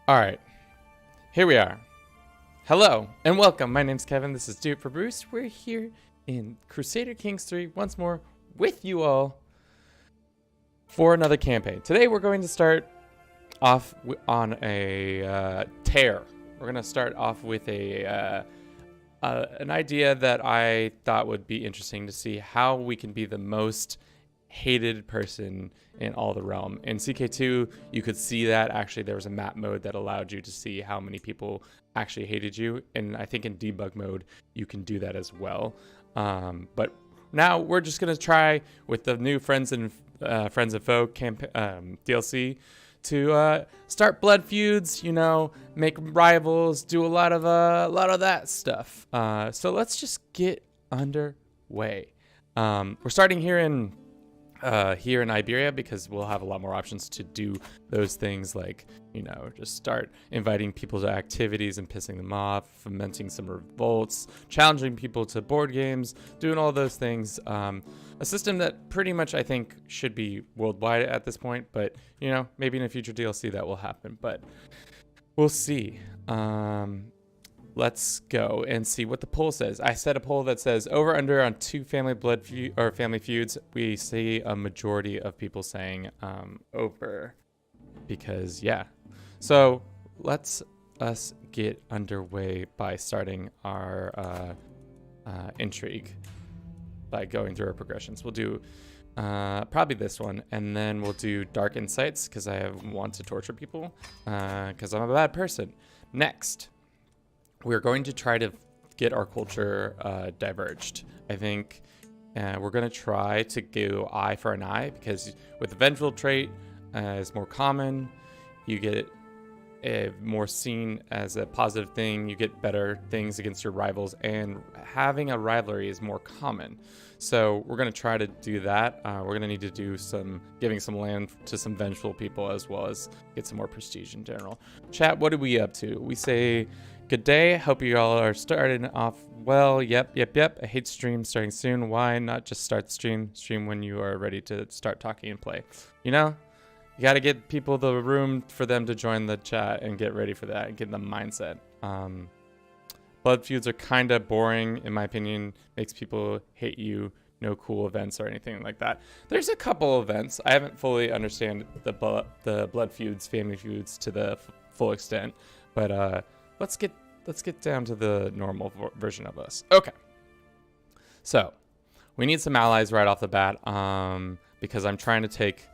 All right, here we are. Hello and welcome. My name's Kevin. This is Do It for Bruce. We're here in Crusader Kings 3 once more with you all for another campaign. Today we're going to start off on a tear. We're going to start off with an idea that I thought would be interesting to see how we can be the most hated person in all the realm. In CK2 you could see that actually there was a map mode that allowed you to see how many people actually hated you, and I think in debug mode you can do that as well. But now we're just gonna try with the new Friends and Foe DLC to start blood feuds, you know, make rivals, do a lot of that stuff. So let's just get underway. We're starting here in Iberia because we'll have a lot more options to do those things, like, you know, just start inviting people to activities and pissing them off, fomenting some revolts, challenging people to board games, doing all those things. A system that pretty much I think should be worldwide at this point, but you know, maybe in a future DLC that will happen, but we'll see. Let's go and see what the poll says. I set a poll that says over under on 2 family feuds. We see a majority of people saying over, because yeah. So let's us get underway by starting our intrigue by going through our progressions. We'll do probably this one, and then we'll do Dark Insights because I want to torture people because I'm a bad person. Next, we're going to try to get our culture diverged. I think we're going to try to go eye for an eye, because with the vengeful trait is more common. You get it more seen as a positive thing. You get better things against your rivals, and having a rivalry is more common. So we're going to try to do that. We're going to need to do some giving some land to some vengeful people, as well as get some more prestige in general. Chat, what are we up to? We say good day. Hope you all are starting off well. Yep. I hate streams starting soon. Why not just start the stream when you are ready to start talking and play? You know, you got to get people the room for them to join the chat and get ready for that and get the mindset. Blood feuds are kind of boring, in my opinion. Makes people hate you. No cool events or anything like that. There's a couple events. I haven't fully understand the blood feuds, family feuds to the full extent, but let's get down to the normal version of us. Okay. So we need some allies right off the bat, because I'm trying to take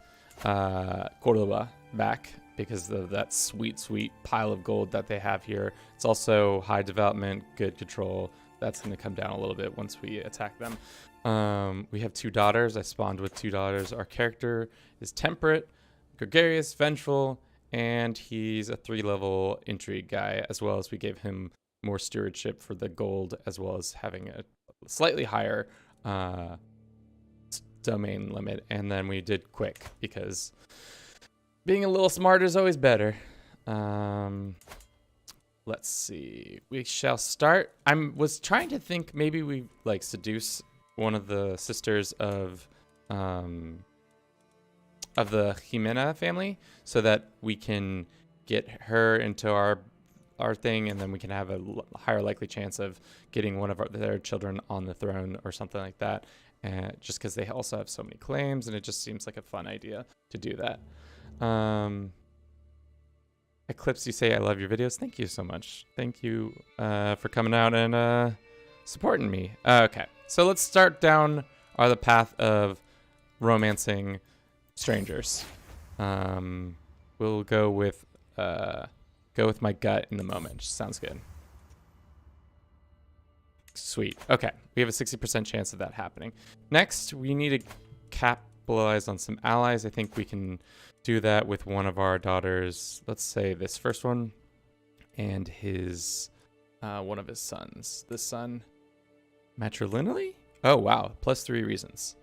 Cordoba back because of that sweet pile of gold that they have here. It's also high development, good control. That's going to come down a little bit once we attack them. We have 2 daughters. I spawned with 2 daughters. Our character is temperate, gregarious, vengeful, and he's a 3-level intrigue guy, as well as we gave him more stewardship for the gold, as well as having a slightly higher domain limit. And then we did quick, because being a little smarter is always better. Let's see. We shall start. Was trying to think maybe we like seduce one of the sisters of the Jimena family, so that we can get her into our thing, and then we can have a higher likely chance of getting one of their children on the throne or something like that. Just because they also have so many claims, and it just seems like a fun idea to do that. Eclipse, you say I love your videos. Thank you so much. Thank you for coming out and supporting me. Okay, so let's start down the path of romancing strangers. We'll go with my gut in the moment. Sounds good. Sweet. Okay, we have a 60% chance of that happening. Next, we need to capitalize on some allies. I think we can do that with one of our daughters. Let's say this first one, and his one of his sons. This son, matrilineally? Oh wow, +3 reasons.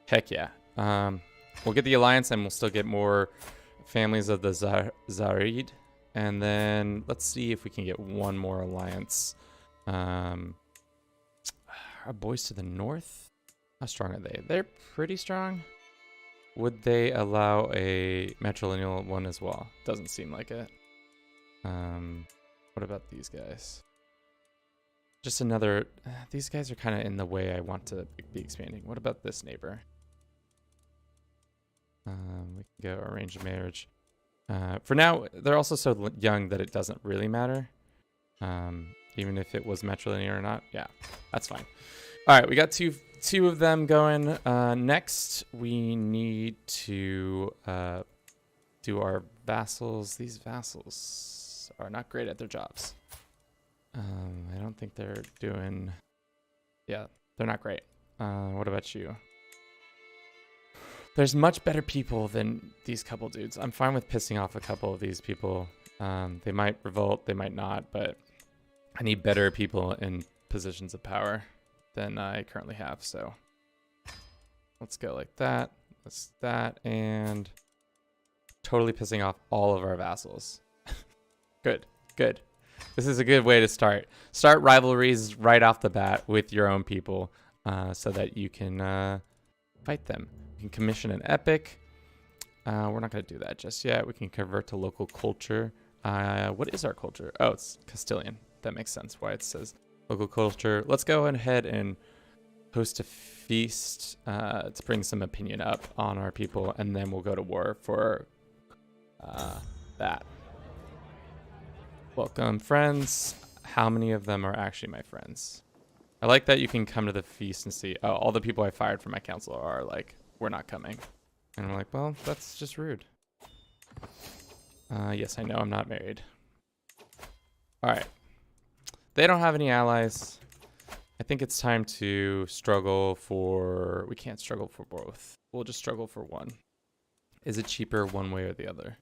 Heck yeah. We'll get the alliance, and we'll still get more families of the Zarid. And then let's see if we can get one more alliance. Our boys to the north? How strong are they? They're pretty strong. Would they allow a matrilineal one as well? Doesn't seem like it. What about these guys? Just another... these guys are kind of in the way I want to be expanding. What about this neighbor? We can go arrange a marriage. For now, they're also so young that it doesn't really matter. Even if it was matrilinear or not. Yeah, that's fine. All right, we got two of them going. Next, we need to do our vassals. These vassals are not great at their jobs. I don't think they're doing... Yeah, they're not great. What about you? There's much better people than these couple dudes. I'm fine with pissing off a couple of these people. They might revolt, they might not, but I need better people in positions of power than I currently have. So let's go like that. Let's that, and totally pissing off all of our vassals. Good, good. This is a good way to start. Start rivalries right off the bat with your own people, so that you can fight them. You can commission an epic. We're not going to do that just yet. We can convert to local culture. What is our culture? Oh, it's Castilian. That makes sense why it says local culture. Let's go ahead and host a feast to bring some opinion up on our people, and then we'll go to war for that. Welcome, friends. How many of them are actually my friends? I like that you can come to the feast and see, oh, all the people I fired from my council are like, we're not coming. And I'm like, well, that's just rude. Yes, I know I'm not married. All right. They don't have any allies. I think it's time to struggle for... We can't struggle for both. We'll just struggle for one. Is it cheaper one way or the other?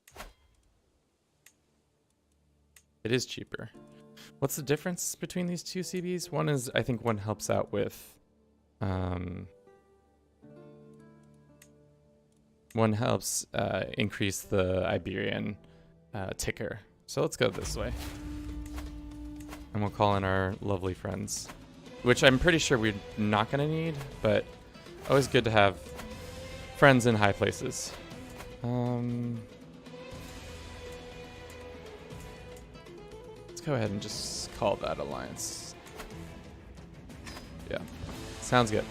It is cheaper. What's the difference between these two CBs? One is, I think one helps out with... one helps increase the Iberian ticker. So let's go this way. And we'll call in our lovely friends. Which I'm pretty sure we're not going to need, but always good to have friends in high places. Let's go ahead and just call that alliance. Yeah, sounds good.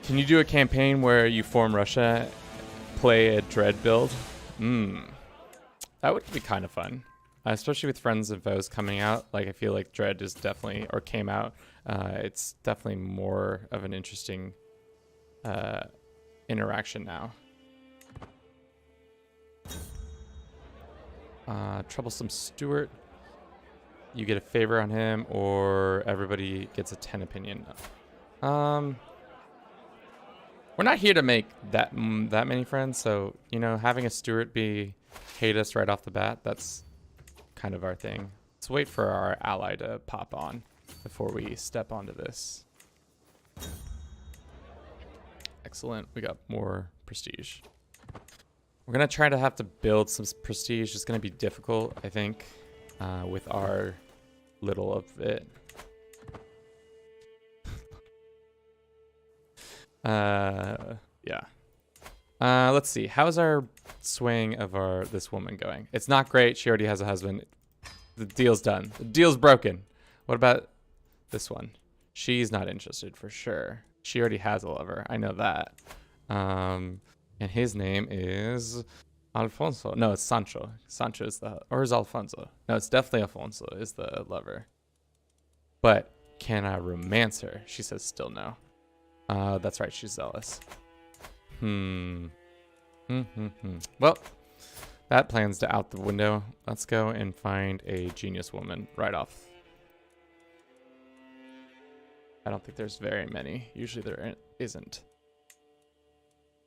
Can you do a campaign where you form Russia, play a Dread build? That would be kind of fun. Especially with Friends and Foes coming out. Like, I feel like Dread is definitely, or came out, it's definitely more of an interesting interaction now. Troublesome Stewart. You get a favor on him, or everybody gets a 10 opinion. We're not here to make that many friends, so, you know, having a Stewart hate us right off the bat, that's kind of our thing. Let's wait for our ally to pop on before we step onto this. Excellent. We got more prestige. We're going to try to have to build some prestige. It's going to be difficult, I think, with our little of it. Yeah. Let's see. How's our swaying of this woman going? It's not great. She already has a husband. The deal's done. The deal's broken. What about this one? She's not interested for sure. She already has a lover. I know that. And his name is Alfonso. No, it's Sancho. Sancho is or is Alfonso? No, it's definitely Alfonso is the lover. But can I romance her? She says still no. That's right, she's zealous. Well, that plan's out the window. Let's go and find a genius woman right off. I don't think there's very many. Usually there isn't.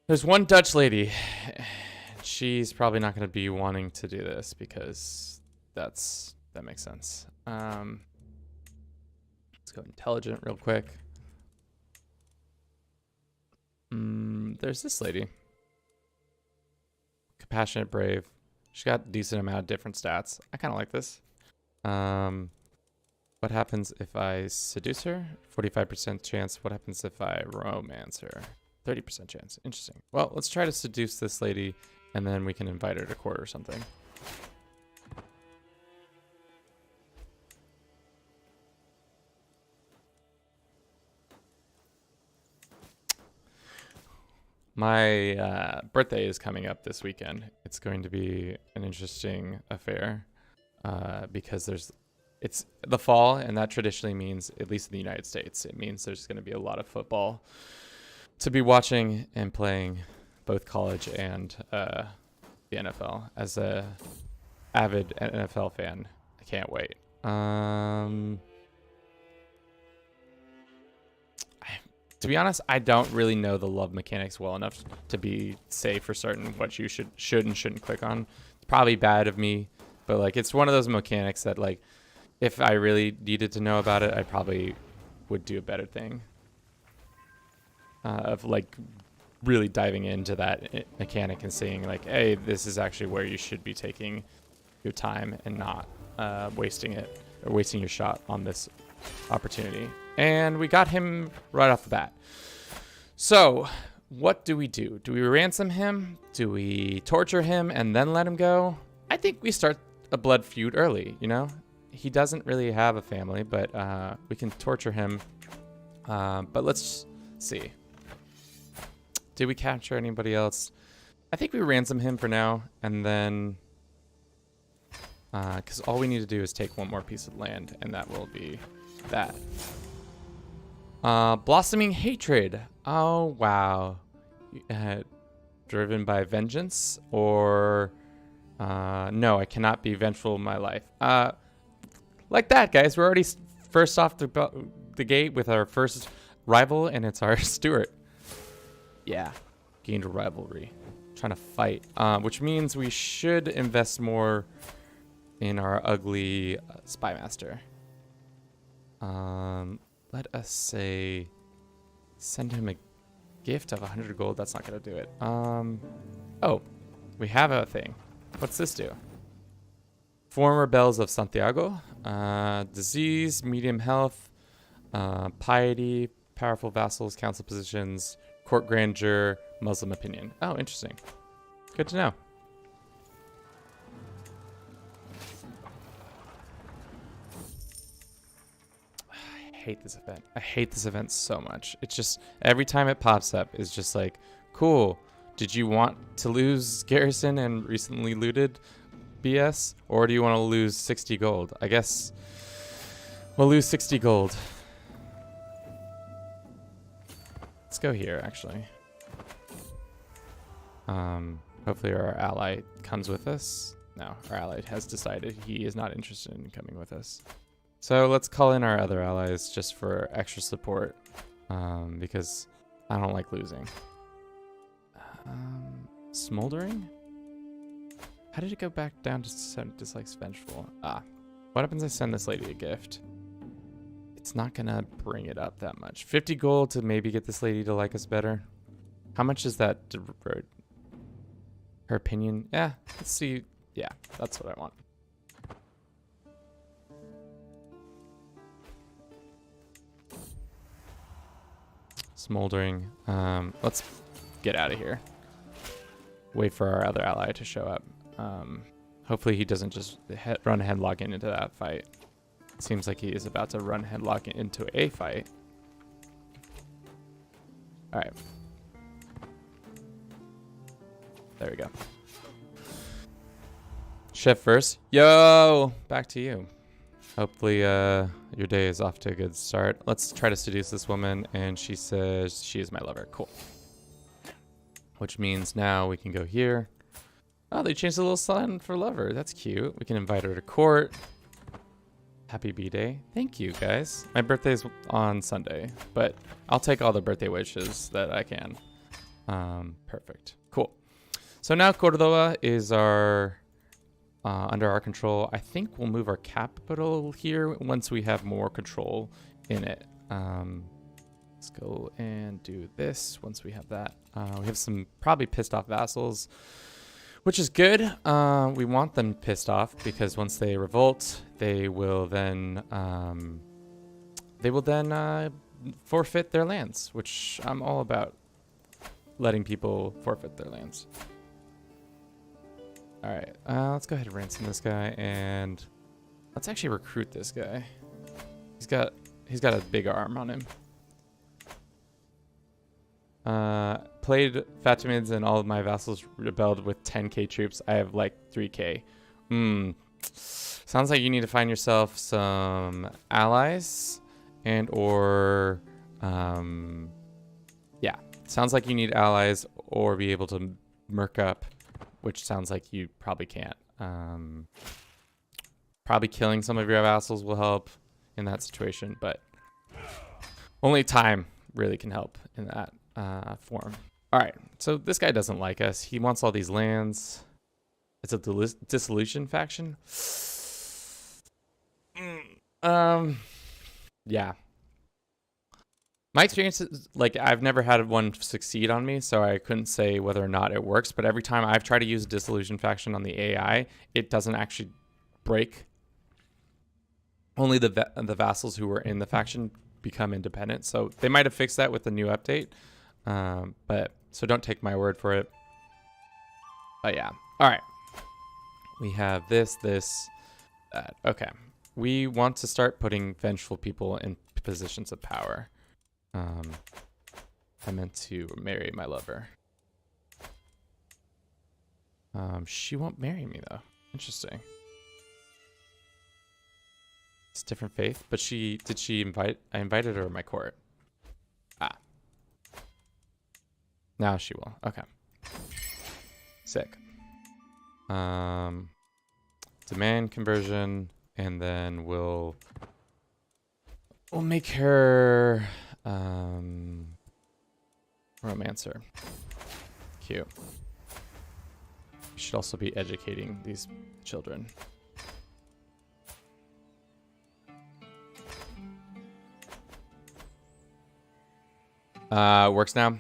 There's one Dutch lady. She's probably not going to be wanting to do this because that makes sense. Let's go intelligent real quick. There's this lady. Compassionate, brave. She got a decent amount of different stats. I kind of like this. What happens if I seduce her? 45% chance. What happens if I romance her? 30% chance. Interesting. Well, let's try to seduce this lady, and then we can invite her to court or something. My birthday is coming up this weekend. It's going to be an interesting affair because it's the fall, and that traditionally means, at least in the United States, it means there's going to be a lot of football to be watching and playing, both college and the NFL. As a avid NFL fan, I can't wait. To be honest, I don't really know the love mechanics well enough to be say for certain what you should and shouldn't click on. It's probably bad of me, but like it's one of those mechanics that like if I really needed to know about it, I probably would do a better thing of like really diving into that mechanic and seeing like, hey, this is actually where you should be taking your time and not wasting it or wasting your shot on this opportunity. And we got him right off the bat. So what do? Do we ransom him? Do we torture him and then let him go? I think we start a blood feud early, you know? He doesn't really have a family, but we can torture him. But let's see. Did we capture anybody else? I think we ransom him for now, and then... because all we need to do is take one more piece of land, and that will be that. Blossoming hatred. Oh, wow. Driven by vengeance? Or... no, I cannot be vengeful in my life. Like that, guys. We're already first off the gate with our first rival, and it's our Stewart. Yeah. Gained a rivalry. Trying to fight. Which means we should invest more in our ugly spy master. Let us say send him a gift of 100 gold. That's not gonna do it. Oh, we have a thing. What's this do? Former bells of Santiago. Disease, medium health, piety, powerful vassals, council positions, court grandeur, Muslim opinion. Oh, interesting. Good to know. I hate this event. I hate this event so much. It's just every time it pops up is just like, cool. Did you want to lose garrison and recently looted BS, or do you want to lose 60 gold? I guess we'll lose 60 gold. Let's go here, actually. Hopefully our ally comes with us. No, our ally has decided he is not interested in coming with us. So let's call in our other allies just for extra support, because I don't like losing. Smoldering? How did it go back down to dislikes vengeful? What happens if I send this lady a gift? It's not gonna bring it up that much. 50 gold to maybe get this lady to like us better. How much is that? Her opinion? Yeah, let's see. Yeah, that's what I want. Smoldering. Let's get out of here. Wait for our other ally to show up. Hopefully he doesn't just run headlock into that fight. Seems like he is about to run headlock into a fight. All right. There we go. Chef first. Yo, back to you. Hopefully your day is off to a good start. Let's try to seduce this woman, and she says she is my lover. Cool. Which means now we can go here. Oh, they changed the little sign for lover. That's cute. We can invite her to court. Happy B-Day. Thank you, guys. My birthday's on Sunday, but I'll take all the birthday wishes that I can. Perfect. Cool. So now Cordoba is our under our control. I think we'll move our capital here once we have more control in it. Let's go and do this once we have that. We have some probably pissed off vassals. which is good. We want them pissed off because once they revolt, they will then forfeit their lands, which I'm all about, letting people forfeit their lands. All right, let's go ahead and ransom this guy, and let's actually recruit this guy. He's got a big arm on him. Played Fatimids and all of my vassals rebelled with 10k troops. I have like 3k. Sounds like you need to find yourself some allies and or yeah, sounds like you need allies or be able to merc up, which sounds like you probably can't. Probably killing some of your vassals will help in that situation, but only time really can help in that form. All right, so this guy doesn't like us. He wants all these lands. It's a dissolution faction. Yeah. My experience is, like, I've never had one succeed on me, so I couldn't say whether or not it works, but every time I've tried to use a dissolution faction on the AI, it doesn't actually break. Only the vassals who were in the faction become independent, so they might have fixed that with the new update, but so don't take my word for it. But yeah, all right. We have this, that. Okay, we want to start putting vengeful people in positions of power. I meant to marry my lover. She won't marry me though. Interesting. It's different faith, but did she invite? I invited her to my court. Ah. Now she will. Okay. Sick. Demand conversion, and then we'll make her romancer. Cute. We should also be educating these children. Works now.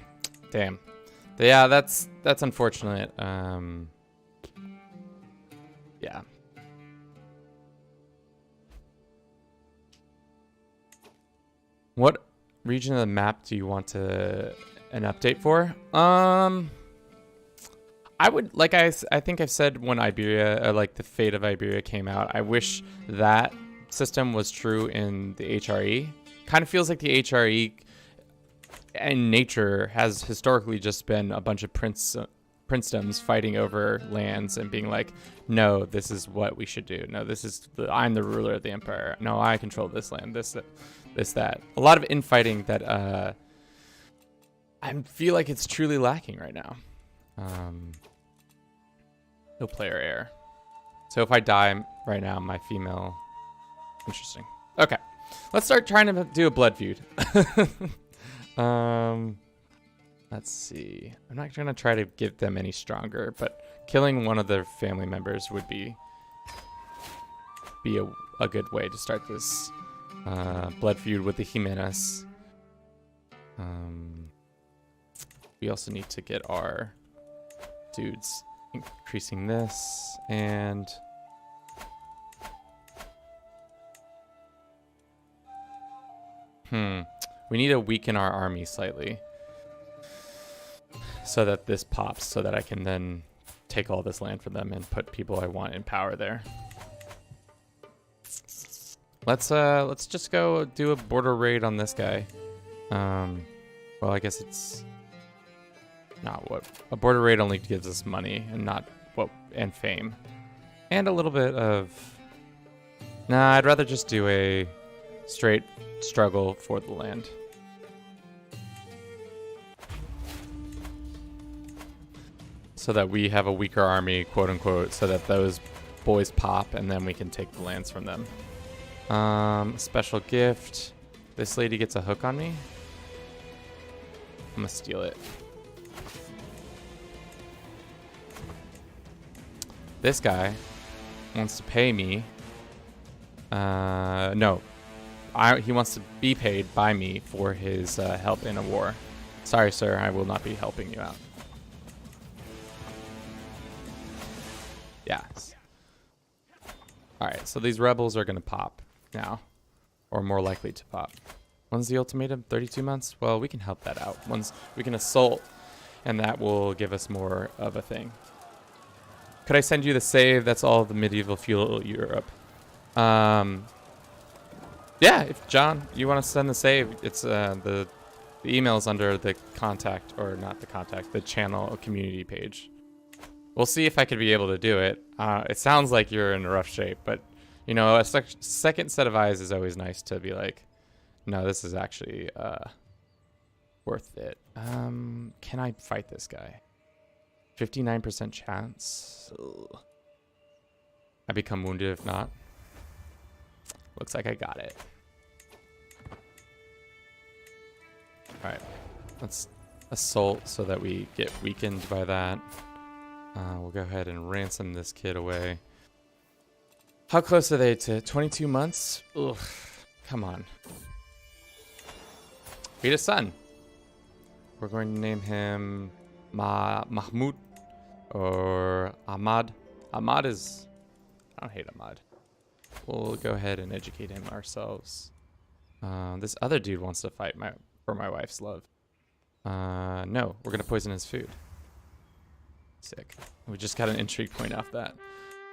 Damn. Yeah, that's unfortunate. Yeah. What region of the map do you want an update for? I would, like I think I've said when Iberia, or like the fate of Iberia came out, I wish that system was true in the HRE. Kind of feels like the HRE in nature has historically just been a bunch of princedoms fighting over lands and being like, no, this is what we should do. No, I'm the ruler of the empire. No, I control this land, this, that. A lot of infighting that I feel like it's truly lacking right now. No player error. So if I die right now, my female... Interesting. Okay. Let's start trying to do a blood feud. Let's see. I'm not going to try to get them any stronger, but killing one of their family members would be a good way to start this blood feud with the Jimenez. We also need to get our dudes increasing this, and we need to weaken our army slightly so that this pops, so that I can then take all this land from them and put people I want in power there. Let's just go do a border raid on this guy. Well, I guess it's not what a border raid only gives us money and fame and a little bit of. Nah, I'd rather just do a straight struggle for the land. So that we have a weaker army, quote unquote, so that those boys pop and then we can take the lands from them. Special gift. This lady gets a hook on me. I'm gonna steal it. This guy wants to pay me. No. He wants to be paid by me for his help in a war. Sorry, sir. I will not be helping you out. Yes. All right, so these rebels are going to pop now, or more likely to pop. When's the ultimatum? 32 months? Well, we can help that out. Once we can assault, and that will give us more of a thing. Could I send you the save? That's all the medieval feudal Europe. Yeah, if John, you want to send the save, it's the email's under the contact, or not the contact, the channel community page. We'll see if I could be able to do it. It sounds like you're in rough shape, but you know, a second set of eyes is always nice to be like, no, this is actually worth it. Can I fight this guy? 59% chance. Ugh. I become wounded if not. Looks like I got it. All right, let's assault so that we get weakened by that. We'll go ahead and ransom this kid away. How close are they to 22 months? Ugh, come on. Beat a son. We're going to name him Mahmoud or Ahmad. Ahmad is... I don't hate Ahmad. We'll go ahead and educate him ourselves. This other dude wants to fight for my wife's love. No, we're going to poison his food. Sick. We just got an intrigue point off that.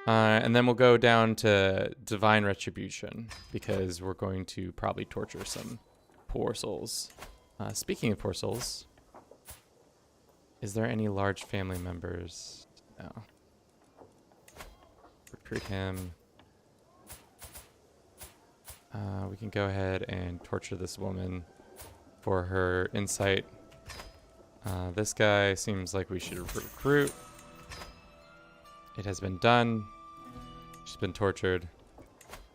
And then we'll go down to Divine Retribution, because we're going to probably torture some poor souls. Speaking of poor souls, is there any large family members? No. Recruit him. We can go ahead and torture this woman for her insight. This guy seems like we should recruit. It has been done. She's been tortured.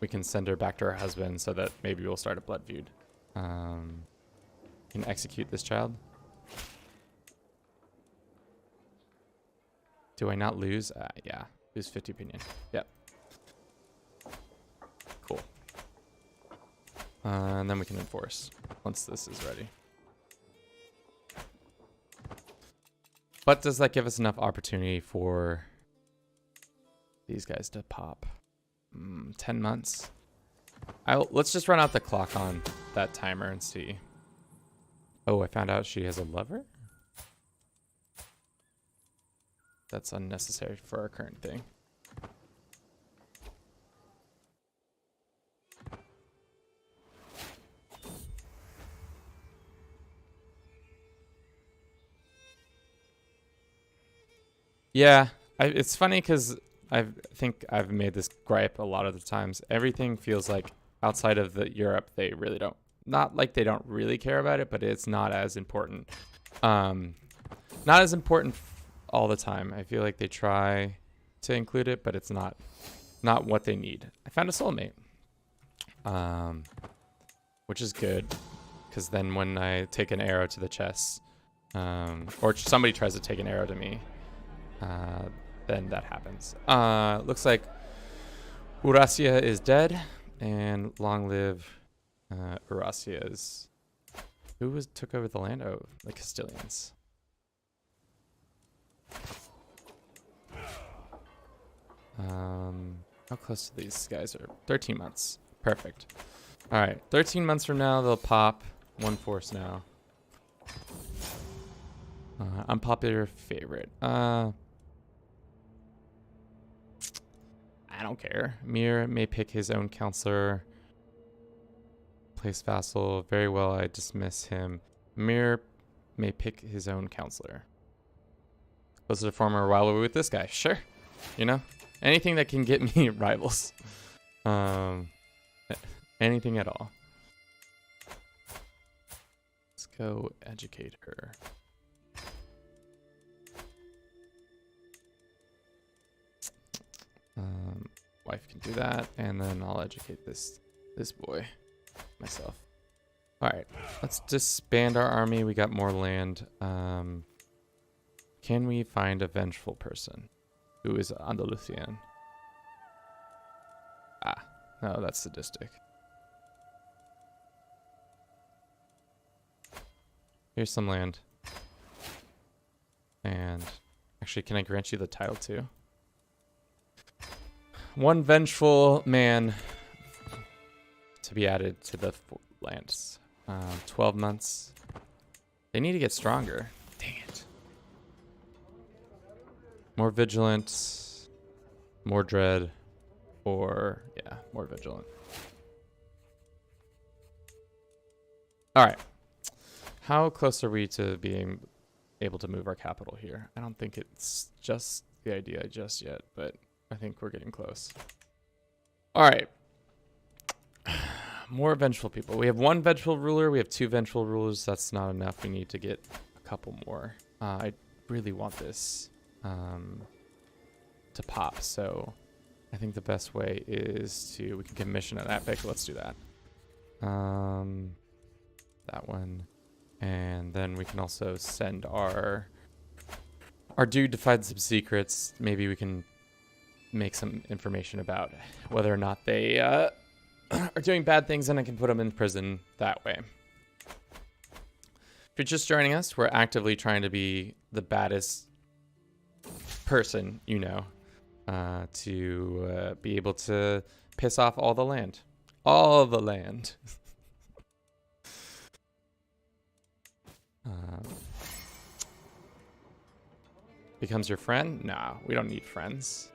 We can send her back to her husband so that maybe we'll start a blood feud. Can execute this child. Do I not lose? Yeah, lose 50 opinion. Yep. Cool. And then we can enforce once this is ready. But does that give us enough opportunity for these guys to pop? 10 months. Let's just run out the clock on that timer and see. Oh, I found out she has a lover? That's unnecessary for our current thing. Yeah, it's funny because I think I've made this gripe a lot of the times. Everything feels like outside of the Europe, they really don't. Not like they don't really care about it, but it's not as important. Not as important all the time. I feel like they try to include it, but it's not what they need. I found a soulmate, which is good, because then when I take an arrow to the chest, or somebody tries to take an arrow to me, then that happens. Looks like Urasia is dead, and long live Urasia's. Who took over the land? Oh, the Castilians. How close to these guys are? 13 months. Perfect. All right, 13 months from now they'll pop. One force now. Unpopular favorite. I don't care. Mir may pick his own counselor. Place vassal. Very well, I dismiss him. Mir may pick his own counselor. Close to the former while we're with this guy. Sure. You know? Anything that can get me rivals. Anything at all. Let's go educate her. Wife can do that, and then I'll educate this boy myself. All right, let's disband our army. We got more land. Can we find a vengeful person who is Andalusian? Ah, no, that's sadistic. Here's some land. And actually, can I grant you the title too? One vengeful man to be added to the lands. 12 months. They need to get stronger. Dang it. More vigilant, more dread, or yeah, more vigilant. All right. How close are we to being able to move our capital here? I don't think it's just the idea just yet, but I think we're getting close. All right. More vengeful people. We have one vengeful ruler. We have two vengeful rulers. That's not enough. We need to get a couple more. I really want this to pop. So I think the best way is we can commission an epic. Let's do that. That one. And then we can also send our dude to find some secrets. Maybe we can make some information about whether or not they are doing bad things, and I can put them in prison that way. If you're just joining us, we're actively trying to be the baddest person, you know, to be able to piss off all the land. All the land. Becomes your friend? No, we don't need friends.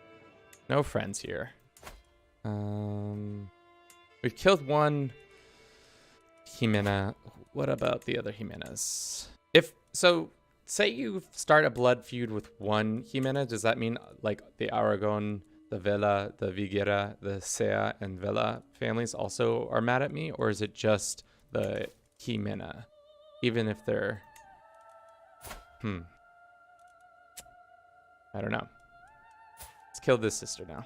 No friends here. We've killed one Jimena. What about the other Jimenas? Say you start a blood feud with one Jimena, does that mean like the Aragon, the Vela, the Viguera, the Sea, and Vela families also are mad at me? Or is it just the Jimena? Even if they're... I don't know. Let's kill this sister now.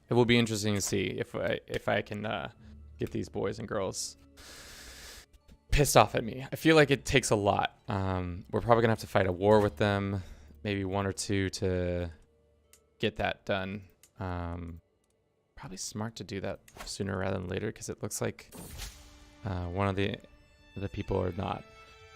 It will be interesting to see if I can get these boys and girls pissed off at me. I feel like it takes a lot. We're probably gonna have to fight a war with them, maybe one or two to get that done. Probably smart to do that sooner rather than later, because it looks like one of the people are not.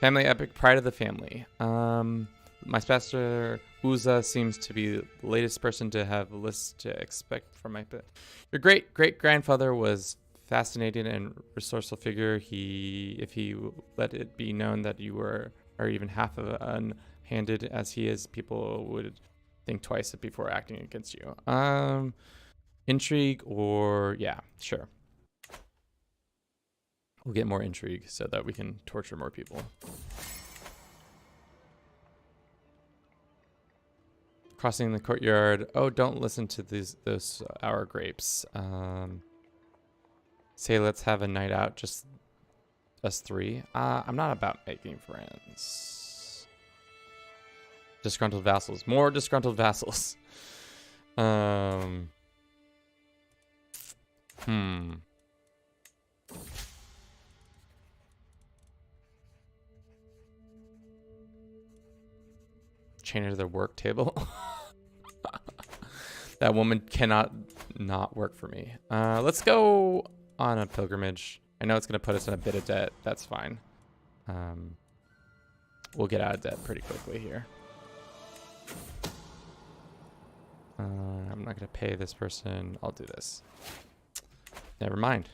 Family epic, pride of the family. My master Uza seems to be the latest person to have a list to expect from my pit. Your great-great-grandfather was fascinating and resourceful figure. If he let it be known that you are even half of unhanded as he is, people would think twice before acting against you. Intrigue or yeah, sure. We'll get more intrigue so that we can torture more people. Crossing the courtyard. Oh, don't listen to those our grapes. Say let's have a night out, just us three. I'm not about making friends. Disgruntled vassals. More disgruntled vassals. Chain her to their work table. That woman cannot not work for me. Let's go on a pilgrimage. I know it's going to put us in a bit of debt. That's fine. We'll get out of debt pretty quickly here. I'm not going to pay this person. I'll do this. Never mind.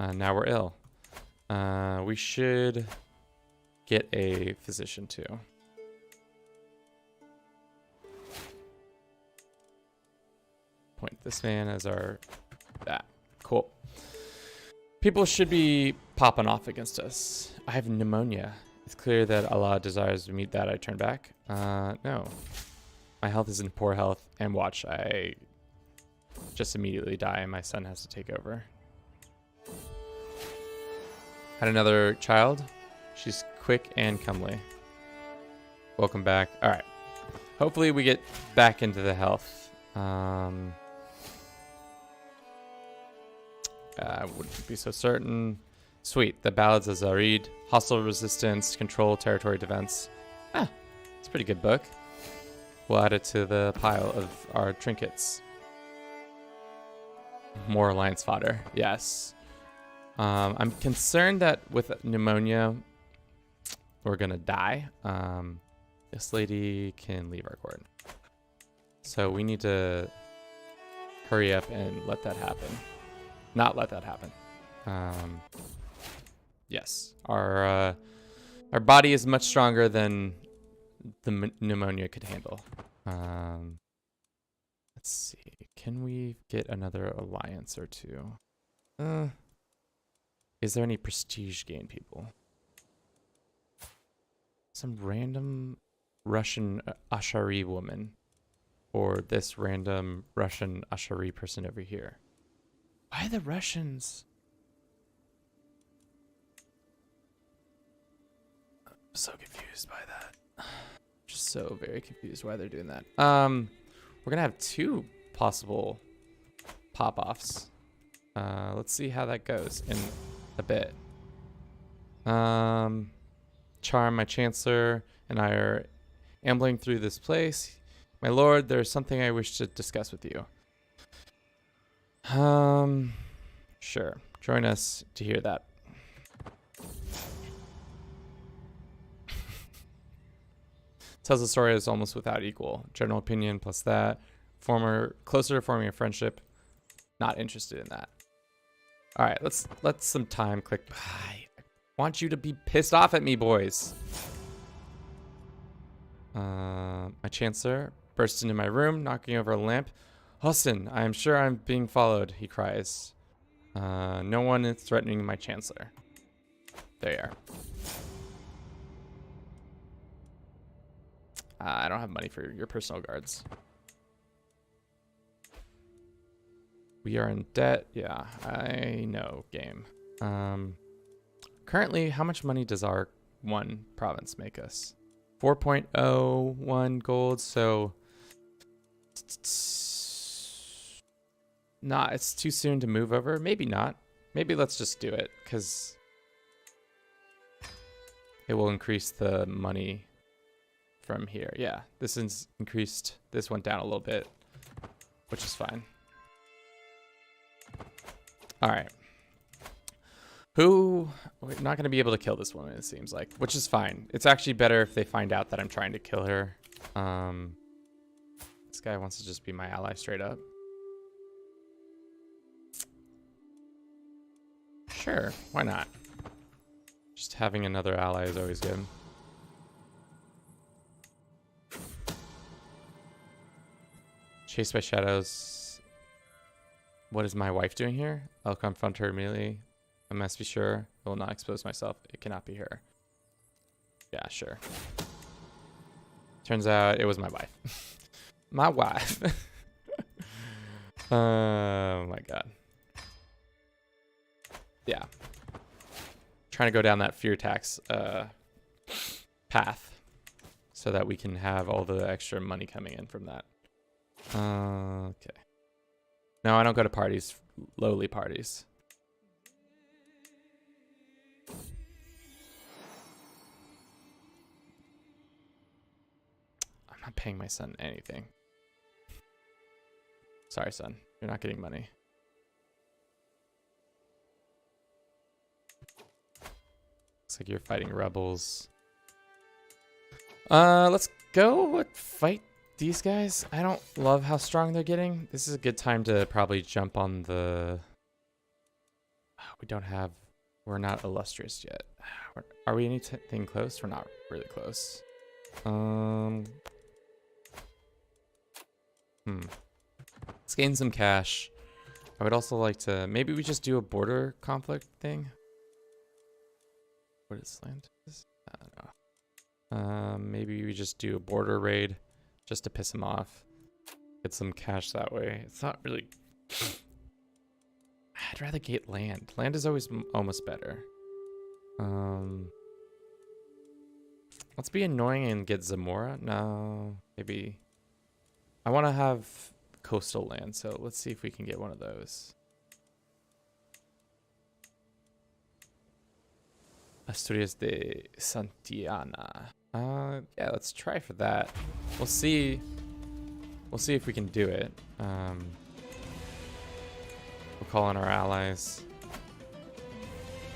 Now we're ill. We should get a physician too. Point this man as our... that. Cool. People should be popping off against us. I have pneumonia. It's clear that Allah desires to meet that. I turn back. No. My health is in poor health. And watch, I just immediately die and my son has to take over. Had another child. She's quick and comely. Welcome back. All right. Hopefully we get back into the health. I wouldn't be so certain. Sweet. The Ballads of Zarid. Hostile resistance, control, territory defense. It's a pretty good book. We'll add it to the pile of our trinkets. More alliance fodder. Yes. I'm concerned that with pneumonia, we're going to die. This lady can leave our court. So we need to hurry up and let that happen. Not let that happen. Yes, our body is much stronger than the pneumonia could handle. Let's see. Can we get another alliance or two? Is there any prestige gain people? Some random Russian Ashari woman. Or this random Russian Ashari person over here. Why the Russians? I'm so confused by that. Just so very confused why they're doing that. We're gonna have 2 possible pop-offs. Let's see how that goes in a bit. Charm, my chancellor, and I are ambling through this place. My lord, there's something I wish to discuss with you. Sure. Join us to hear that. Tells the story is almost without equal. General opinion plus that. Closer to forming a friendship. Not interested in that. All right, let's let some time click by. I want you to be pissed off at me, boys. My chancellor bursts into my room, knocking over a lamp. Huston, I am sure I'm being followed, he cries. No one is threatening my chancellor. There you are. I don't have money for your personal guards. We are in debt. Yeah, I know, game. Currently, how much money does our one province make us? 4.01 gold, so it's too soon to move over. Maybe not. Maybe let's just do it, because it will increase the money from here. Yeah, this is increased. This went down a little bit, which is fine. All right. We're not going to be able to kill this woman, it seems like, which is fine. It's actually better if they find out that I'm trying to kill her. This guy wants to just be my ally straight up. Sure, why not? Just having another ally is always good. Chased by shadows. What is my wife doing here? I'll confront her immediately. I must be sure. I will not expose myself. It cannot be her. Yeah, sure. Turns out it was my wife. My wife. Oh my god. Yeah. Trying to go down that fear tax path so that we can have all the extra money coming in from that. Okay. No, I don't go to parties. Lowly parties. I'm not paying my son anything. Sorry, son. You're not getting money. Looks like you're fighting rebels. Let's go fight these guys. I don't love how strong they're getting. This is a good time to probably jump on the... We're not illustrious yet. Are we anything close? We're not really close. Let's gain some cash. I would also like to... Maybe we just do a border conflict thing. What is land? I don't know. Maybe we just do a border raid just to piss him off. Get some cash that way. It's not really... I'd rather get land. Land is always almost better. Let's be annoying and get Zamora. No, maybe... I want to have coastal land, so let's see if we can get one of those. Asturias de Santillana. Yeah, let's try for that. We'll see. We'll see if we can do it. We'll call on our allies.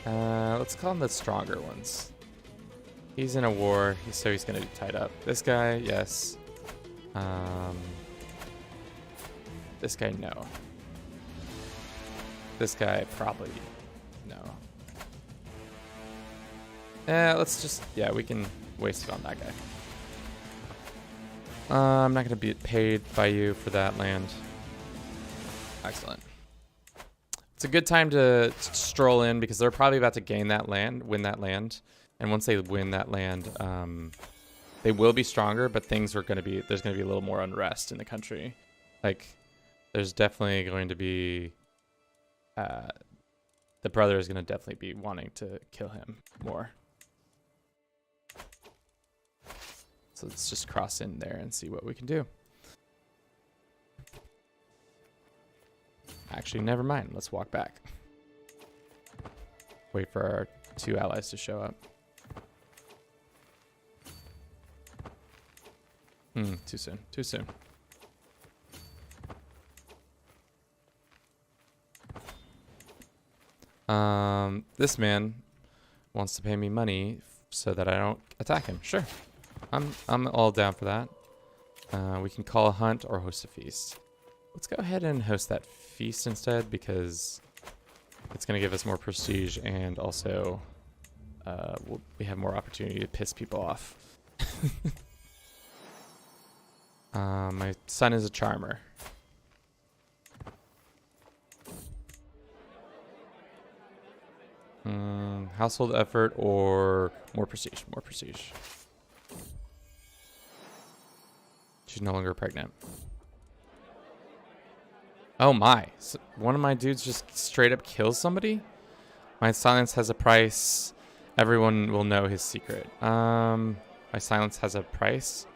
Let's call on the stronger ones. He's in a war, so he's gonna be tied up. This guy, yes. This guy, no. This guy, probably no. Let's just, yeah, we can waste it on that guy. I'm not gonna be paid by you for that land. Excellent. It's a good time to stroll in because they're probably about to gain that land, win that land. And once they win that land, they will be stronger, but things are gonna be, there's gonna be a little more unrest in the country. Like, there's definitely going to be, the brother is gonna definitely be wanting to kill him more. So let's just cross in there and see what we can do. Actually, never mind. Let's walk back. Wait for our 2 allies to show up. Too soon. Too soon. This man wants to pay me money so that I don't attack him. Sure. I'm all down for that. We can call a hunt or host a feast. Let's go ahead and host that feast instead because it's going to give us more prestige and also we have more opportunity to piss people off. My son is a charmer. Household effort or more prestige? More prestige. She's no longer pregnant. Oh my. So one of my dudes just straight up kills somebody? My silence has a price. Everyone will know his secret. My silence has a price?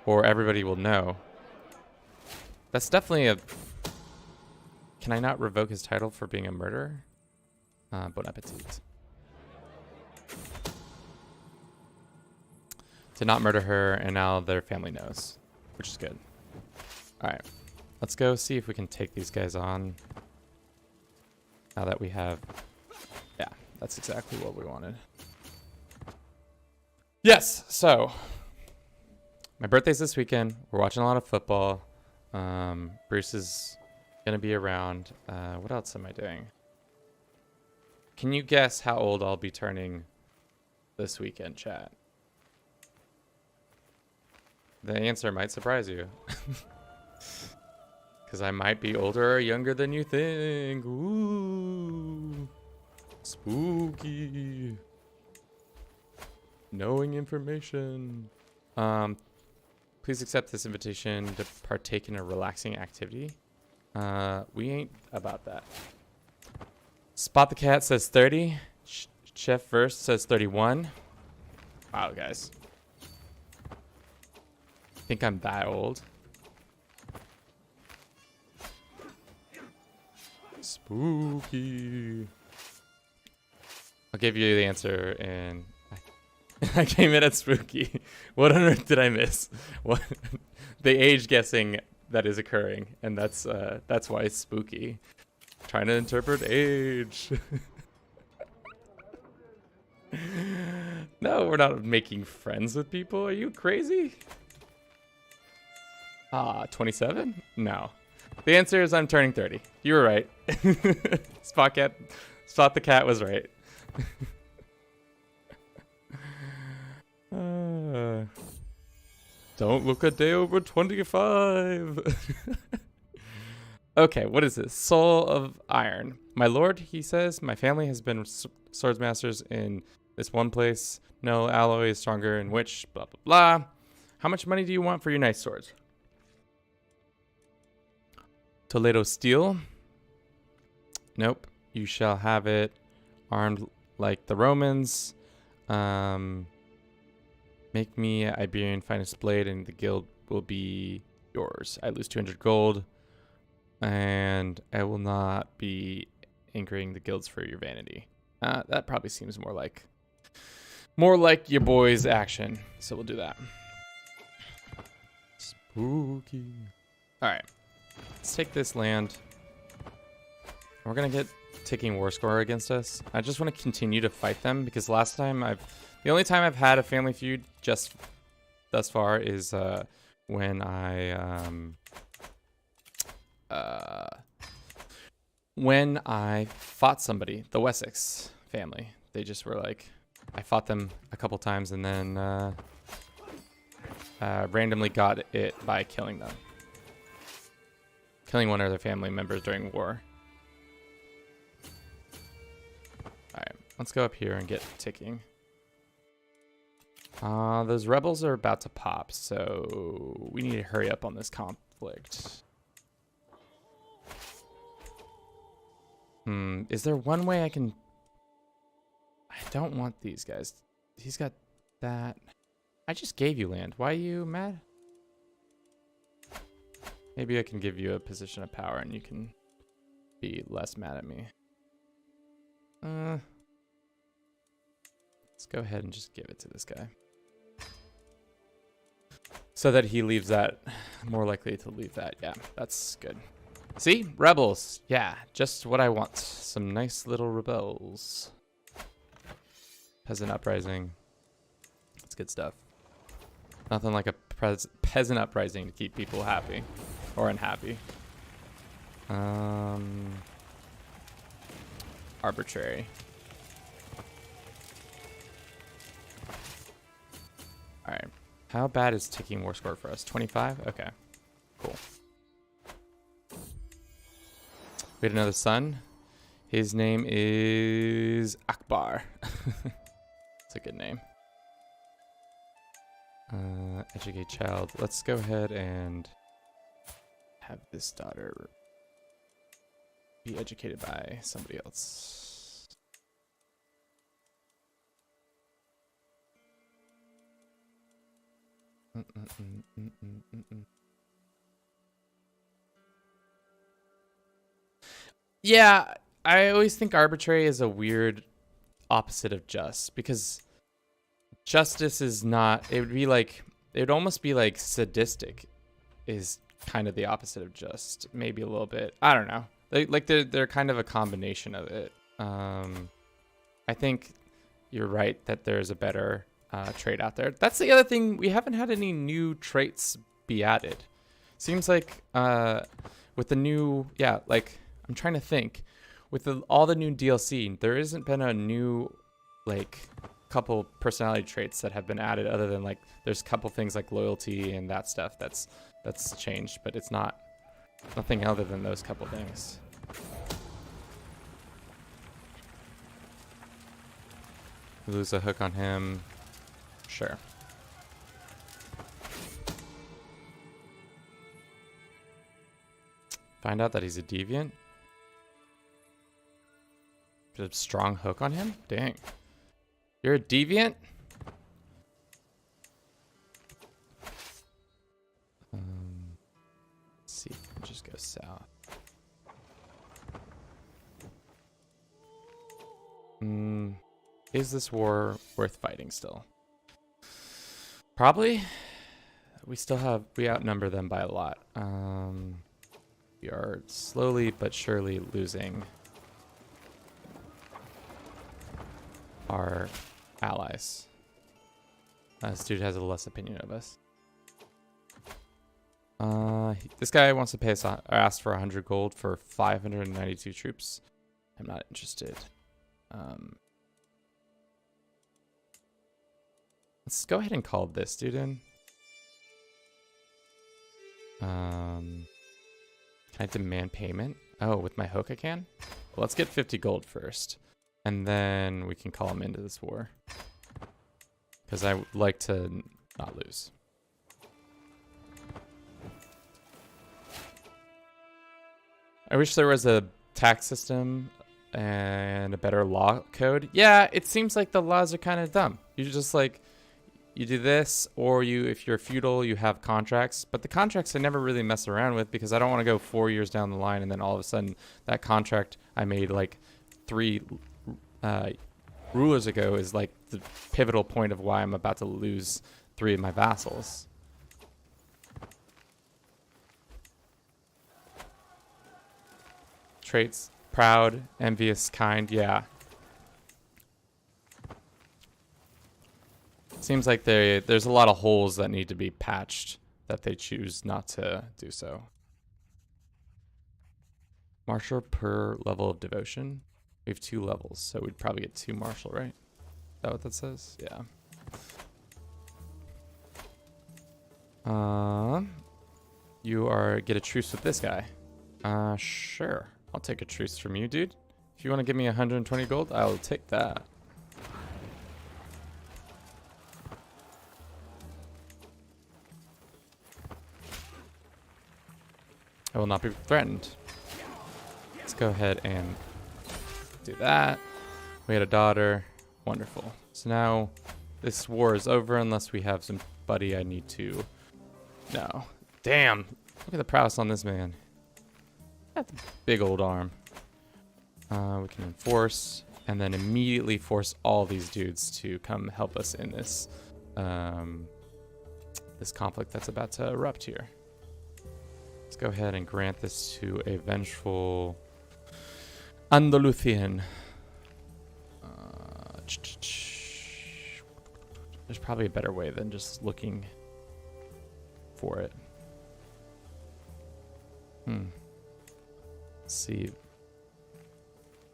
Or everybody will know. That's definitely a... Can I not revoke his title for being a murderer? Bon appetit. Did not murder her, and now their family knows. Which is good. Alright. Let's go see if we can take these guys on. Now that we have... Yeah, that's exactly what we wanted. Yes! So... My birthday's this weekend. We're watching a lot of football. Bruce is going to be around. What else am I doing? Can you guess how old I'll be turning this weekend, chat? The answer might surprise you. Because I might be older or younger than you think. Ooh. Spooky. Knowing information. Please accept this invitation to partake in a relaxing activity. We ain't about that. Spot the Cat says 30. Chef Verse says 31. Wow, guys. Think I'm that old? Spooky. I'll give you the answer and I came in at spooky. What on earth did I miss? What the age guessing that is occurring, and that's why it's spooky. Trying to interpret age. No, we're not making friends with people. Are you crazy? 27? No. The answer is I'm turning 30. You were right. Spot the Cat was right. Don't look a day over 25. Okay, what is this? Soul of Iron. My lord, he says, my family has been swords masters in this one place. No alloy is stronger in which, blah, blah, blah. How much money do you want for your nice swords? Toledo steel. Nope. You shall have it armed like the Romans. Make me Iberian finest blade and the guild will be yours. I lose 200 gold. And I will not be anchoring the guilds for your vanity. That probably seems more like your boy's action. So we'll do that. Spooky. All right. Let's take this land. We're going to get ticking war score against us. I just want to continue to fight them because last time The only time I've had a family feud just thus far is when I fought somebody, the Wessex family. They just were like, I fought them a couple times and then randomly got it by killing them. Killing one of their family members during war. Alright, let's go up here and get ticking. Those rebels are about to pop, so we need to hurry up on this conflict. Is there one way I can... I don't want these guys. He's got that. I just gave you land. Why are you mad? Maybe I can give you a position of power and you can be less mad at me. Let's go ahead and just give it to this guy. So that he leaves that, more likely to leave that. Yeah, that's good. See? Rebels. Yeah, just what I want. Some nice little rebels. Peasant uprising. That's good stuff. Nothing like a peasant uprising to keep people happy. Or unhappy. Arbitrary. Alright. How bad is ticking war score for us? 25? Okay. Cool. We had another son. His name is Akbar. It's a good name. Educate child. Let's go ahead and have this daughter be educated by somebody else. Yeah, I always think arbitrary is a weird opposite of just, because justice is not, it would almost be like sadistic is kind of the opposite of just, maybe a little bit. I don't know. They're kind of a combination of it. I think you're right that there's a better trait out there. That's the other thing. We haven't had any new traits be added. Seems like with the new, I'm trying to think. With all the new DLC, there hasn't been a new, couple personality traits that have been added other than, there's a couple things like loyalty and that stuff that's changed, but it's nothing other than those couple things. Lose a hook on him. Sure. Find out that he's a deviant. Put a strong hook on him? Dang. You're a deviant? Let's see. Just go south. Is this war worth fighting still? Probably. We outnumber them by a lot. We are slowly but surely losing our allies. This dude has a less opinion of us. This guy wants to pay us, ask for 100 gold for 592 troops. I'm not interested. Let's go ahead and call this dude in. Can I demand payment? Oh, with my hook I can? Well, let's get 50 gold first. And then we can call him into this war. Because I would like to not lose. I wish there was a tax system and a better law code. Yeah, it seems like the laws are kind of dumb. You just you do this, or if you're feudal, you have contracts. But the contracts I never really mess around with because I don't want to go 4 years down the line and then all of a sudden that contract I made 3 rulers ago is the pivotal point of why I'm about to lose 3 of my vassals. Traits: proud, envious, kind. Yeah. Seems like there's a lot of holes that need to be patched that they choose not to do so. Martial per level of devotion. We have 2 levels, so we'd probably get 2 martial, right? Is that what that says? Yeah. You get a truce with this guy. Sure. I'll take a truce from you, dude. If you want to give me 120 gold, I'll take that. I will not be threatened. Let's go ahead and do that. We had a daughter. Wonderful. So now this war is over unless we have somebody I need to... No. Damn. Look at the prowess on this man. That's a big old arm. We can enforce and then immediately force all these dudes to come help us in this this conflict that's about to erupt here. Let's go ahead and grant this to a vengeful Andalusian. There's probably a better way than just looking for it. Let's see.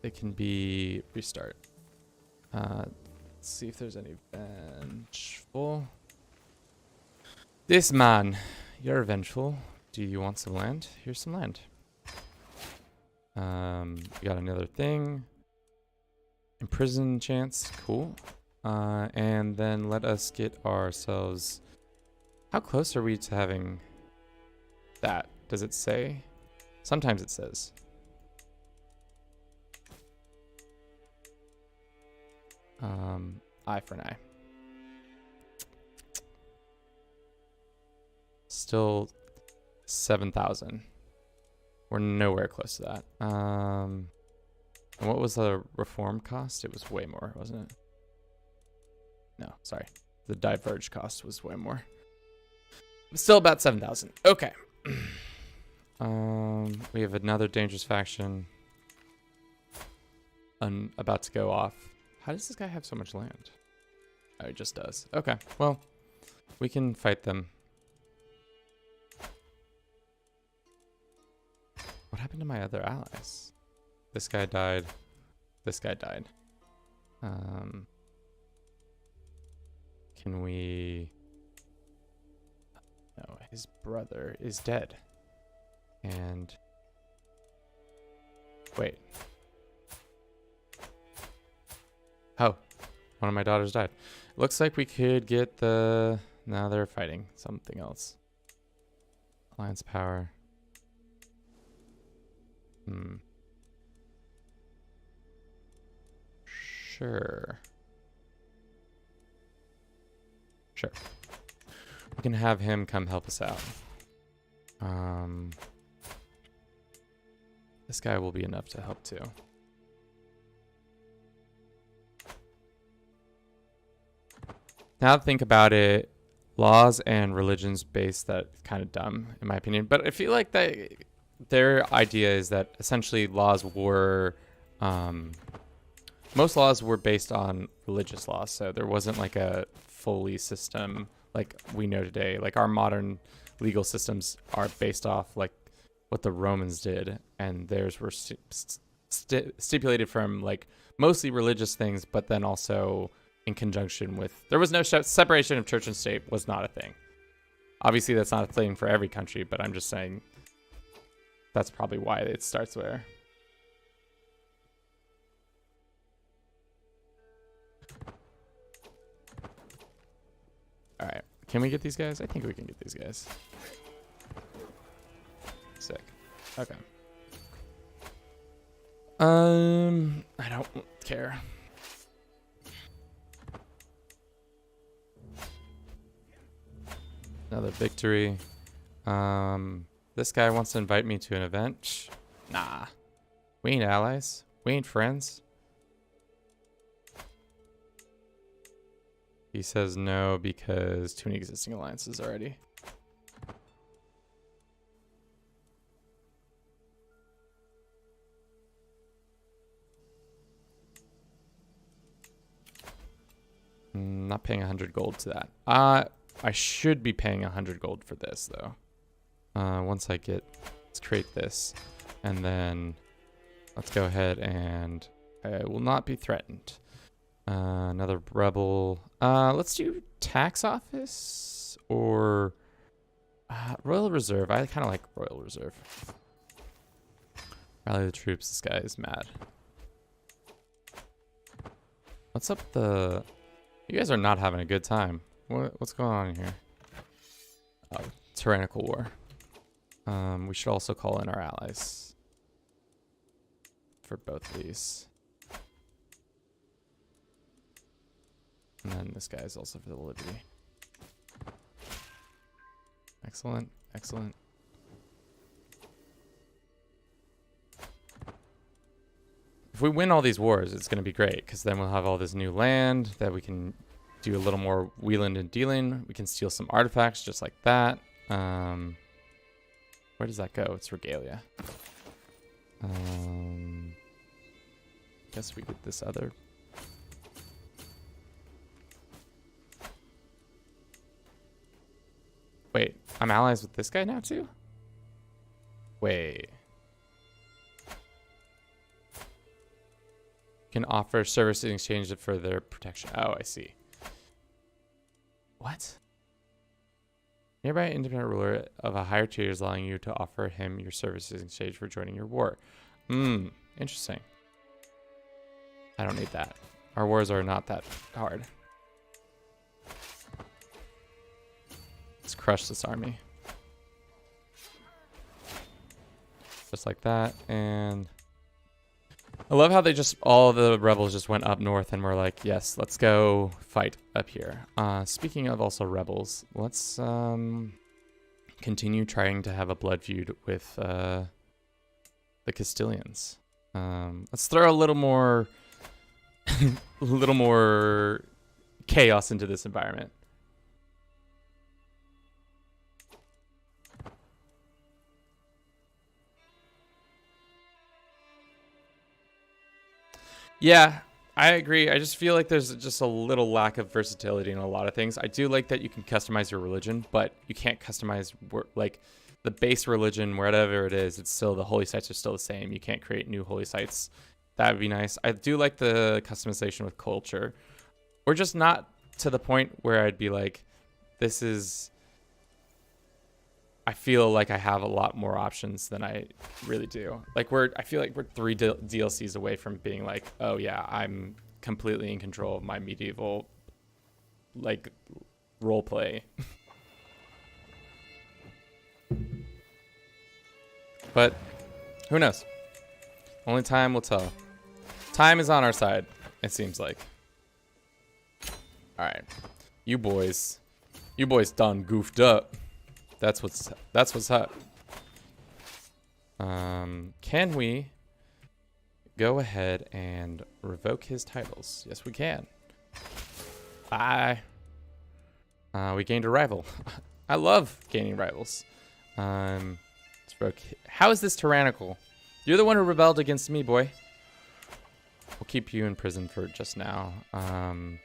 It can be restart. Let's see if there's any vengeful. This man, you're vengeful. Do you want some land? Here's some land. We got another thing. Imprison chance, cool. And then let us get ourselves... How close are we to having that? Does it say? Sometimes it says. Eye for an eye. Still 7,000. We're nowhere close to that. And what was the reform cost? It was way more, wasn't it? No, sorry. The diverge cost was way more. Still about 7,000. Okay. We have another dangerous faction about to go off. How does this guy have so much land? Oh, he just does. Okay, well, we can fight them. What happened to my other allies? This guy died. This guy died. Can we... No, his brother is dead. And... Wait. Oh, one of my daughters died. Looks like we could get the... Now they're fighting something else. Alliance power. Sure. Sure. We can have him come help us out. This guy will be enough to help too. Now that I think about it, laws and religions based, that kind of dumb in my opinion. But I feel like that their idea is that essentially laws were, most laws were based on religious laws. So there wasn't like a fully system like we know today. Like our modern legal systems are based off like what the Romans did, and theirs were stipulated from like mostly religious things, but then also in conjunction with, there was no separation of church and state was not a thing. Obviously that's not a thing for every country, but I'm just saying that's probably why it starts there. All right, can we get these guys? I think we can get these guys. Sick. Okay. I don't care. Another victory. This guy wants to invite me to an event. Nah. We ain't allies. We ain't friends. He says no because too many existing alliances already. Not paying 100 gold to that. I should be paying 100 gold for this though. Once I get, let's create this, and then let's go ahead and I will not be threatened. Another rebel. Let's do tax office or Royal Reserve. I kind of like Royal Reserve. Rally the troops. This guy is mad. What's up the... You guys are not having a good time. What's going on here? Oh, tyrannical war. We should also call in our allies for both of these. And then this guy is also for the liberty. Excellent, excellent. If we win all these wars, it's going to be great, because then we'll have all this new land that we can do a little more wheeling and dealing. We can steal some artifacts just like that. Where does that go? It's regalia. Guess we get this other. Wait, I'm allies with this guy now too? Wait. Can offer service in exchange for their protection. Oh, I see. What? Nearby independent ruler of a higher tier is allowing you to offer him your services in exchange for joining your war. Interesting. I don't need that. Our wars are not that hard. Let's crush this army. Just like that, and... I love how they just, all the rebels just went up north and were like, yes, let's go fight up here. Speaking of also rebels, let's continue trying to have a blood feud with the Castilians. Let's throw a little more, chaos into this environment. Yeah, I agree. I just feel like there's just a little lack of versatility in a lot of things. I do like that you can customize your religion, but you can't customize like the base religion, wherever it is. It's still, the holy sites are still the same. You can't create new holy sites. That would be nice. I do like the customization with culture. We're just not to the point where I'd be like, this is... I feel like I have a lot more options than I really do. Like I feel like we're 3 DLCs away from being like, oh yeah, I'm completely in control of my medieval, like, role play. But who knows? Only time will tell. Time is on our side, it seems like. All right, you boys done goofed up. That's what's up. Can we go ahead and revoke his titles? Yes, we can. Bye. We gained a rival. I love gaining rivals. Let's revoke. How is this tyrannical? You're the one who rebelled against me, boy. We'll keep you in prison for just now. Let's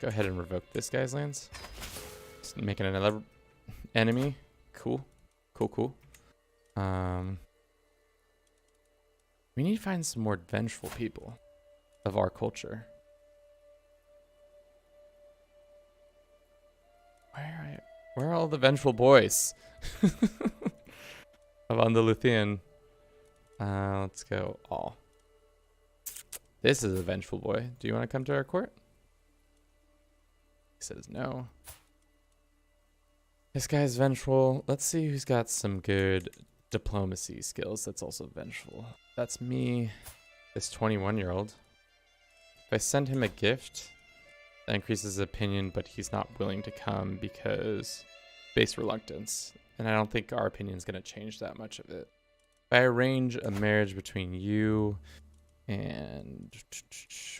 go ahead and revoke this guy's lands. Just making another enemy. Cool. We need to find some more vengeful people of our culture. Where are all the vengeful boys of Andalusian? Let's go all. This is a vengeful boy. Do you want to come to our court? He says no. This guy's vengeful. Let's see who's got some good diplomacy skills that's also vengeful. That's me, this 21-year-old. If I send him a gift, that increases his opinion, but he's not willing to come because base reluctance. And I don't think our opinion is going to change that much of it. If I arrange a marriage between you and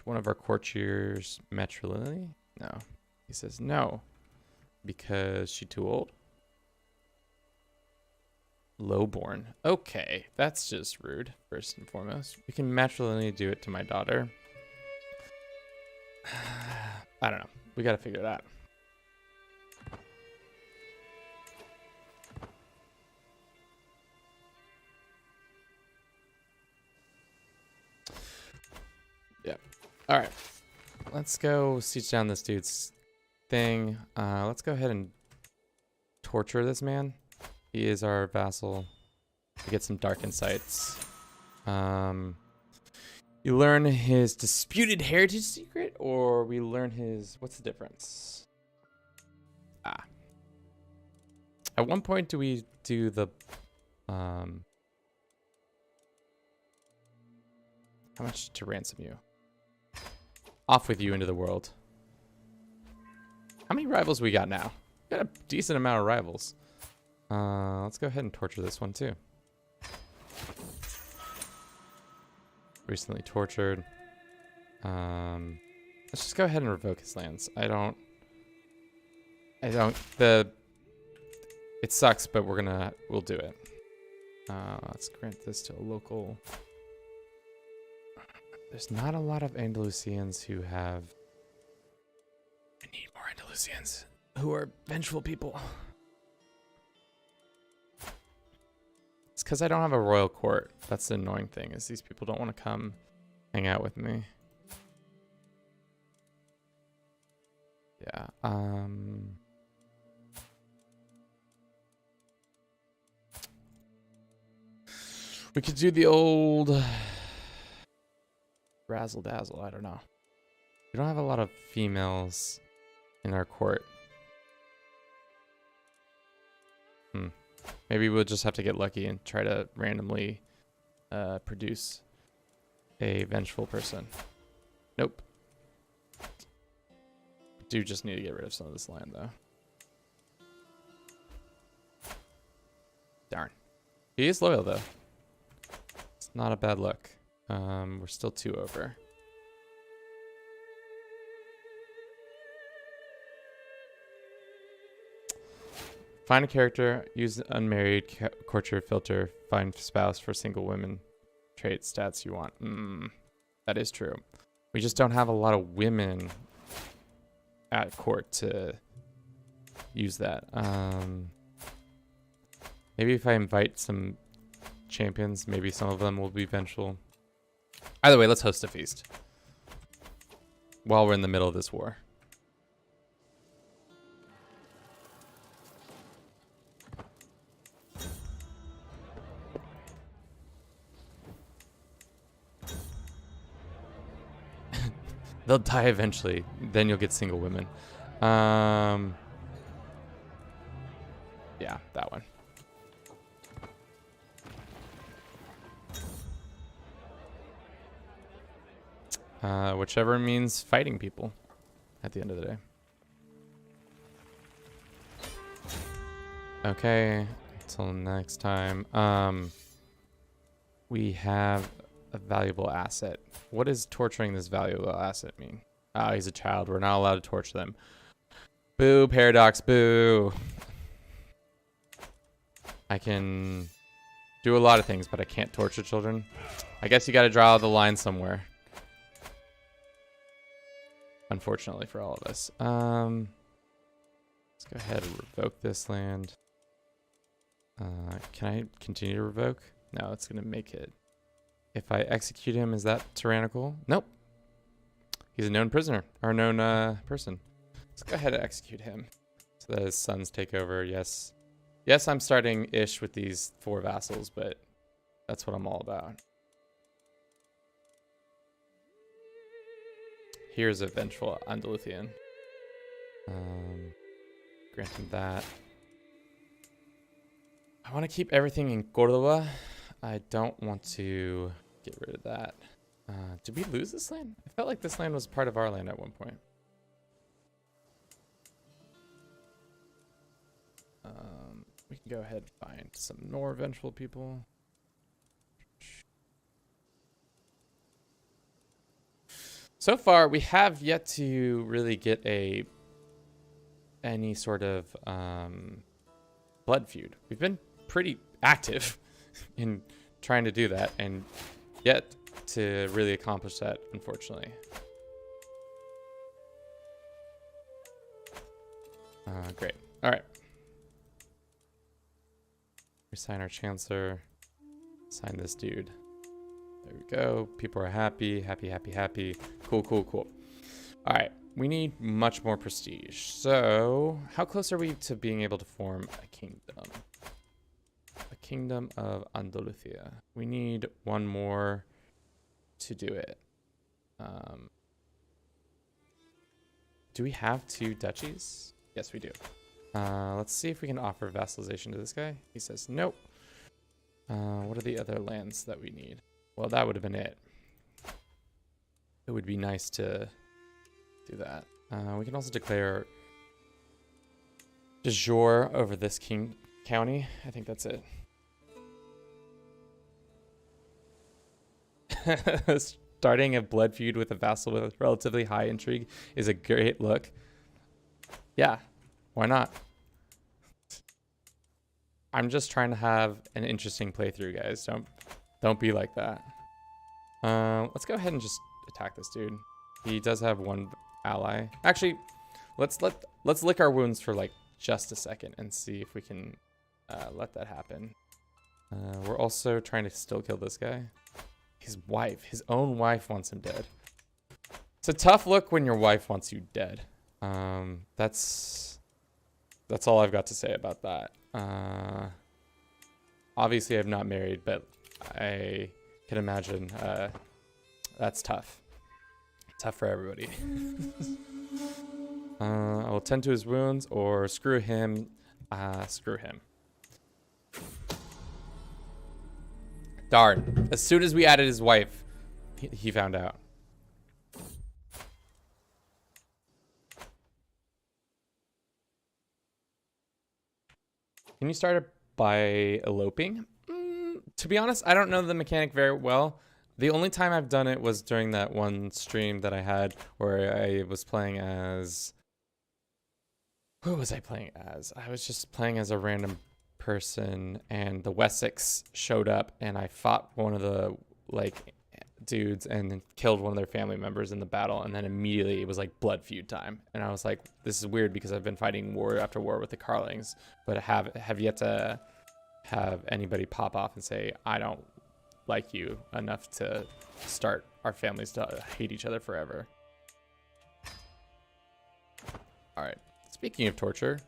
one of our courtiers, matrilineally? No. He says no. Because she's too old? Lowborn. Okay, that's just rude, first and foremost. We can matrilineally do it to my daughter. I don't know. We got to figure it out. Yeah. All right. Let's go siege down this dude's thing. Let's go ahead and torture this man. He is our vassal. We get some dark insights. You learn his disputed heritage secret, or we learn his... What's the difference? At one point, do we do the... How much to ransom you? Off with you into the world. How many rivals we got now? We got a decent amount of rivals. Let's go ahead and torture this one too. Recently tortured. Let's just go ahead and revoke his lands. It sucks, but we'll do it. Let's grant this to a local. There's not a lot of Andalusians who have. I need more Andalusians who are vengeful people. It's because I don't have a royal court. That's the annoying thing, is these people don't want to come hang out with me. Yeah. We could do the old razzle dazzle. I don't know. We don't have a lot of females in our court. Maybe we'll just have to get lucky and try to randomly produce a vengeful person. Nope. Do just need to get rid of some of this land, though. Darn. He is loyal, though. It's not a bad look. We're still 2 over. Find a character, use the unmarried courtier filter, find spouse for single women, trait stats you want. That is true. We just don't have a lot of women at court to use that. Maybe if I invite some champions, maybe some of them will be vengeful. Either way, let's host a feast while we're in the middle of this war. They'll die eventually. Then you'll get single women. Yeah, that one. Whichever means fighting people at the end of the day. Okay, until next time. We have a valuable asset. What does torturing this valuable asset mean? Oh, he's a child. We're not allowed to torture them. Boo, Paradox, boo. I can do a lot of things, but I can't torture children. I guess you got to draw the line somewhere. Unfortunately for all of us. Let's go ahead and revoke this land. Can I continue to revoke? No, it's going to make it. If I execute him, is that tyrannical? Nope. He's a known prisoner, or a known person. Let's go ahead and execute him so that his sons take over. Yes. Yes, I'm starting ish with these 4 vassals, but that's what I'm all about. Here's a vengeful Andalusian. Grant him that. I want to keep everything in Cordoba. I don't want to get rid of that. Did we lose this land? I felt like this land was part of our land at one point. We can go ahead and find some more vengeful people. So far, we have yet to really get any sort of blood feud. We've been pretty active in trying to do that, and yet to really accomplish that, unfortunately. Great. All right. We sign our Chancellor. Sign this dude. There we go. People are happy, happy, happy, happy. Cool, cool, cool. All right. We need much more prestige. So, how close are we to being able to form a kingdom? A kingdom of Andalusia. We need one more to do it. Do we have 2 duchies? Yes, we do. Let's see if we can offer vassalization to this guy. He says nope. What are the other lands that we need? Well, that would have been it. It would be nice to do that. We can also declare de jure over this county. I think that's it. Starting a blood feud with a vassal with relatively high intrigue is a great look. Yeah, why not? I'm just trying to have an interesting playthrough, guys. Don't be like that. Let's go ahead and just attack this dude. He does have 1 ally. Actually, let's lick our wounds for like just a second and see if we can let that happen. We're also trying to still kill this guy. His wife, his own wife wants him dead. It's a tough look when your wife wants you dead. That's all I've got to say about that. Obviously I'm not married, but I can imagine that's tough. Tough for everybody. I will tend to his wounds or screw him. Screw him. Darn. As soon as we added his wife, he found out. Can you start it by eloping? To be honest, I don't know the mechanic very well. The only time I've done it was during that one stream that I had where I was playing as... Who was I playing as? I was just playing as a random person and the Wessex showed up and I fought one of the like dudes and killed one of their family members in the battle, and then immediately it was like blood feud time, and I was like, this is weird because I've been fighting war after war with the Carlings, but have yet to have anybody pop off and say I don't like you enough to start our families to hate each other forever. All right, speaking of torture,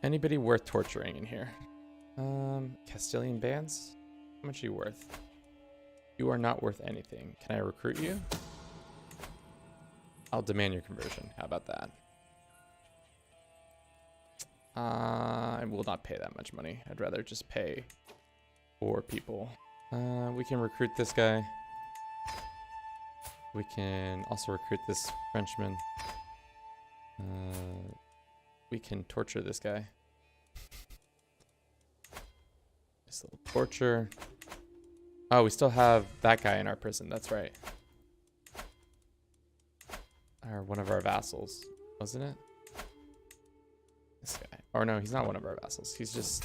anybody worth torturing in here? Castilian bands? How much are you worth? You are not worth anything. Can I recruit you? I'll demand your conversion. How about that? I will not pay that much money. I'd rather just pay 4 people. We can recruit this guy. We can also recruit this Frenchman. We can torture this guy. Just a little torture. Oh, we still have that guy in our prison. That's right. Or one of our vassals, wasn't it? This guy. Or no, he's not one of our vassals. He's just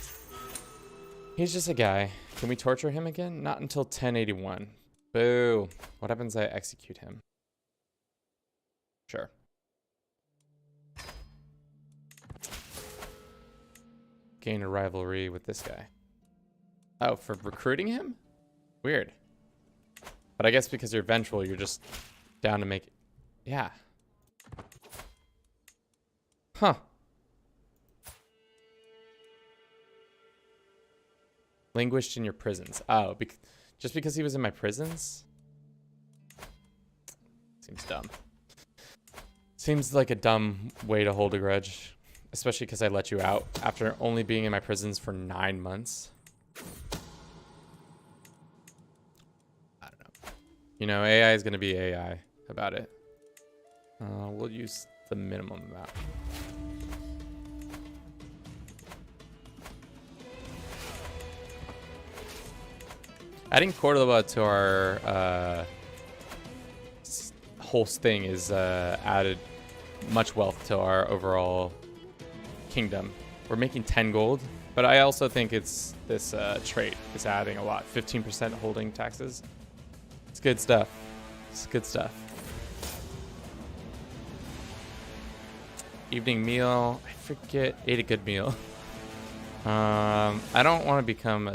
a guy. Can we torture him again? Not until 1081. Boo. What happens if I execute him? Sure. Gain a rivalry with this guy. Oh, for recruiting him? Weird. But I guess because you're vengeful, you're just down to make... Yeah. Huh. Languished in your prisons. Oh, just because he was in my prisons? Seems dumb. Seems like a dumb way to hold a grudge. Especially because I let you out after only being in my prisons for 9 months. I don't know. You know, AI is going to be AI about it. We'll use the minimum amount. Adding Cordoba to our whole thing is added much wealth to our overall kingdom. We're making 10 gold, but I also think it's this trait is adding a lot. 15% holding taxes. It's good stuff. It's good stuff. Evening meal. I forget. Ate a good meal. I don't want to become a...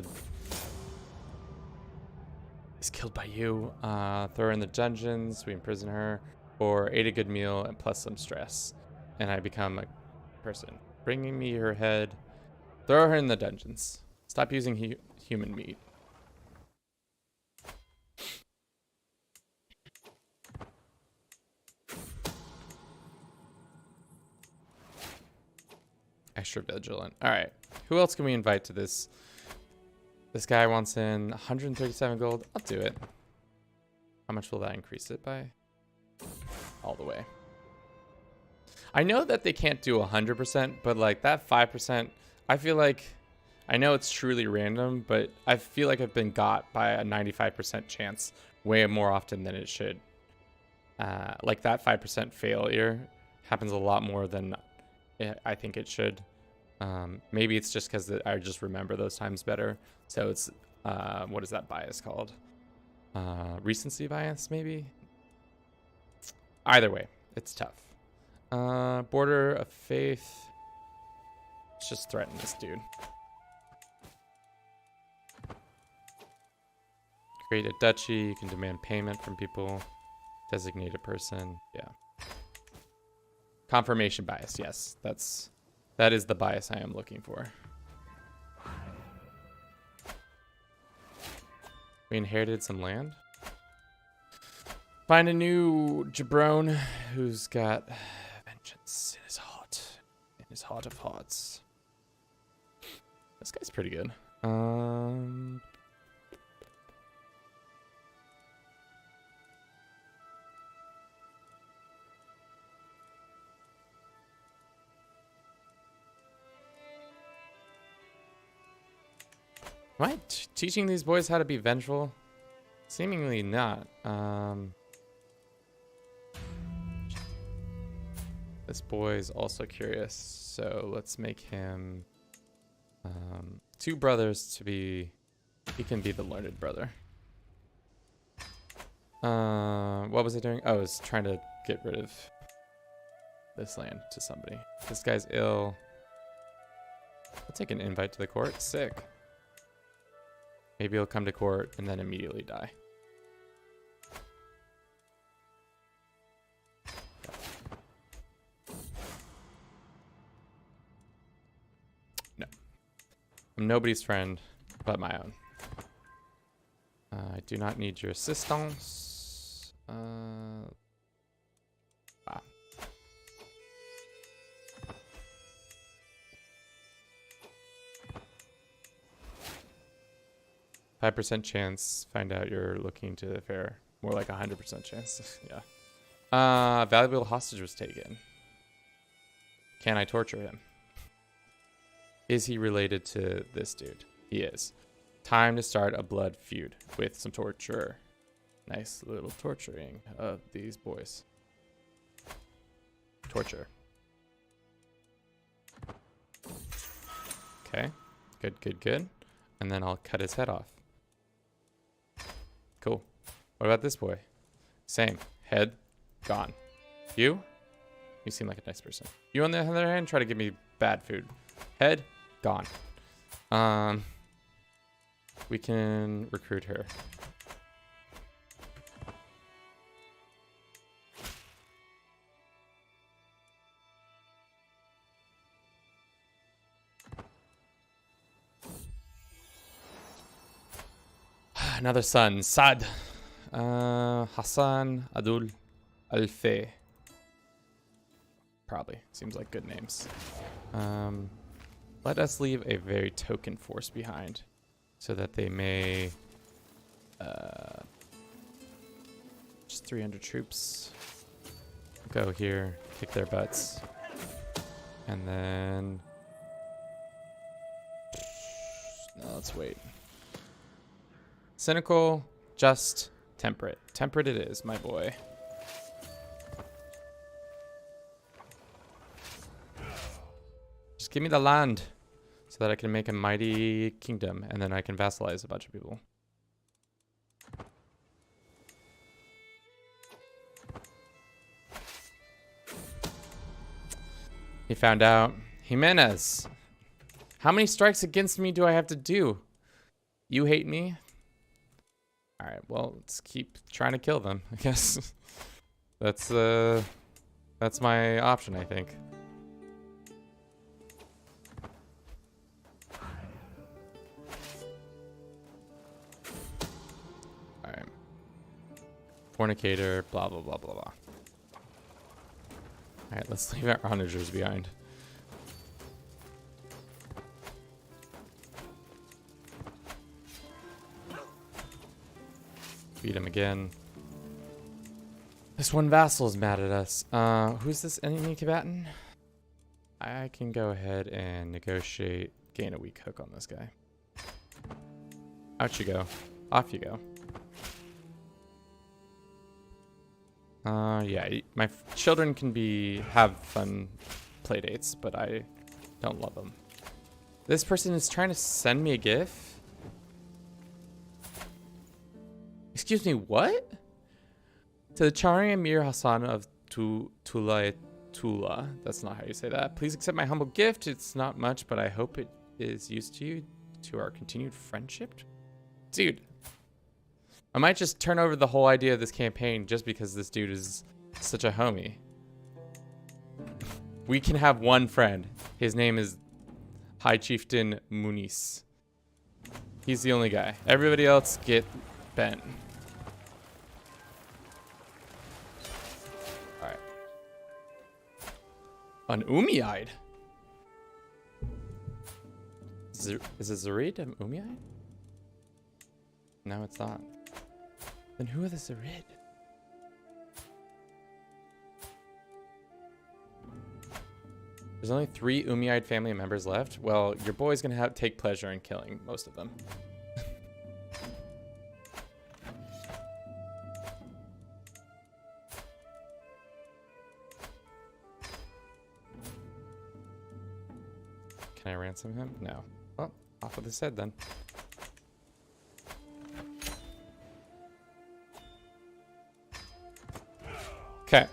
Is killed by you. Throw her in the dungeons. We imprison her. Or ate a good meal and plus some stress. And I become a person. Bringing me her head. Throw her in the dungeons. Stop using human meat. Extra vigilant. All right. Who else can we invite to this? This guy wants in 137 gold. I'll do it. How much will that increase it by? All the way. I know that they can't do 100%, but like that 5%, I feel like, I know it's truly random, but I feel like I've been got by a 95% chance way more often than it should. Like that 5% failure happens a lot more than I think it should. Maybe it's just because I just remember those times better. So it's, what is that bias called? Recency bias, maybe? Either way, it's tough. Border of Faith. Let's just threaten this dude. Create a duchy. You can demand payment from people. Designate a person. Yeah. Confirmation bias. Yes, that is the bias I am looking for. We inherited some land. Find a new jabron who's got vengeance in his heart. In his heart of hearts. This guy's pretty good. Am I teaching these boys how to be vengeful? Seemingly not. This boy's also curious, so let's make him two brothers to be... He can be the learned brother. What was I doing? Oh, I was trying to get rid of this land to somebody. This guy's ill. I'll take an invite to the court. Sick. Maybe he'll come to court and then immediately die. No. I'm nobody's friend but my own. I do not need your assistance. 5% chance. Find out you're looking to the fair. More like 100% chance. Yeah. Valuable hostage was taken. Can I torture him? Is he related to this dude? He is. Time to start a blood feud with some torture. Nice little torturing of these boys. Torture. Okay. Good, good, good. And then I'll cut his head off. Cool. What about this boy? Same. Head gone. You? You seem like a nice person. You, on the other hand, try to give me bad food. Head gone. We can recruit her. Another son, Sad. Hassan, Adul, Alfe. Probably. Seems like good names. Let us leave a very token force behind so that they may... just 300 troops. Go here, kick their butts. And then... No, let's wait. Cynical, just, temperate. Temperate it is, my boy. Just give me the land so that I can make a mighty kingdom and then I can vassalize a bunch of people. He found out. Jimenez. How many strikes against me do I have to do? You hate me? Alright, well, let's keep trying to kill them, I guess. That's my option, I think. Alright. Fornicator, blah, blah, blah, blah, blah. Alright, let's leave our onagers behind. Beat him again. This one vassal is mad at us. Who's this enemy combatant? I can go ahead and negotiate, gain a weak hook on this guy. Out you go. Off you go. Yeah, my children can have fun play dates, but I don't love them. This person is trying to send me a GIF. Excuse me, what? To the charming Amir Hassan of Tula. That's not how you say that. Please accept my humble gift. It's not much, but I hope it is used to you, to our continued friendship. Dude, I might just turn over the whole idea of this campaign just because this dude is such a homie. We can have one friend. His name is High Chieftain Muniz. He's the only guy. Everybody else get bent. Alright. An Umayyad? Is it Zarid an Umayyad? No, it's not. Then who are the Zarid? There's only 3 Umayyad family members left. Well, your boy's gonna take pleasure in killing most of them. Can I ransom him? No. Well, off with his head then. Okay.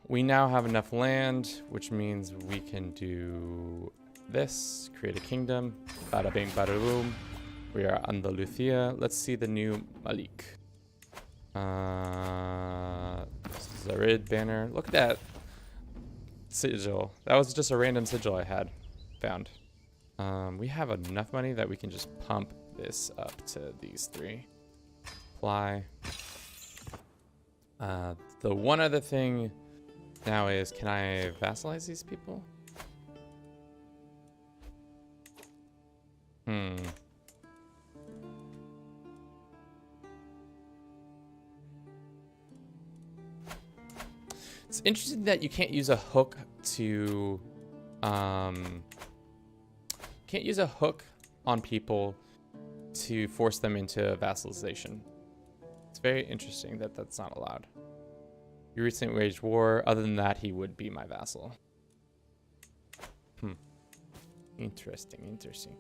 We now have enough land, which means we can do this. Create a kingdom. Bada bing, bada boom. We are Andalusia. Let's see the new Malik. Zarid banner. Look at that sigil. That was just a random sigil I had found. We have enough money that we can just pump this up to these 3. Apply. The one other thing now is, can I vassalize these people? It's interesting that you can't use a hook to, can't use a hook on people to force them into vassalization. It's very interesting that that's not allowed. You recently waged war. Other than that, he would be my vassal. Interesting, interesting.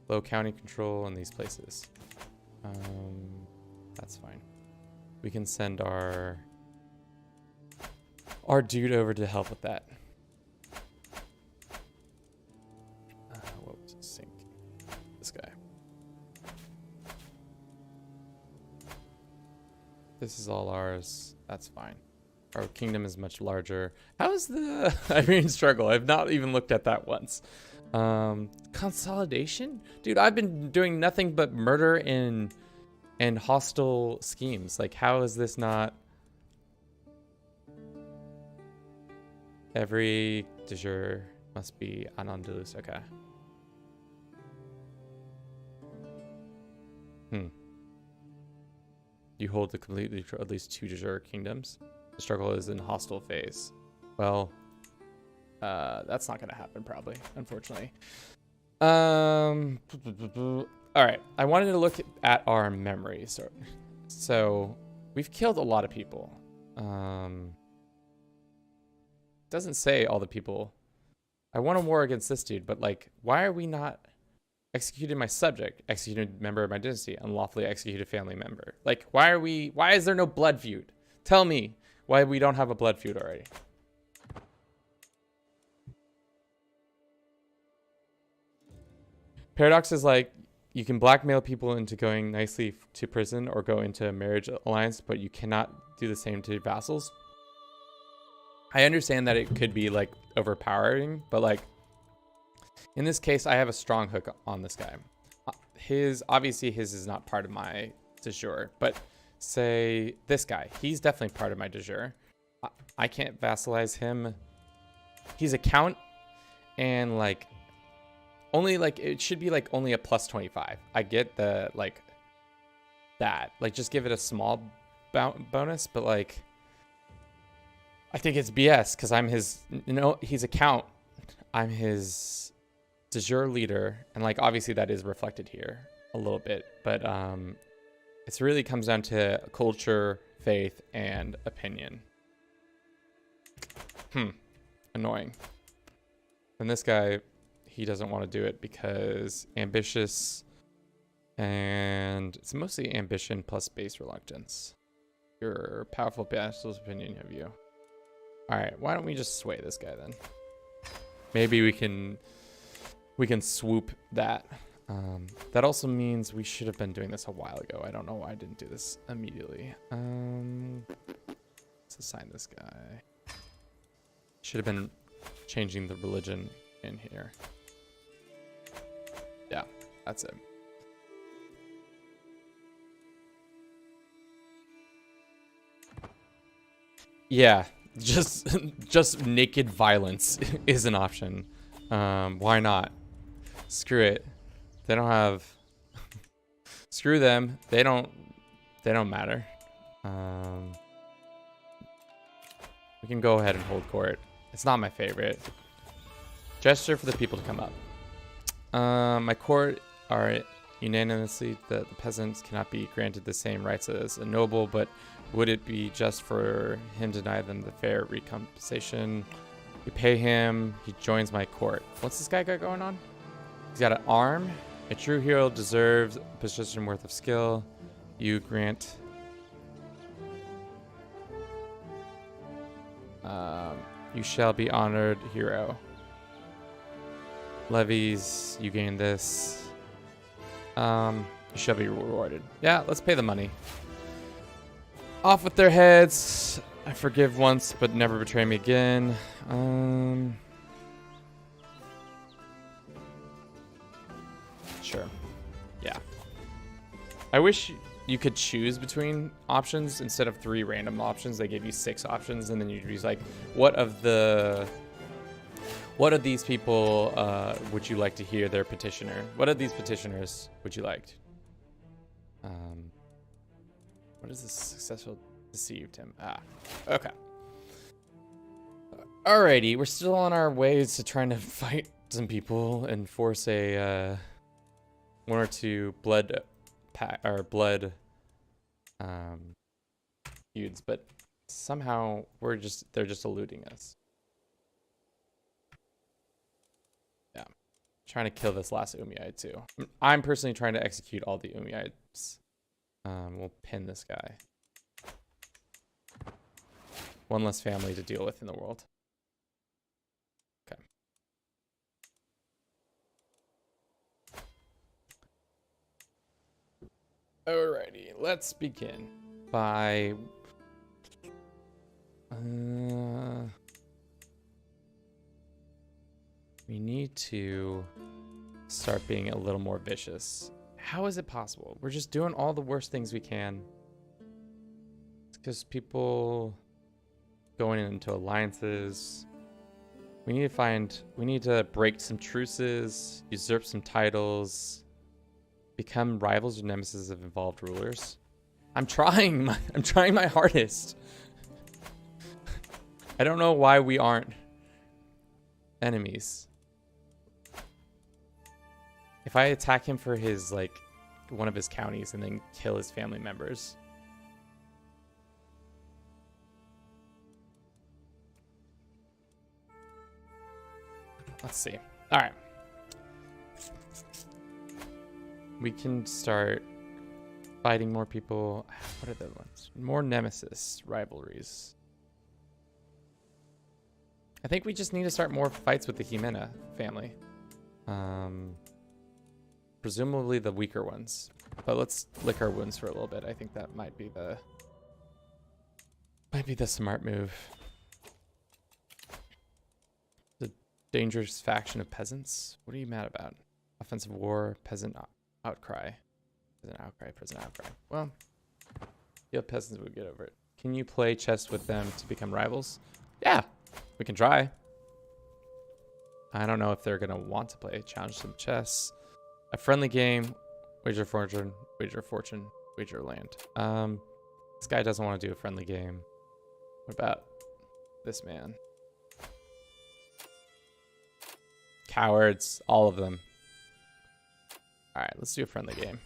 Low county control in these places. That's fine. We can send our dude over to help with that. What was it? Sync. This guy. This is all ours. That's fine. Our kingdom is much larger. How is the Irene struggle? I've not even looked at that once. Consolidation? Dude, I've been doing nothing but murder and hostile schemes. Like, how is this not... Every de jure must be an Andalus. Okay. You hold the completely at least 2 de jure kingdoms. The struggle is in hostile phase. Well, that's not gonna happen probably, unfortunately. All right, I wanted to look at our memories. So we've killed a lot of people. Doesn't say all the people. I won a war against this dude, but like, why are we not executed my subject, executed member of my dynasty, unlawfully executed family member? Like, why is there no blood feud? Tell me why we don't have a blood feud already. Paradox is like, you can blackmail people into going nicely to prison or go into a marriage alliance, but you cannot do the same to your vassals. I understand that it could be like overpowering, but like in this case, I have a strong hook on this guy. Obviously his is not part of my de jure, but say this guy, he's definitely part of my de jure. I can't vassalize him. He's a count, and like only like it should be like only a plus 25. I get the like that, like just give it a small bonus, but like I think it's BS because I'm his, he's a count. I'm his de jure leader, and like obviously that is reflected here a little bit, but it really comes down to culture, faith, and opinion. Annoying. And this guy, he doesn't want to do it because ambitious, and it's mostly ambition plus base reluctance. Your powerful vassal's opinion of you. All right, why don't we just sway this guy then? Maybe we can swoop that. That also means we should have been doing this a while ago. I don't know why I didn't do this immediately. Let's assign this guy. Should have been changing the religion in here. Yeah, that's it. Yeah, just naked violence is an option. Why not? Screw it. They don't have. Screw them. They don't matter. We can go ahead and hold court. It's not my favorite. Gesture for the people to come up. My court are unanimously that the peasants cannot be granted the same rights as a noble, but would it be just for him to deny them the fair recompensation? We pay him. He joins my court. What's this guy got going on? He's got an arm. A true hero deserves a position worth of skill. You grant. You shall be honored, hero. Levies, you gain this. You shall be rewarded. Yeah, let's pay the money. Off with their heads. I forgive once, but never betray me again. Sure. Yeah. I wish you could choose between options instead of 3 random options. They gave you 6 options, and then you'd be like, what of these people would you like to hear their petitioner? What of these petitioners would you like? What is this successful deceived him? Okay. Alrighty, we're still on our ways to trying to fight some people and force a 1 or 2 blood feuds, but somehow they're just eluding us. Yeah, trying to kill this last Umayyad too. I'm personally trying to execute all the Umayyads. We'll pin this guy. 1 less family to deal with in the world. Okay. Alrighty, let's begin by we need to start being a little more vicious. How is it possible? We're just doing all the worst things we can. It's because people going into alliances. We need to break some truces, usurp some titles, become rivals or nemesis of involved rulers. I'm trying my hardest. I don't know why we aren't enemies. If I attack him for his one of his counties and then kill his family members. Let's see. All right. We can start fighting more people. What are the ones? More nemesis rivalries. I think we just need to start more fights with the Jimena family. presumably the weaker ones. But let's lick our wounds for a little bit. I think that might be the smart move. The dangerous faction of peasants. What are you mad about? Offensive war, peasant outcry. Peasant outcry, peasant outcry. Well, yeah, peasants would get over it. Can you play chess with them to become rivals? Yeah, we can try. I don't know if they're gonna want to play. Challenge some chess. A friendly game. Wager fortune. Wager fortune. Wager land. This guy doesn't want to do a friendly game. What about this man? Cowards, all of them. All right, let's do a friendly game.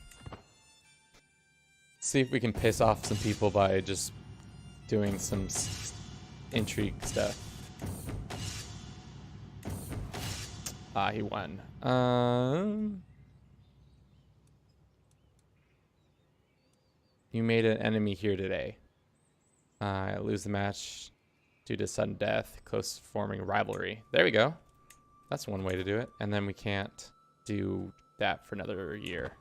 See if we can piss off some people by just doing some intrigue stuff. Ah, he won. You made an enemy here today. I lose the match due to sudden death, close forming rivalry. There we go. That's one way to do it. And then we can't do that for another year.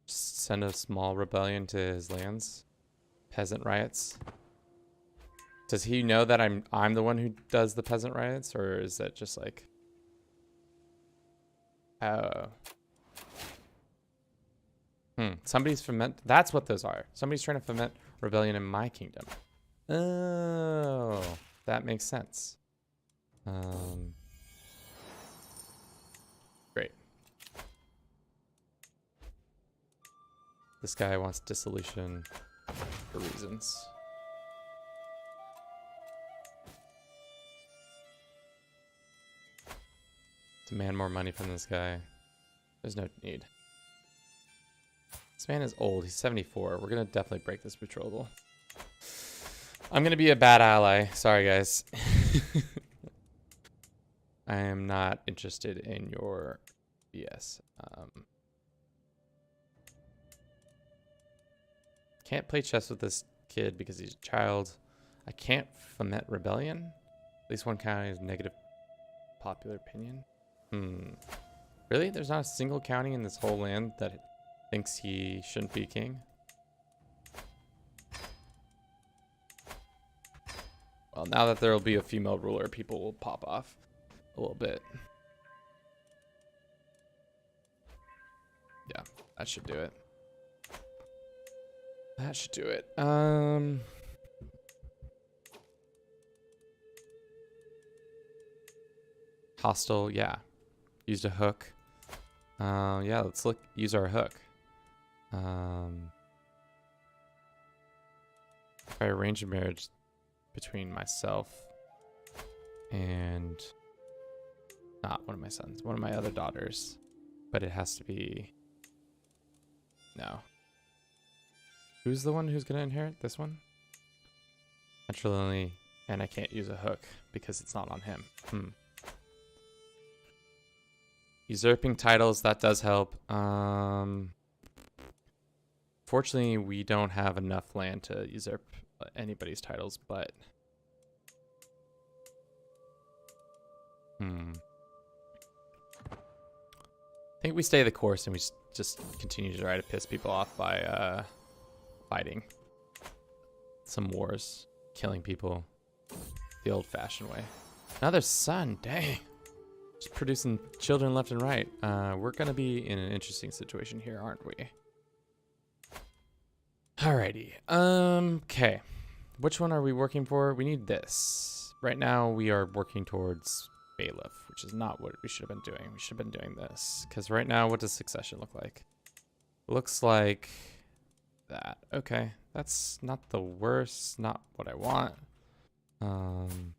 Send a small rebellion to his lands. Peasant riots. Does he know that I'm the one who does the peasant riots, or is that just like, somebody's foment? That's what those are. Somebody's trying to foment rebellion in my kingdom. Oh, that makes sense. Great. This guy wants dissolution for reasons. Demand more money from this guy. There's no need. This man is old. He's 74. We're going to definitely break this betrothal. I'm going to be a bad ally. Sorry, guys. I am not interested in your BS. Can't play chess with this kid because he's a child. I can't foment rebellion. At least one county is negative popular opinion. Really? There's not a single county in this whole land that thinks he shouldn't be king? Well, now that there will be a female ruler, people will pop off a little bit. Yeah, that should do it. That should do it. Hostile, yeah. Used a hook. Yeah, let's use our hook. If I arrange a marriage between myself and not one of my sons, one of my other daughters, but it has to be, no. Who's the one who's gonna inherit this one? Naturally, and I can't use a hook because it's not on him. Usurping titles, that does help. Fortunately, we don't have enough land to usurp anybody's titles, but I think we stay the course and we just continue to try to piss people off by fighting some wars, killing people the old-fashioned way. Another son, dang. Just producing children left and right. We're gonna be in an interesting situation here, aren't we? Alrighty. Okay. Which one are we working for? We need this. Right now we are working towards bailiff, which is not what we should have been doing. We should have been doing this. Because right now, what does succession look like? Looks like that. Okay. That's not the worst. Not what I want. Can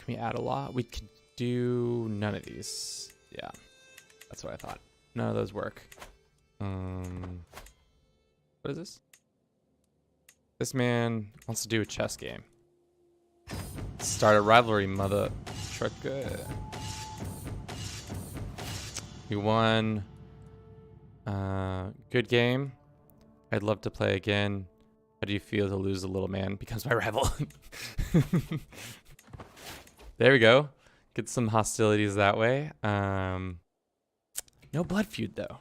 we add a law? We could do none of these. Yeah, that's what I thought. None of those work. What is this? This man wants to do a chess game. Start a rivalry, mother trucker. We won. Good game. I'd love to play again. How do you feel to lose a little man becomes my rival? There we go. Get some hostilities that way. No blood feud though.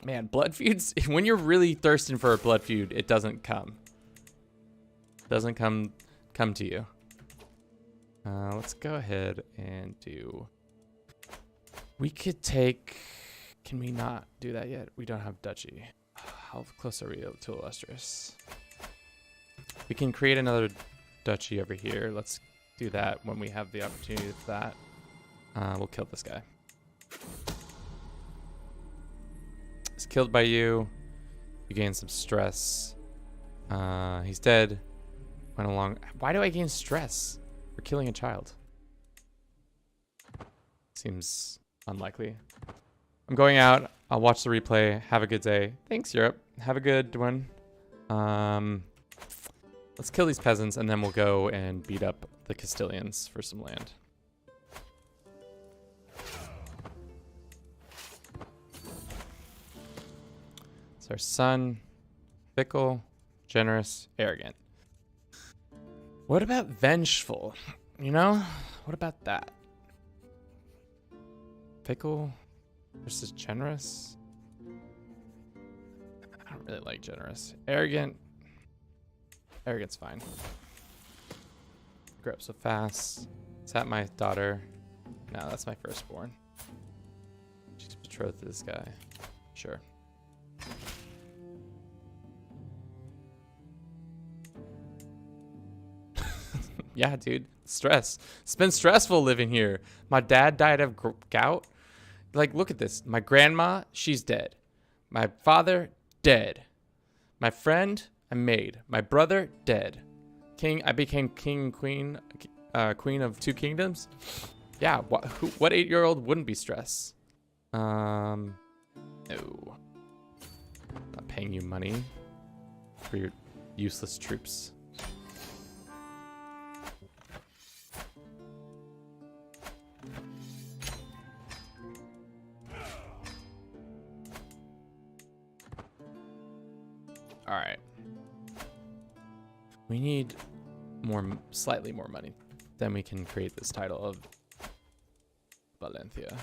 Man, blood feuds, when you're really thirsting for a blood feud, it doesn't come. Doesn't come to you. Let's go ahead and do... We could take... Can we not do that yet? We don't have duchy. How close are we to illustrious? We can create another duchy over here. Let's do that when we have the opportunity for that. We'll kill this guy. He's killed by you. You gain some stress. He's dead. Went along. Why do I gain stress for killing a child? Seems unlikely. I'm going out. I'll watch the replay. Have a good day. Thanks, Europe. Have a good one. Let's kill these peasants and then we'll go and beat up the Castilians for some land. It's our son. Fickle, generous, arrogant. What about vengeful? You know? What about that? Fickle versus generous? I don't really like generous. Arrogant. Arrogant's fine. Grew up so fast. Is that my daughter? No, that's my firstborn. She's betrothed to this guy. Sure. Yeah, dude. Stress. It's been stressful living here. My dad died of gout. Like, look at this. My grandma, she's dead. My father, dead. My friend, I made. My brother, dead. King, I became king, queen of two kingdoms. Yeah, what 8-year-old wouldn't be stressed? No. Not paying you money for your useless troops. All right. We need slightly more money. Then we can create this title of Valencia.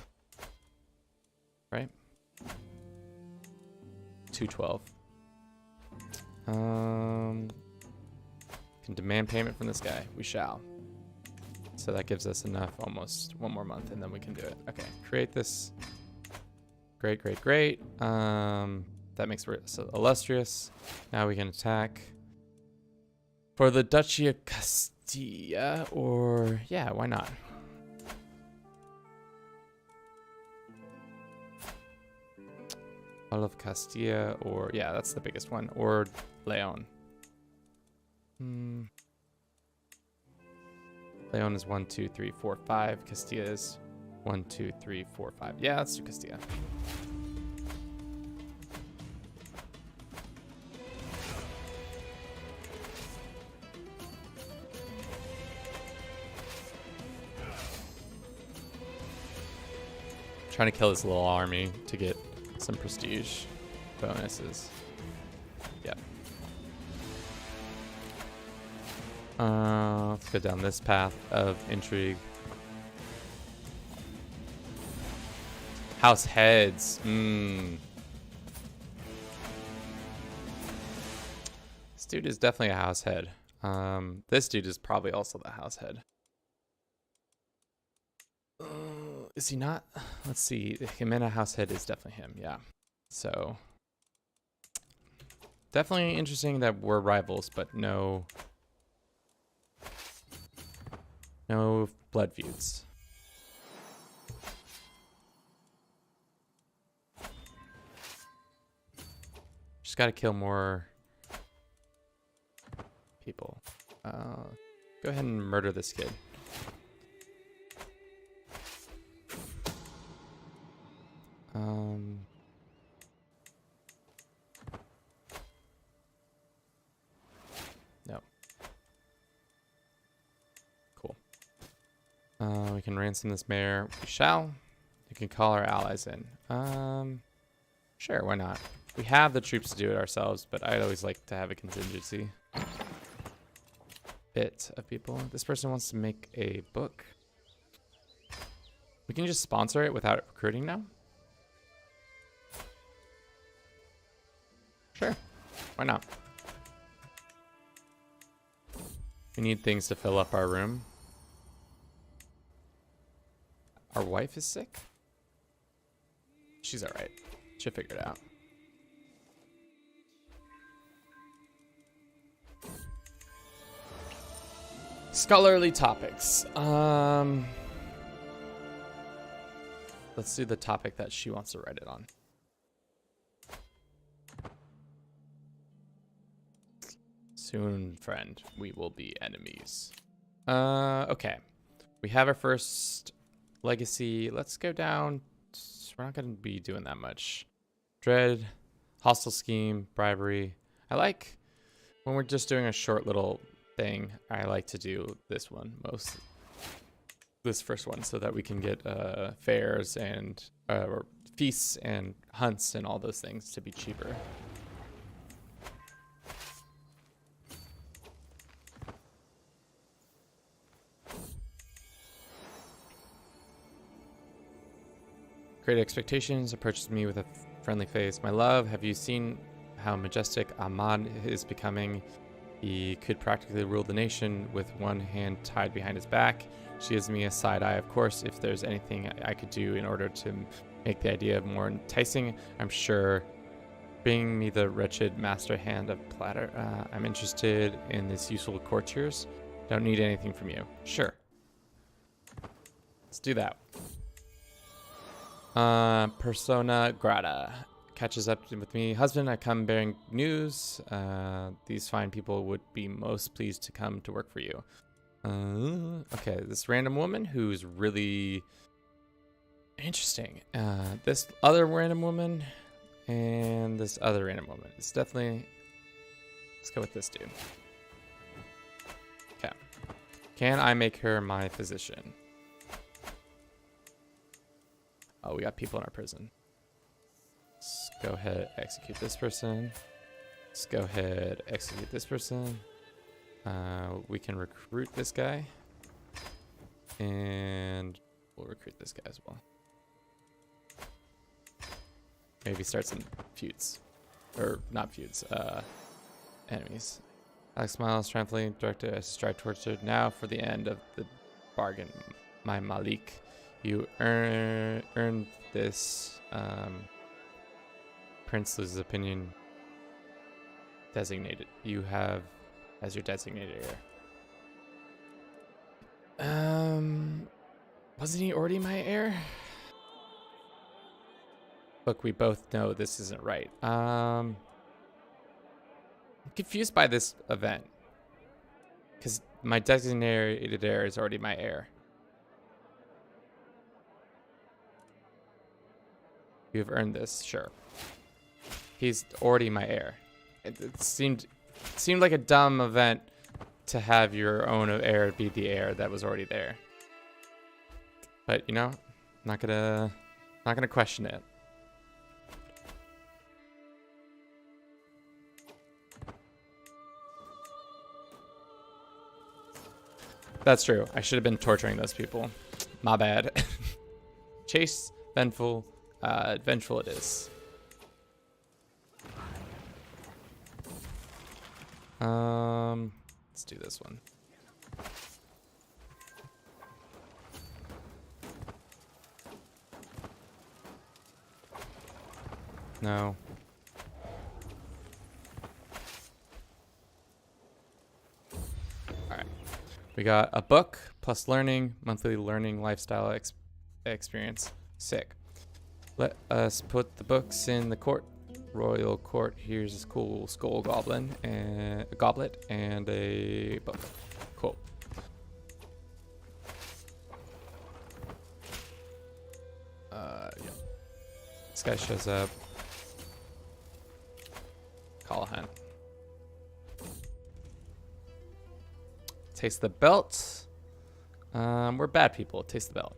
Right? 212. Can demand payment from this guy. We shall. So that gives us enough, almost one more month, and then we can do it. Okay, create this. Great, great, great. That makes it so illustrious. Now we can attack for the Duchy of Castilla, or yeah, why not? All of Castilla, or yeah, that's the biggest one, or Leon. Leon is 1, 2, 3, 4, 5. Castilla is 1, 2, 3, 4, 5. Yeah, let's do Castilla. Trying to kill this little army to get some prestige bonuses. Yep. Let's go down this path of intrigue. House heads. This dude is definitely a house head. This dude is probably also the house head. Is he not? Let's see. Jimena Househead is definitely him. Yeah. So definitely interesting that we're rivals, but no blood feuds. Just got to kill more people. Go ahead and murder this kid. No. Cool. We can ransom this mayor. We shall. can call our allies in. Sure, why not? We have the troops to do it ourselves, but I'd always like to have a contingency bit of people. This person wants to make a book. We can just sponsor it without recruiting now. Sure, why not? We need things to fill up our room. Our wife is sick? She's all right. She'll figure it out. Scholarly topics. Let's do the topic that she wants to write it on. Soon, friend, we will be enemies. Okay. We have our first legacy. Let's go down. We're not going to be doing that much. Dread, hostile scheme, bribery. I like when we're just doing a short little thing. I like to do this one most. This first one, so that we can get fairs and or feasts and hunts and all those things to be cheaper. Great expectations approaches me with a friendly face. My love, have you seen how majestic Ahmad is becoming? He could practically rule the nation with one hand tied behind his back. She gives me a side eye. Of course, if there's anything I could do in order to make the idea more enticing, I'm sure. Bring me the wretched master hand of platter. I'm interested in this useful courtiers. Don't need anything from you. Sure. Let's do that. Persona grata. Catches up with me. Husband, I come bearing news. These fine people would be most pleased to come to work for you. Okay, this random woman who's really interesting. This other random woman and this other random woman. It's definitely... Let's go with this dude. Okay. Can I make her my physician? Oh, we got people in our prison. Let's go ahead, execute this person. Let's go ahead, execute this person. We can recruit this guy. And we'll recruit this guy as well. Maybe start some feuds. Or not feuds, enemies. Alex smiles triumphantly, directed as stride towards her. Now for the end of the bargain, my Malik. You earned this prince's opinion designated. You have as your designated heir. Wasn't he already my heir? Look, we both know this isn't right. I'm confused by this event. Because my designated heir is already my heir. You've earned this, sure. He's already my heir. It seemed like a dumb event to have your own heir be the heir that was already there. But you know, not gonna question it. That's true. I should have been torturing those people. My bad. Chase, vengeful it is. Let's do this one. No. All right. We got a book plus learning, monthly learning lifestyle experience. Sick. Let us put the books in the court. Royal court. Here's a cool skull goblin and a goblet and a book. Cool. Yeah. This guy shows up. Callahan. Taste the belt. We're bad people. Taste the belt.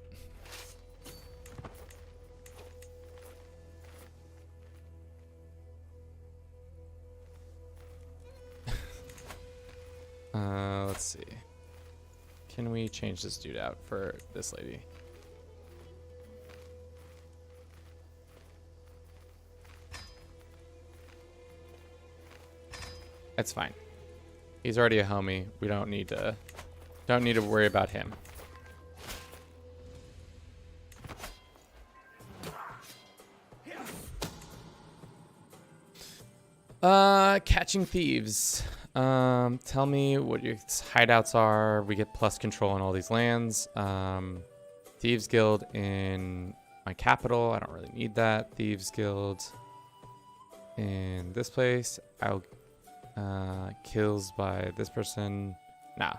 Let's see. Can we change this dude out for this lady? That's fine. He's already a homie. We don't need to worry about him. Catching thieves. Tell me what your hideouts are. We get plus control on all these lands. Thieves Guild in my capital. I don't really need that. Thieves Guild in this place. I'll kills by this person. Nah,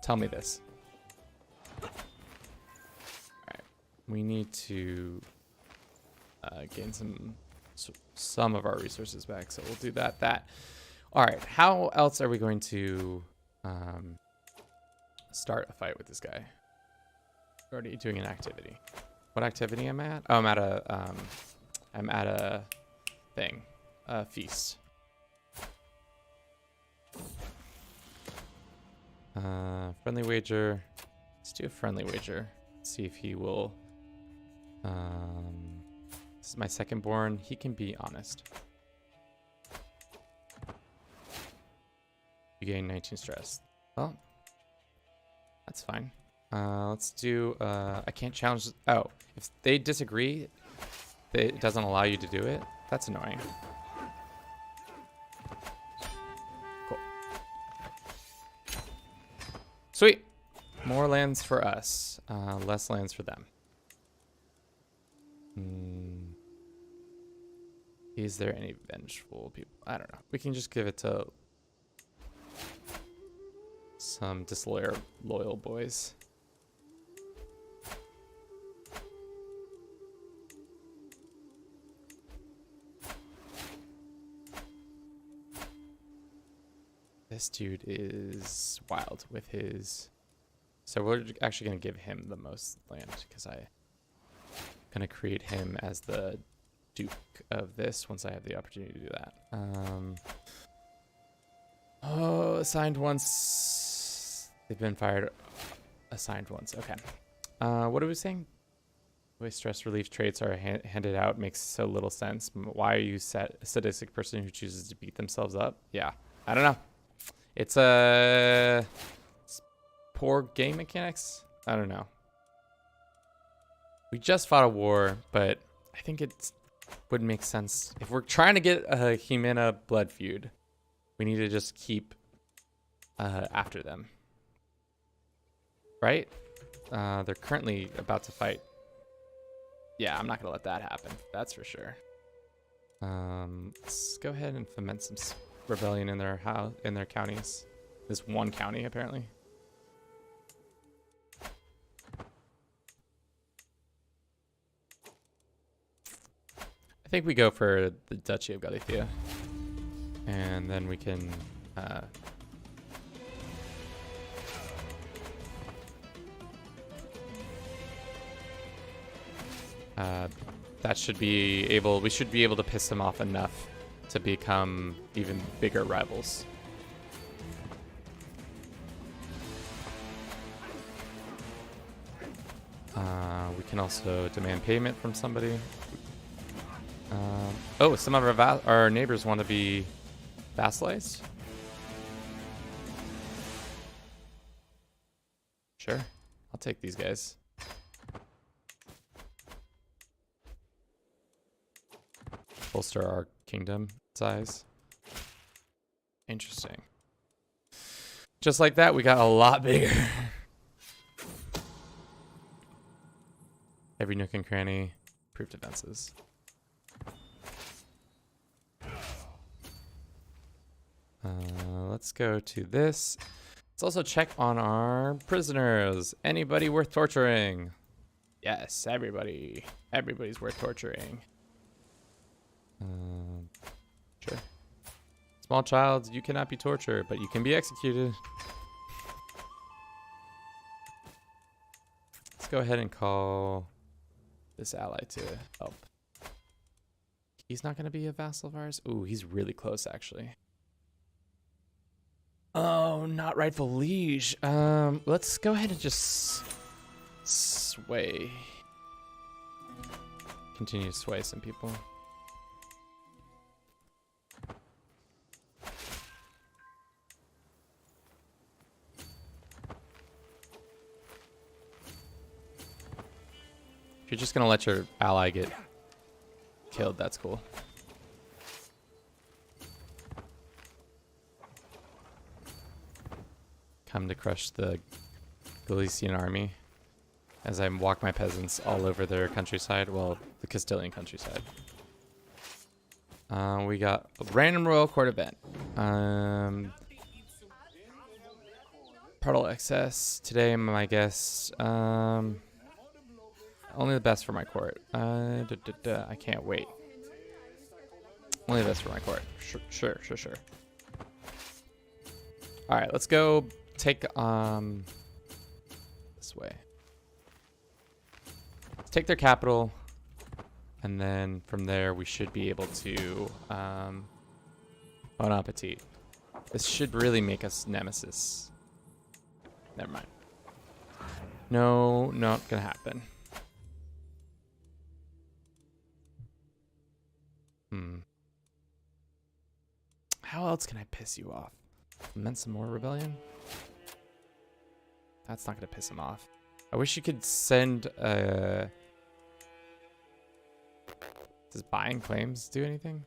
tell me this. Alright, we need to gain some of our resources back, so we'll do that. Alright, how else are we going to start a fight with this guy? We're already doing an activity. What activity am I at? Oh, I'm at a thing. A feast. Friendly wager. Let's do a friendly wager. See if he will. This is my second born. He can be honest. You gain 19 stress. Well, that's fine. Let's do. I can't challenge. Oh, if they disagree, it doesn't allow you to do it. That's annoying. Sweet. More lands for us. Less lands for them. Is there any vengeful people? I don't know. We can just give it to some disloyal boys. This dude is wild with his... So we're actually going to give him the most land because I'm going to create him as the Duke of this once I have the opportunity to do that. Oh, assigned once. They've been fired. Assigned once. Okay. What are we saying? The way stress relief traits are handed out makes so little sense. Why are you a sadistic person who chooses to beat themselves up? Yeah. I don't know. It's poor game mechanics. I don't know. We just fought a war, but I think it would make sense if we're trying to get a Humana blood feud. We need to just keep after them, right? They're currently about to fight. Yeah, I'm not gonna let that happen. That's for sure. Let's go ahead and foment some rebellion in their counties. This one county, apparently. I think we go for the Duchy of Galicia, and then we can that should be able. We should be able to piss them off enough to become even bigger rivals. We can also demand payment from somebody. Oh, some of our neighbors want to be vassalized. Sure, I'll take these guys. Bolster our kingdom size. Interesting. Just like that, we got a lot bigger. Every nook and cranny, proof defenses. Let's go to this. Let's also check on our prisoners. Anybody worth torturing? Yes, everybody. Everybody's worth torturing. Sure. Small child, you cannot be tortured, but you can be executed. Let's go ahead and call this ally to help. He's not going to be a vassal of ours. Ooh, he's really close, actually. Oh, No, not rightful liege. Let's go ahead and just sway. Continue to sway some people. If you're just gonna let your ally get killed, that's cool. Come to crush the Galician army as I walk my peasants all over their countryside. Well, the Castilian countryside. We got a random royal court event. Partial excess. Today, my guess. Only the best for my court. I can't wait. Only the best for my court. Sure. All right, let's go take this way. Let's take their capital, and then from there we should be able to bon appetit. This should really make us nemesis. Never mind. No, not gonna happen. How else can I piss you off? Meant some more rebellion? That's not gonna piss him off. I wish you could send does buying claims do anything?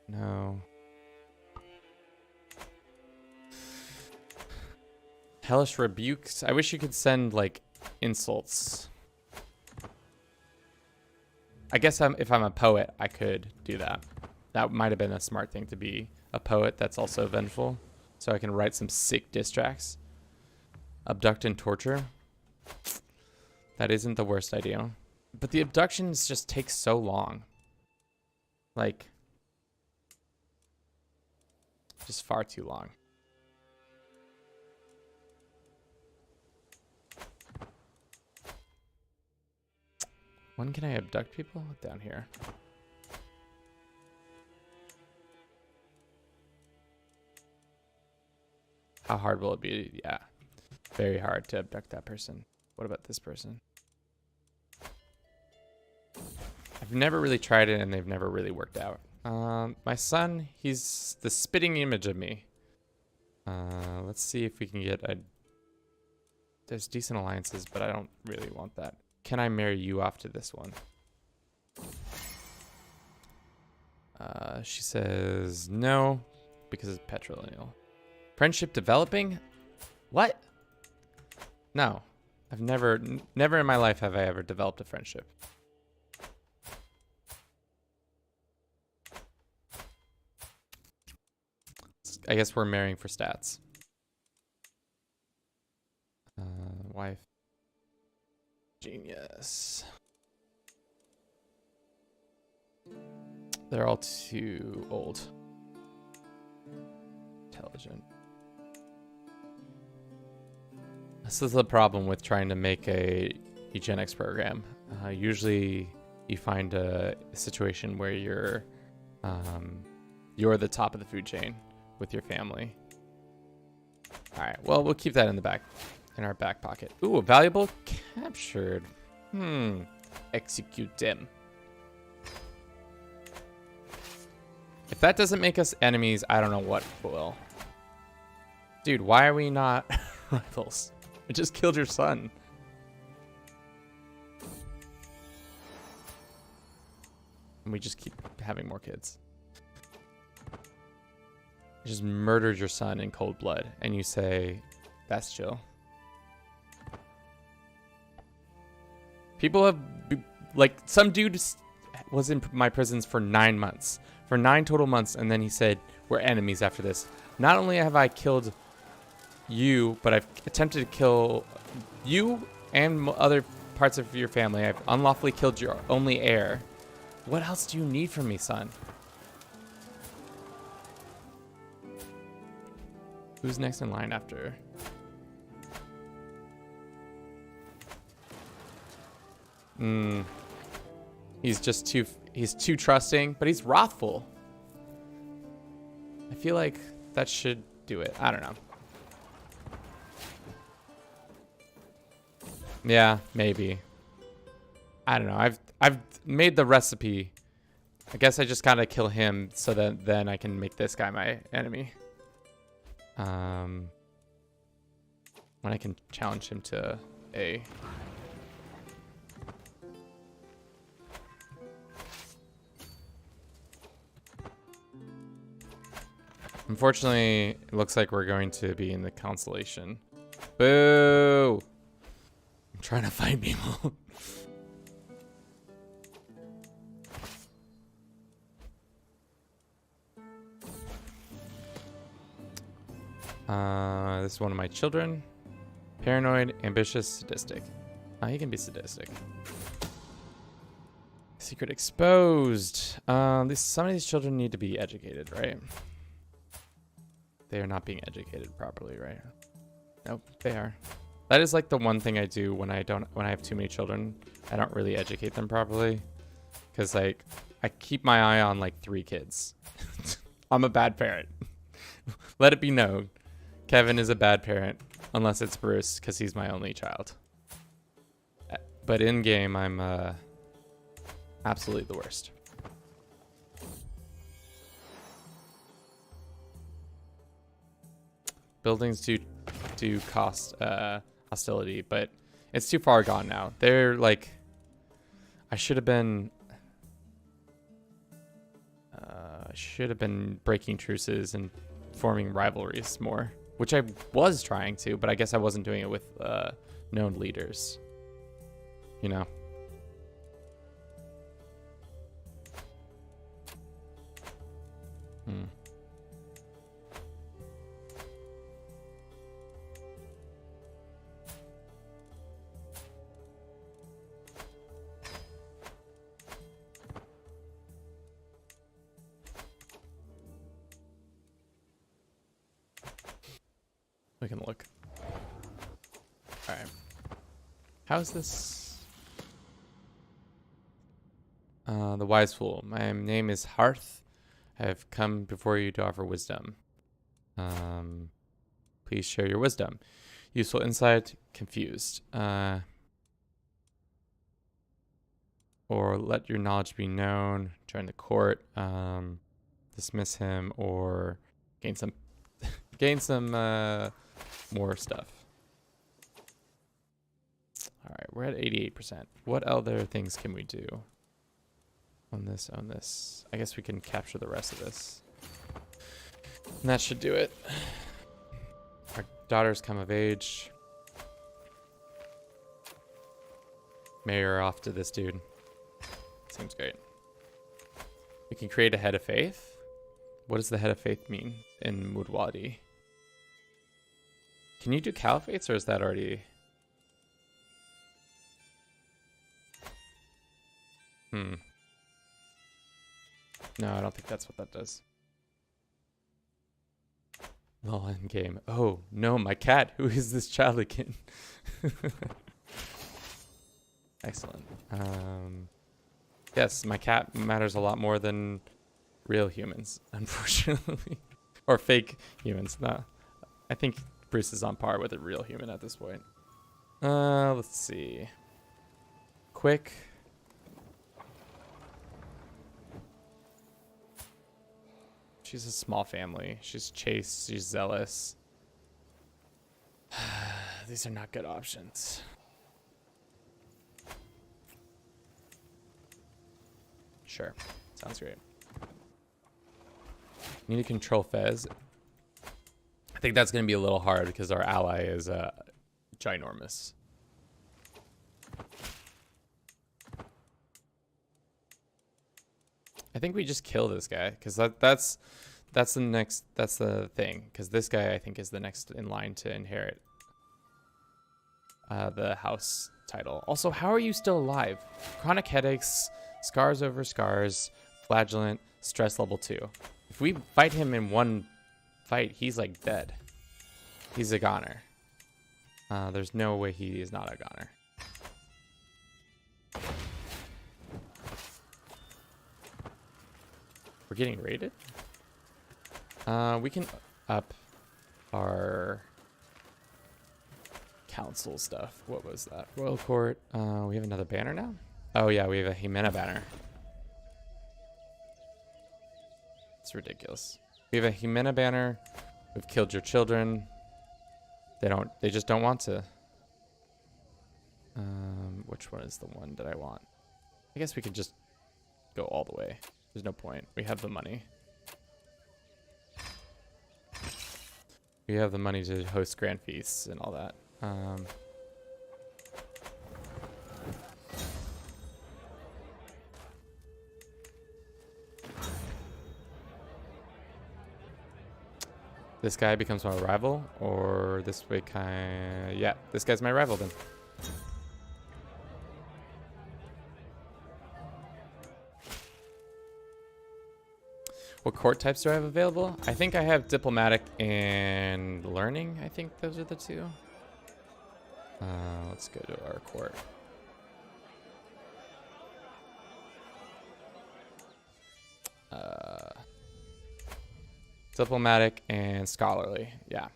No. Hellish rebukes. I wish you could send like insults. I guess if I'm a poet, I could do that. That might have been a smart thing to be a poet that's also vengeful. So I can write some sick diss tracks. Abduct and torture. That isn't the worst idea. But the abductions just take so long. Like, just far too long. When can I abduct people? Down here. How hard will it be? Yeah. Very hard to abduct that person. What about this person? I've never really tried it and they've never really worked out. My son, he's the spitting image of me. Let's see if we can get a... There's decent alliances, but I don't really want that. Can I marry you off to this one? She says no, because it's patrilineal. Friendship developing? What? No. I've never in my life have I ever developed a friendship. I guess we're marrying for stats. Wife. Genius. They're all too old. Intelligent. This is the problem with trying to make a eugenics program. Usually you find a situation where you're the top of the food chain with your family. All right, well, we'll keep that in our back pocket. Ooh, a valuable captured. Execute them. If that doesn't make us enemies, I don't know what will. Dude, why are we not rivals? I just killed your son. And we just keep having more kids. I just murdered your son in cold blood. And you say, that's chill. People have, like, some dude was in my prisons for 9 months. For 9 total months. And then he said, we're enemies after this. Not only have I killed you, but I've attempted to kill you and other parts of your family. I've unlawfully killed your only heir. What else do you need from me, son? Who's next in line after? He's too trusting, but he's wrathful. I feel like that should do it. I don't know. Yeah, maybe. I don't know. I've made the recipe. I guess I just gotta kill him so that then I can make this guy my enemy. When I can challenge him to a. Unfortunately, it looks like we're going to be in the Consolation. Boo! I'm trying to find people. This is one of my children. Paranoid, ambitious, sadistic. He can be sadistic. Secret exposed. Some of these children need to be educated, right? They are not being educated properly, right? Nope, they are. That is like the one thing I do when I have too many children. I don't really educate them properly. Because like I keep my eye on like 3 kids. I'm a bad parent. Let it be known. Kevin is a bad parent, unless it's Bruce, because he's my only child. But in game, I'm absolutely the worst. Buildings do cost hostility, but it's too far gone now. They're like, I should have been breaking truces and forming rivalries more. Which I was trying to, but I guess I wasn't doing it with known leaders. You know? We can look. All right. How's this? The wise fool. My name is Hearth. I have come before you to offer wisdom. Please share your wisdom. Useful insight. Confused. Or let your knowledge be known. Join the court. Dismiss him or gain some more stuff. All right, we're at 88%. What other things can we do? On this. I guess we can capture the rest of this. And that should do it. Our daughters come of age. Marry her off to this dude. Seems great. We can create a head of faith. What does the head of faith mean in Mudwadi? Can you do caliphates, or is that already? No, I don't think that's what that does. Well, in game. Oh no, my cat. Who is this child again? Excellent. Yes, my cat matters a lot more than real humans, unfortunately, or fake humans. No, I think Bruce is on par with a real human at this point. Let's see. Quick. She's a small family. She's chaste. She's zealous. These are not good options. Sure. Sounds great. Need to control Fez. I think that's going to be a little hard because our ally is ginormous. I think we just kill this guy because that's the thing, because this guy I think is the next in line to inherit the house title. Also, how are you still alive? Chronic headaches, scars over scars, flagellant, stress level 2. If we fight him in one fight, he's like dead. He's a goner. There's no way he is not a goner. We're getting raided? We can up our council stuff. What was that? Royal court. We have another banner now? Oh yeah, we have a Jimena banner. It's ridiculous. We have a Jimena banner. We've killed your children. They just don't want to. Which one is the one that I want? I guess we could just go all the way. There's no point. We have the money. We have the money to host grand feasts and all that. This guy becomes my rival, or this way yeah, this guy's my rival then. What court types do I have available? I think I have diplomatic and learning. I think those are the two. Let's go to our court. Diplomatic and scholarly. Yeah.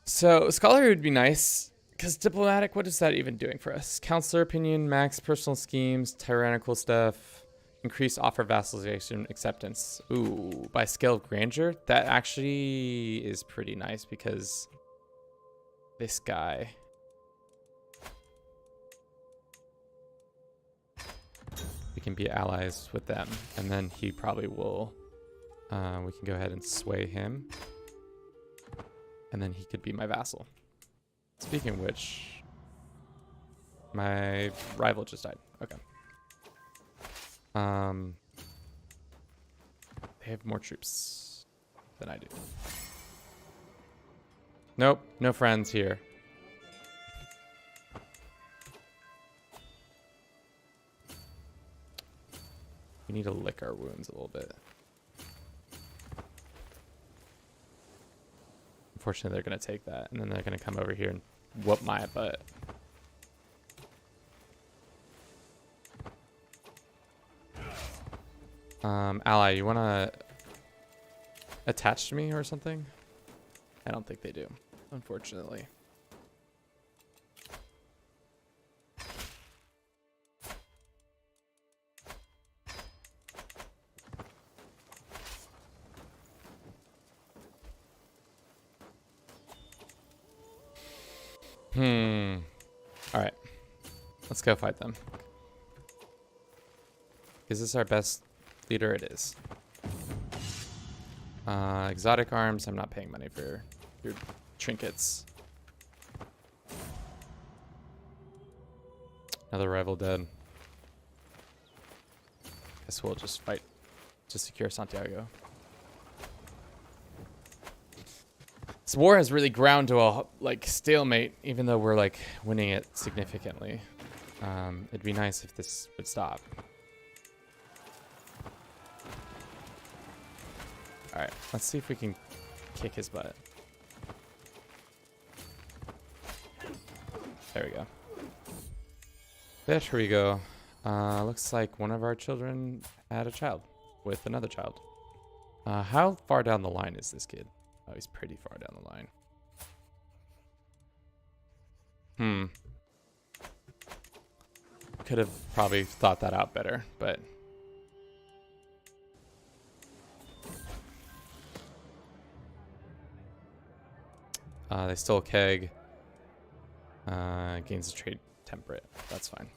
So scholarly would be nice, because diplomatic, what is that even doing for us? Counselor opinion, max personal schemes, tyrannical stuff. Increase offer vassalization acceptance. Ooh, by scale of grandeur? That actually is pretty nice, because this guy. We can be allies with them, and then he probably will. We can go ahead and sway him, and then he could be my vassal. Speaking of which, my rival just died. Okay. They have more troops than I do. Nope, no friends here. We need to lick our wounds a little bit. Unfortunately, they're going to take that, and then they're going to come over here and whoop my butt. Ally, you want to attach to me or something? I don't think they do, unfortunately. All right, let's go fight them. Is this our best leader? It is. Exotic arms. I'm not paying money for your trinkets. Another rival dead. Guess we'll just fight to secure Santiago. This war has really ground to a stalemate, even though we're winning it significantly. It'd be nice if this would stop. All right, let's see if we can kick his butt. There we go. There we go. Looks like one of our children had a child with another child. How far down the line is this kid? Oh, he's pretty far down the line. Could have probably thought that out better, but... they stole keg. Gains the trade temperate. That's fine.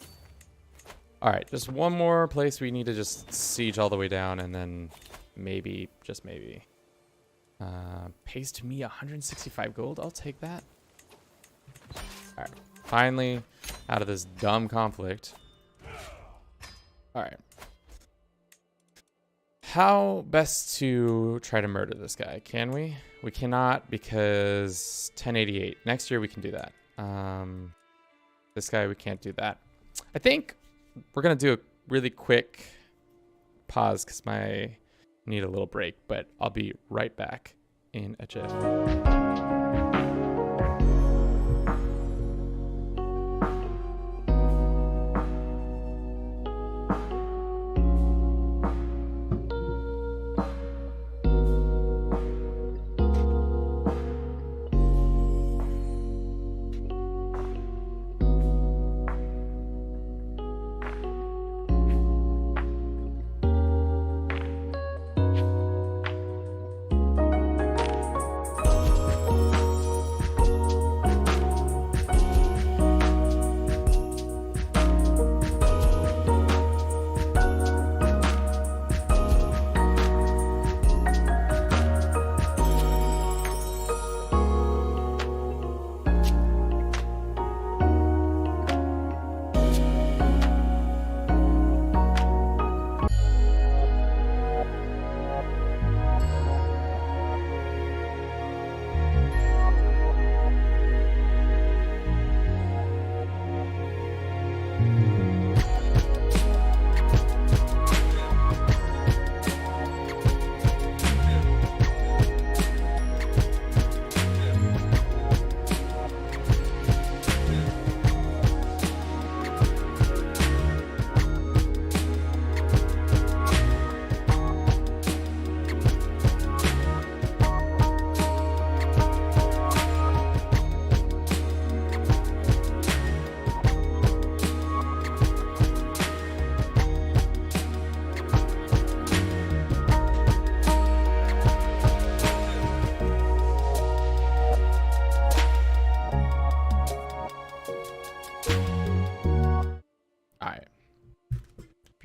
All right, just one more place we need to just siege all the way down, and then maybe, just maybe. Pays to me 165 gold. I'll take that. All right, finally out of this dumb conflict. All right. How best to try to murder this guy? Can we? We cannot, because 1088. Next year we can do that. This guy, we can't do that. I think we're going to do a really quick pause because I need a little break, but I'll be right back in a jiff.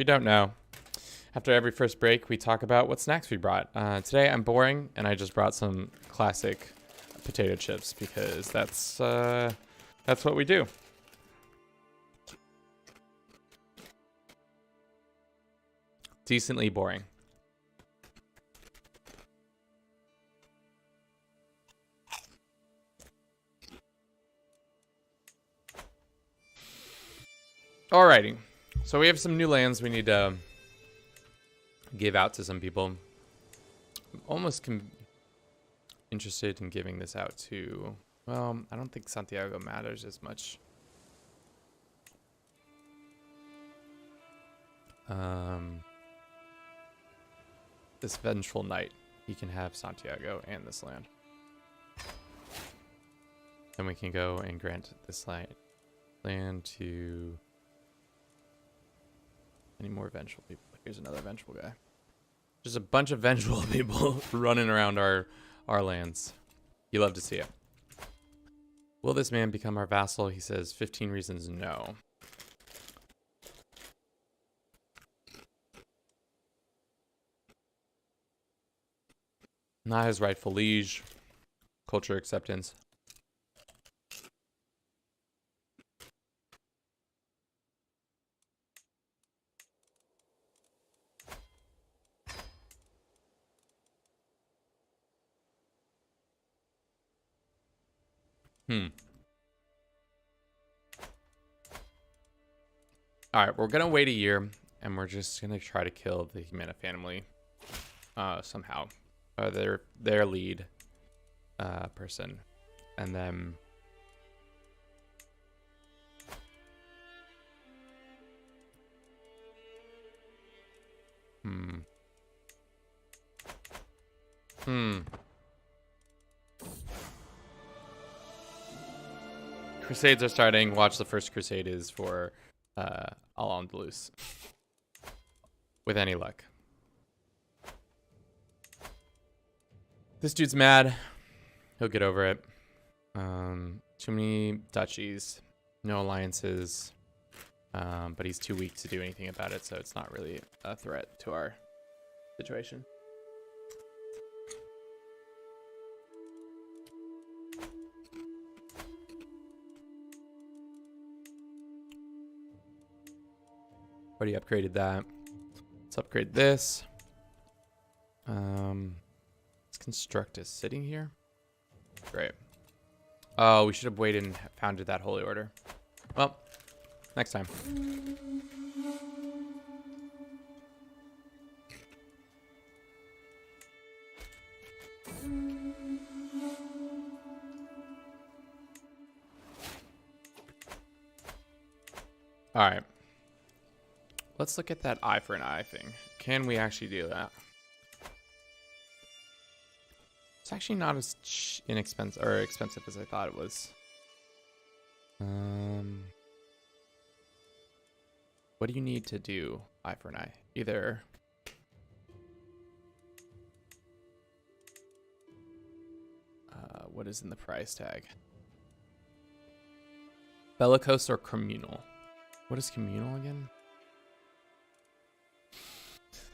don't know, after every first break, we talk about what snacks we brought. Today I'm boring, and I just brought some classic potato chips because that's what we do. Decently boring. Alrighty, so we have some new lands we need to give out to some people. I'm almost interested in giving this out to, well, I don't think Santiago matters as much. This Vengeful Knight, he can have Santiago and this land. Then we can go and grant this land to any more vengeful people. Here's another vengeful guy. Just a bunch of vengeful people running around our lands. You love to see it. Will this man become our vassal? He says 15 reasons no. Not his rightful liege. Culture acceptance. Alright, we're gonna wait a year, and we're just gonna try to kill the Humana family somehow. Their lead person. And then Crusades are starting. Watch the first crusade is for Al-Andalus. With any luck. This dude's mad. He'll get over it. Too many duchies. No alliances. But he's too weak to do anything about it, so it's not really a threat to our situation. Already upgraded that. Let's upgrade this. Let's construct a city here. Great. Oh, we should have waited and founded that holy order. Well, next time. All right. Let's look at that eye for an eye thing. Can we actually do that? It's actually not as inexpensive or expensive as I thought it was. What do you need to do eye for an eye? Either what is in the price tag? Bellicose or communal? What is communal again?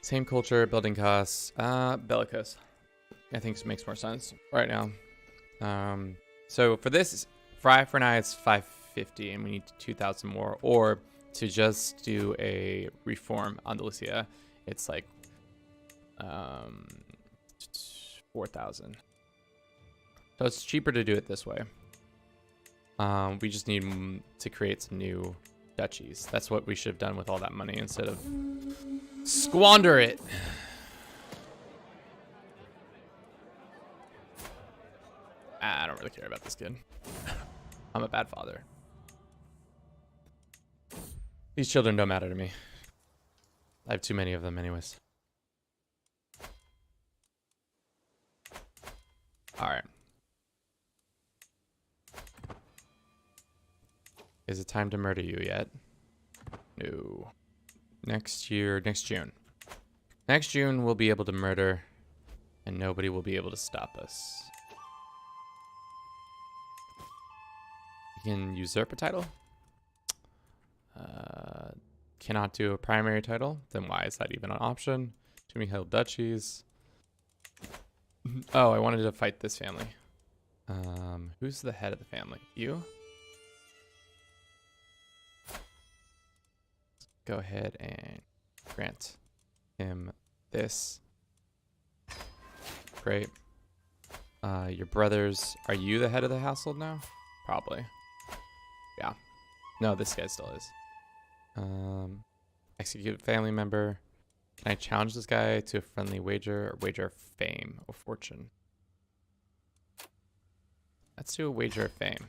Same culture, building costs. Bellicose. I think it makes more sense right now. So for this, for an eye, it's 550, and we need 2,000 more. Or to just do a reform Andalusia, it's like 4,000. So it's cheaper to do it this way. We just need to create some new duchies. That's what we should have done with all that money instead of squander it. I don't really care about this kid. I'm a bad father. These children don't matter to me. I have too many of them anyways. All right. Is it time to murder you yet? No. Next year, next June. Next June, we'll be able to murder, and nobody will be able to stop us. You can usurp a title. cannot do a primary title, then why is that even an option? Too many held duchies. Oh, I wanted to fight this family. Who's the head of the family? You? Go ahead and grant him this. Great. Your brothers, are you the head of the household now? Probably. Yeah. No, this guy still is. Execute family member. Can I challenge this guy to a friendly wager or wager of fame or fortune? Let's do a wager of fame.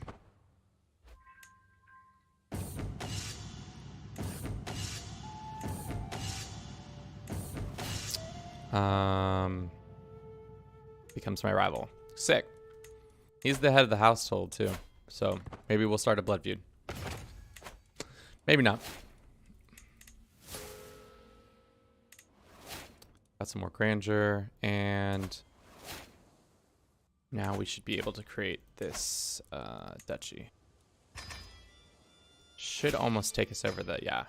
Becomes my rival. Sick. He's the head of the household too. So maybe we'll start a blood feud. Maybe not. Got some more grandeur, and now we should be able to create this duchy. Should almost take us over the, yeah.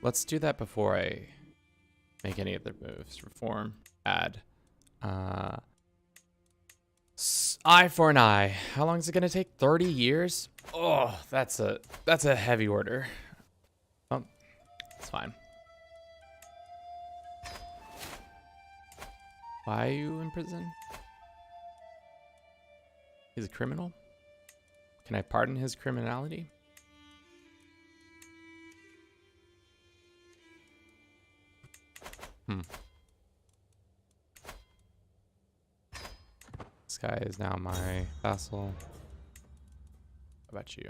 Let's do that before I make any other moves. Reform, add, eye for an eye. How long is it gonna take? 30 years? Oh, that's a heavy order. Oh, it's fine. Why are you in prison? He's a criminal? Can I pardon his criminality? This guy is now my vassal. What about you?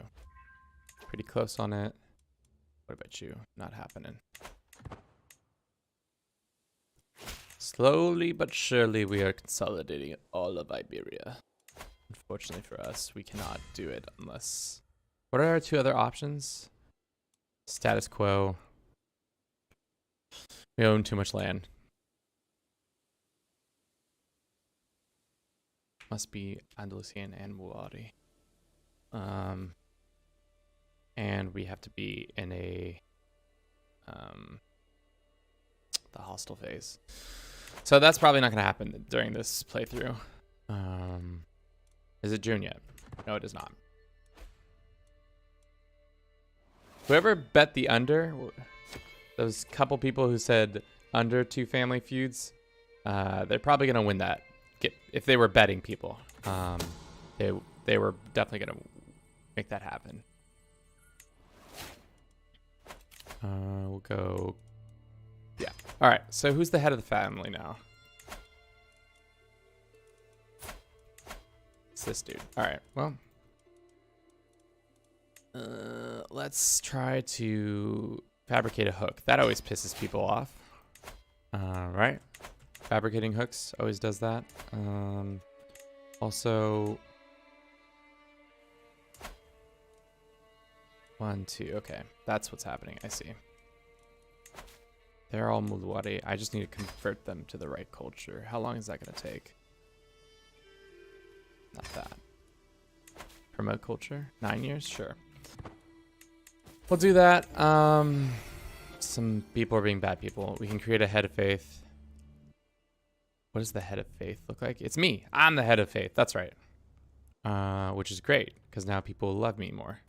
Pretty close on it. What about you? Not happening. Slowly but surely we are consolidating all of Iberia. Unfortunately for us, we cannot do it unless... What are our two other options? Status quo. We own too much land. Must be Andalusian and Muadi. And we have to be in a the hostile phase. So that's probably not going to happen during this playthrough. Is it June yet? No, it is not. Whoever bet the under, those couple people who said under 2 family feuds, they're probably going to win that. If they were betting people, they were definitely going to make that happen. We'll go. Yeah. All right. So who's the head of the family now? It's this dude. All right. Well, let's try to fabricate a hook. That always pisses people off. Right? Fabricating hooks always does that. Also, 1, 2. Okay, that's what's happening. I see. They're all Muluwari. I just need to convert them to the right culture. How long is that going to take? Not that. Promote culture? 9 years? Sure. We'll do that. Some people are being bad people. We can create a head of faith. What does the head of faith look like? It's me. I'm the head of faith. That's right. Which is great, because now people love me more.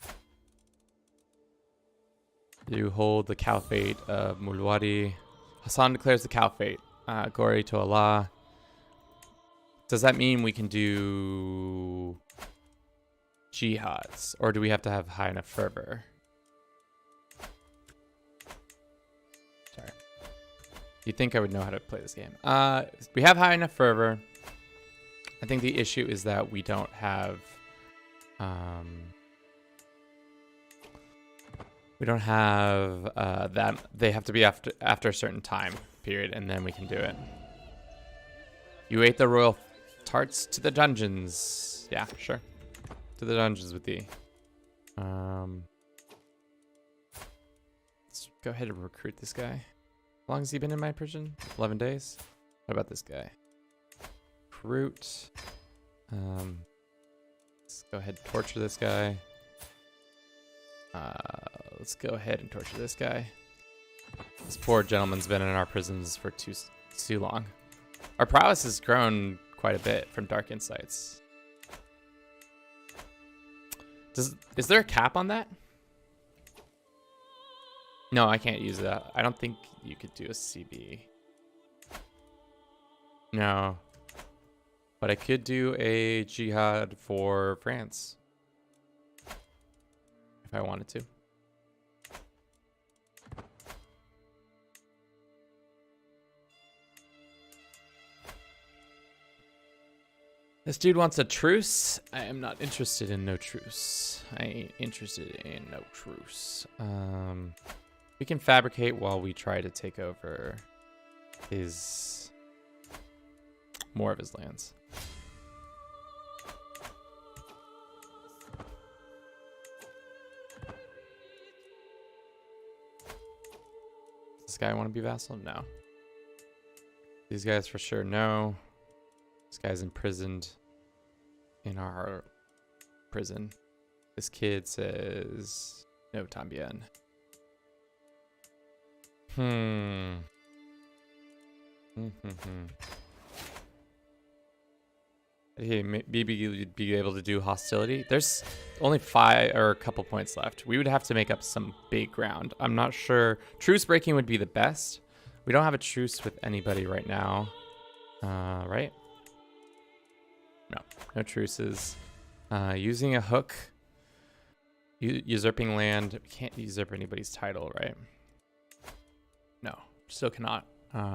You hold the caliphate of Mulwadi. Hassan declares the caliphate. Glory to Allah. Does that mean we can do jihads? Or do we have to have high enough fervor? Sorry. You'd think I would know how to play this game. We have high enough fervor. I think the issue is that we don't have... we don't have that. They have to be after a certain time period, and then we can do it. You ate the royal tarts to the dungeons. Yeah, sure. To the dungeons with thee. Let's go ahead and recruit this guy. How long has he been in my prison? 11 days. What about this guy? Recruit. This Go ahead and torture this guy. Let's go ahead and torture this guy. This poor gentleman's been in our prisons for too long. Our prowess has grown quite a bit from Dark Insights. Is there a cap on that? No, I can't use that. I don't think you could do a CB. No. But I could do a jihad for France. If I wanted to. This dude wants a truce. I am not interested in no truce. I ain't interested in no truce. We can fabricate while we try to take over his more of his lands. Does this guy want to be vassal? No. These guys for sure no. This guy's imprisoned in our prison. This kid says no tambien. Hey, maybe you'd be able to do hostility. There's only 5 or a couple points left. We would have to make up some big ground. I'm not sure. Truce breaking would be the best. We don't have a truce with anybody right now. Right? No truces. Using a hook. Usurping land. We can't usurp anybody's title, right? No, still cannot,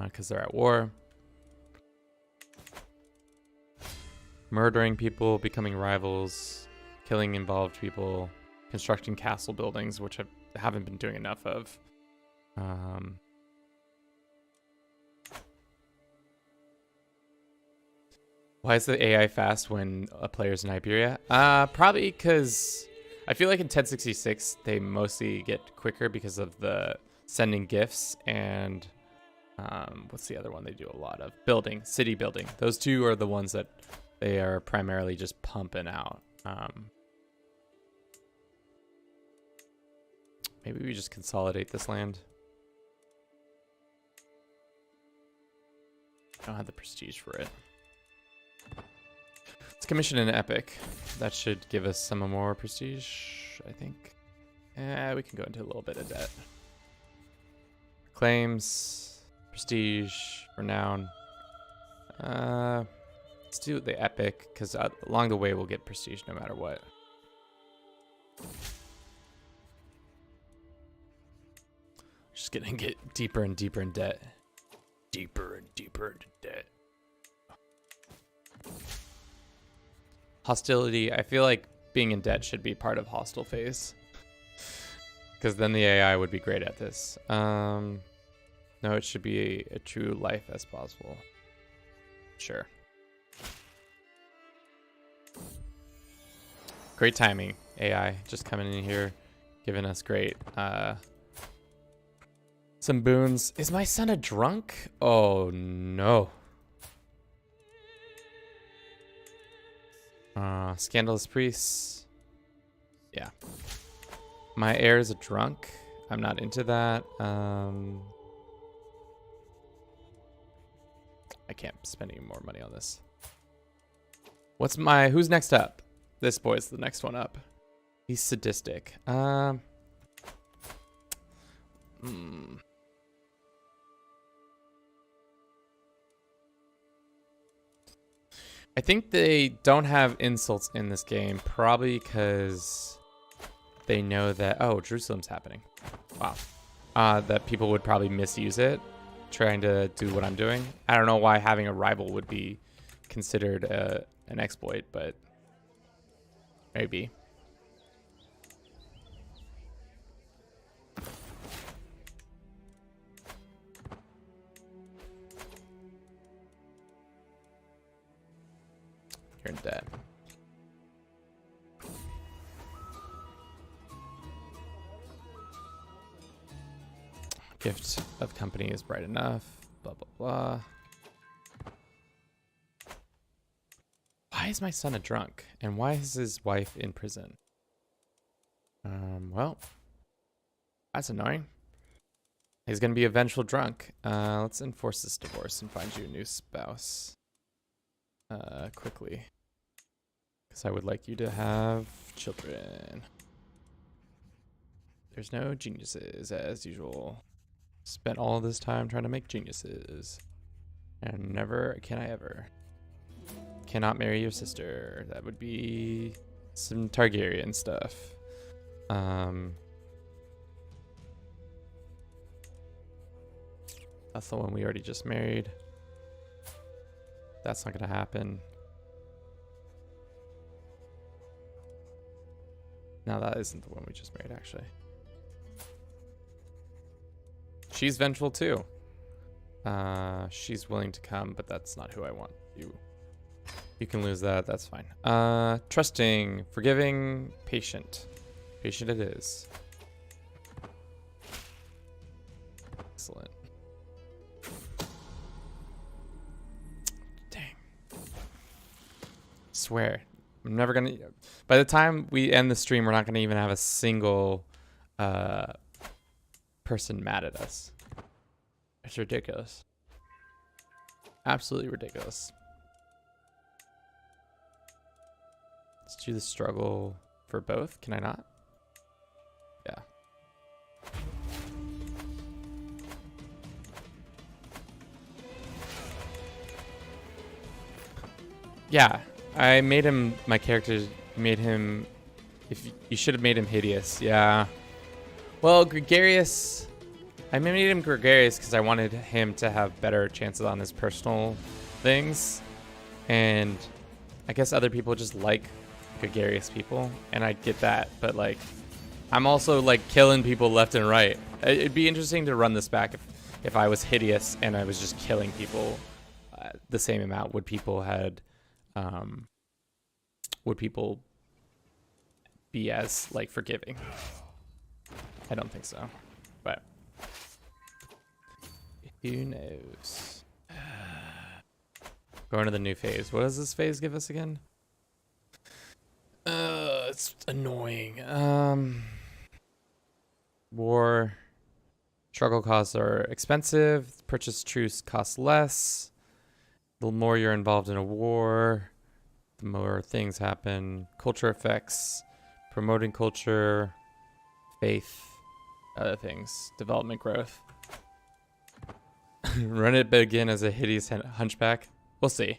because they're at war. Murdering people, becoming rivals, killing involved people, constructing castle buildings, which I haven't been doing enough of. Why is the AI fast when a player's in Iberia? Probably because I feel like in 1066 they mostly get quicker because of the sending gifts and what's the other one they do a lot of? Building, city building. Those two are the ones that they are primarily just pumping out. Maybe we just consolidate this land. I don't have the prestige for it. Let's commission an epic. That should give us some more prestige, I think. We can go into a little bit of debt. Claims, prestige, renown. Let's do the epic, because along the way we'll get prestige no matter what. Just gonna get deeper and deeper in debt. Deeper and deeper into debt. Hostility. I feel like being in debt should be part of hostile phase. Because then the AI would be great at this. No, it should be a true life as possible. Sure. Great timing, AI. Just coming in here, giving us great some boons. Is my son a drunk? Oh no. Scandalous priests. Yeah. My heir is a drunk. I'm not into that. I can't spend any more money on this. Who's next up? This boy's the next one up. He's sadistic. I think they don't have insults in this game, probably because they know that, oh, Jerusalem's happening. Wow. That people would probably misuse it, trying to do what I'm doing. I don't know why having a rival would be considered an exploit, but maybe. You're in debt. Gift of company is bright enough. Blah, blah, blah. Why is my son a drunk? And why is his wife in prison? Well, that's annoying. He's gonna be a vengeful drunk. Let's enforce this divorce and find you a new spouse. Quickly. Because I would like you to have children. There's no geniuses, as usual. Spent all this time trying to make geniuses. And never can I ever. Cannot marry your sister. That would be some Targaryen stuff. That's the one we already just married. That's not gonna happen. No, that isn't the one we just married, actually. She's vengeful too. She's willing to come, but that's not who I want. You can lose that, that's fine. Trusting, forgiving, patient. Patient it is. Excellent. Dang. Swear. I'm never gonna... By the time we end the stream, we're not gonna even have a single person mad at us. It's ridiculous. Absolutely ridiculous. Let's do the struggle for both. Can I not? Yeah. Yeah, I made him, my character made him, you should have made him hideous. Yeah. Well, gregarious, I made him gregarious because I wanted him to have better chances on his personal things. And I guess other people just like gregarious people, and I get that, but like, I'm also like killing people left and right. It'd be interesting to run this back if I was hideous and I was just killing people the same amount. Would people be as like forgiving? I don't think so, but who knows? Going to the new phase. What does this phase give us again? It's annoying. War. Struggle costs are expensive. Purchase truce costs less. The more you're involved in a war, the more things happen. Culture effects. Promoting culture. Faith. Other things. Development growth. Run it begin as a hideous hunchback. We'll see.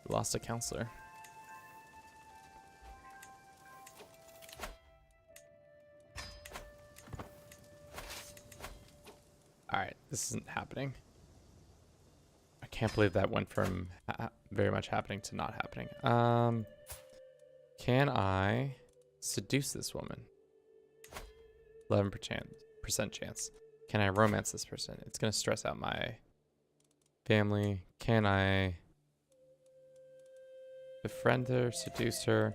Lost a counselor. All right, this isn't happening. I can't believe that went from very much happening to not happening. Can I seduce this woman? 11% chance. Can I romance this person? It's gonna stress out my family. Can I befriend her, seduce her?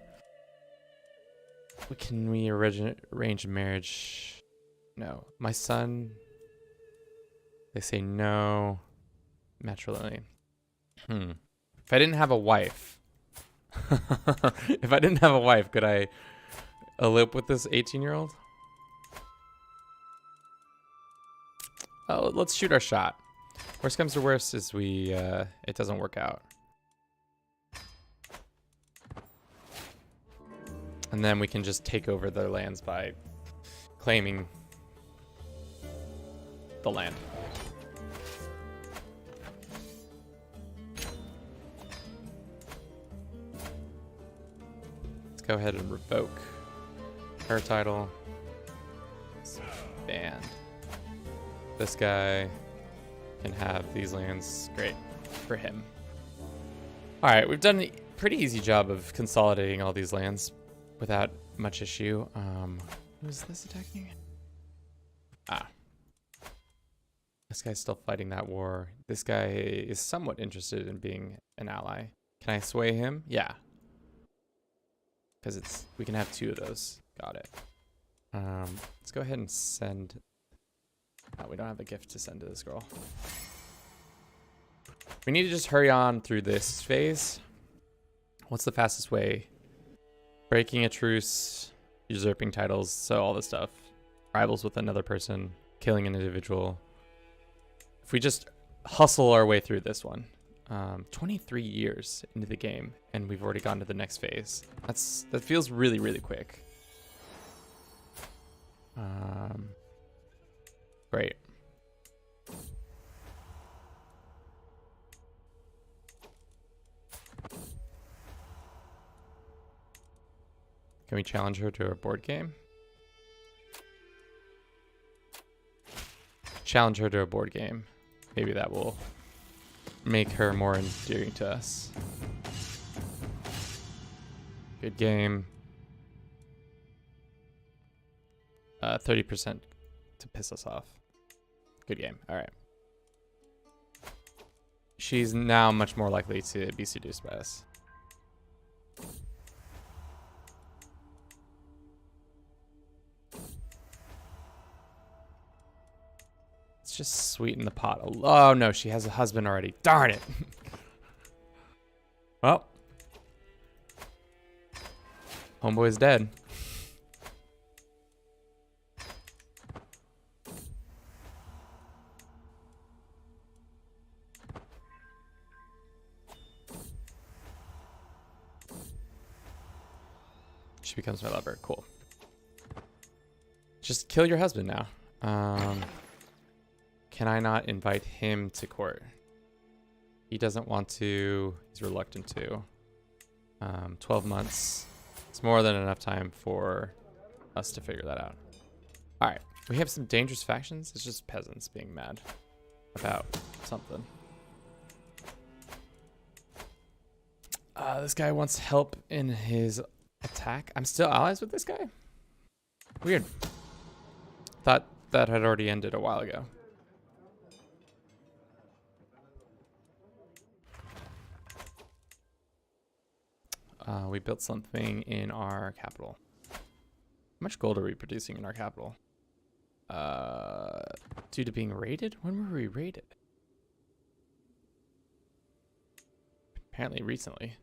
Can we arrange a marriage? No. My son, they say no. Matrimony. If I didn't have a wife, could I elope with this 18-year-old? Oh, let's shoot our shot. Worst comes to worst is it doesn't work out. And then we can just take over their lands by claiming the land. Let's go ahead and revoke her title. Banned. This guy can have these lands. Great for him. All right, we've done a pretty easy job of consolidating all these lands without much issue. Who's this attacking? This guy's still fighting that war. This guy is somewhat interested in being an ally. Can I sway him? Yeah. Because we can have two of those. Got it. Let's go ahead and send. We don't have a gift to send to this girl. We need to just hurry on through this phase. What's the fastest way? Breaking a truce, usurping titles, so all this stuff. Rivals with another person, killing an individual. If we just hustle our way through this one. 23 years into the game, and we've already gone to the next phase. That feels really, really quick. Great. Can we challenge her to a board game? Challenge her to a board game. Maybe that will make her more endearing to us. Good game. 30% to piss us off. Good game. All right. She's now much more likely to be seduced by us. Let's just sweeten the pot. Oh no, she has a husband already. Darn it. Well, homeboy's dead. She becomes my lover. Cool. Just kill your husband now. Can I not invite him to court? He doesn't want to. He's reluctant to. 12 months. It's more than enough time for us to figure that out. All right. We have some dangerous factions. It's just peasants being mad about something. This guy wants help in his attack. I'm still allies with this guy? Weird. Thought that had already ended a while ago. We built something in our capital. How much gold are we producing in our capital? Due to being raided? When were we raided? Apparently recently.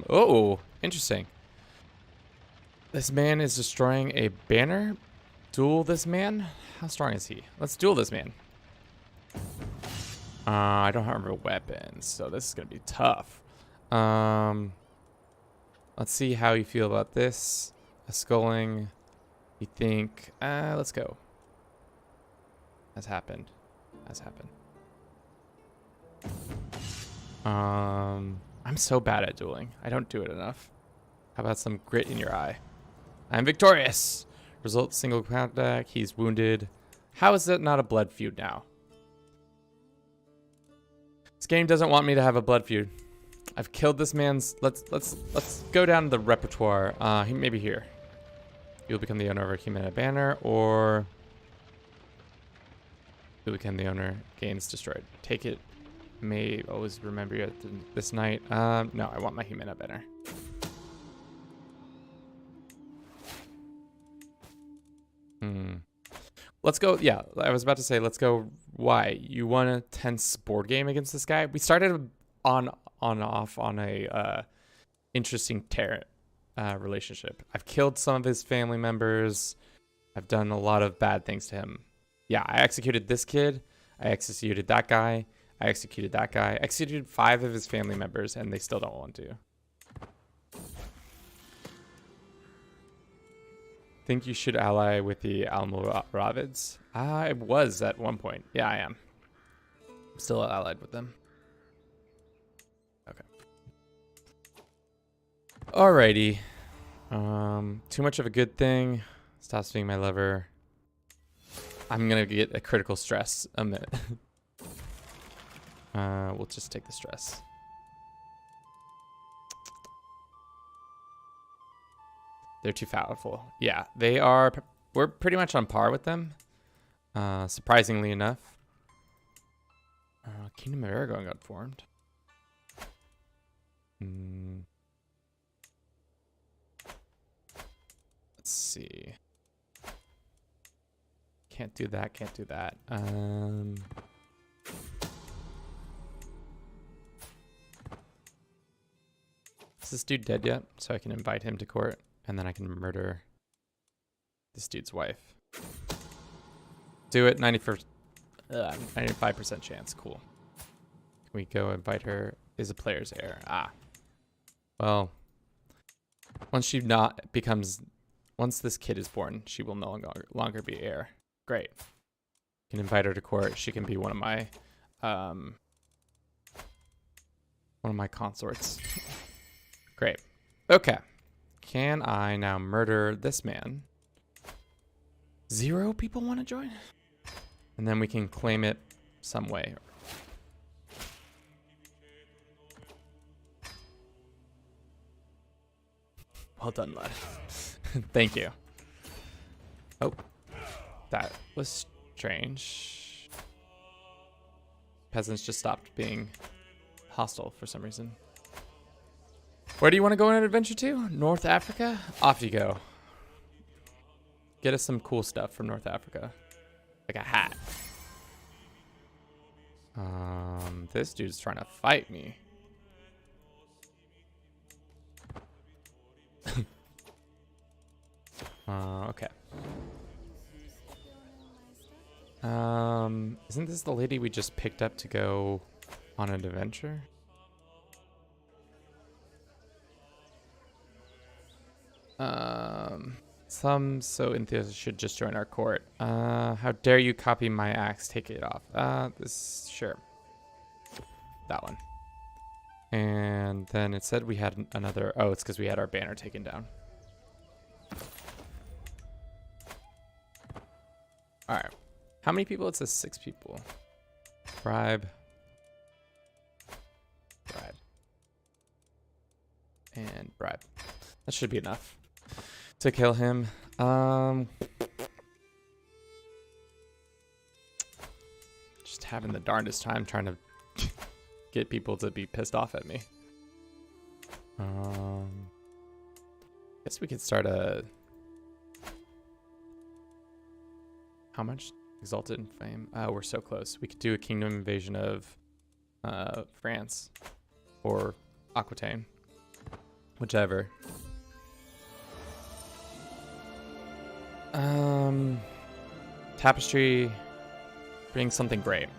Oh, interesting. This man is destroying a banner. Duel this man? How strong is he? Let's duel this man. I don't have weapons, so this is gonna be tough. Let's see how you feel about this. A sculling. You think, let's go. Has happened. Has happened. I'm so bad at dueling. I don't do it enough. How about some grit in your eye? I'm victorious. Result single contact. He's wounded. How is that not a blood feud now? This game doesn't want me to have a blood feud. I've killed this man's. Let's go down to the repertoire. Maybe here. You'll become the owner of a Humana banner, or you'll become the owner. Gains destroyed. Take it. May always remember you at this night. No, I want my Humana banner. Let's go. Yeah, I was about to say, let's go. Why? You want a tense board game against this guy? We started on off on a interesting relationship. I've killed some of his family members. I've done a lot of bad things to him. Yeah, I executed this kid. I executed that guy. I executed that guy. I executed 5 of his family members, and they still don't want to. Think you should ally with the Almoravids? I was at one point. Yeah, I am. I'm still allied with them. Okay. Alrighty. Too much of a good thing. Stops being my lover. I'm gonna get a critical stress a minute. We'll just take the stress. They're too powerful. Yeah, they are. We're pretty much on par with them. Surprisingly enough. Kingdom of Aragon got formed. Let's see. Can't do that. Can't do that. Is this dude dead yet? So I can invite him to court, and then I can murder this dude's wife. Do it. 95% chance. Cool. Can we go invite her? Is a player's heir. Ah. Well, once this kid is born, she will no longer be heir. Great. Can invite her to court. She can be one of my consorts. Great. Okay. Can I now murder this man? 0 people want to join? And then we can claim it some way. Well done, lad. Thank you. Oh, that was strange. Peasants just stopped being hostile for some reason. Where do you want to go on an adventure to? North Africa? Off you go. Get us some cool stuff from North Africa. Like a hat. This dude's trying to fight me. Okay. Isn't this the lady we just picked up to go on an adventure? Some so enthusiasts should just join our court. How dare you copy my axe? Take it off. Sure. That one. And then it said we had another. Oh, it's because we had our banner taken down. All right. How many people? It says 6 people. Bribe. Bribe. And bribe. That should be enough to kill him. Just having the darndest time trying to get people to be pissed off at me. Guess we could start a... How much? Exalted in Fame. We're so close. We could do a kingdom invasion of France or Aquitaine. Whichever. Tapestry. Bring something great.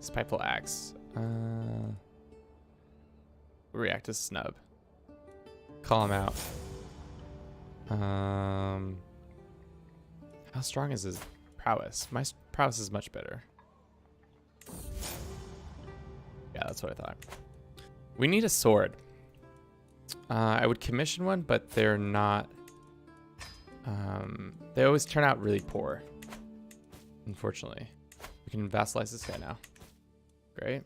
Spiteful Axe. React as snub. Call him out. How strong is his prowess? My prowess is much better. Yeah, that's what I thought. We need a sword. I would commission one, but they're not... they always turn out really poor. Unfortunately. We can vassalize this guy now. Great.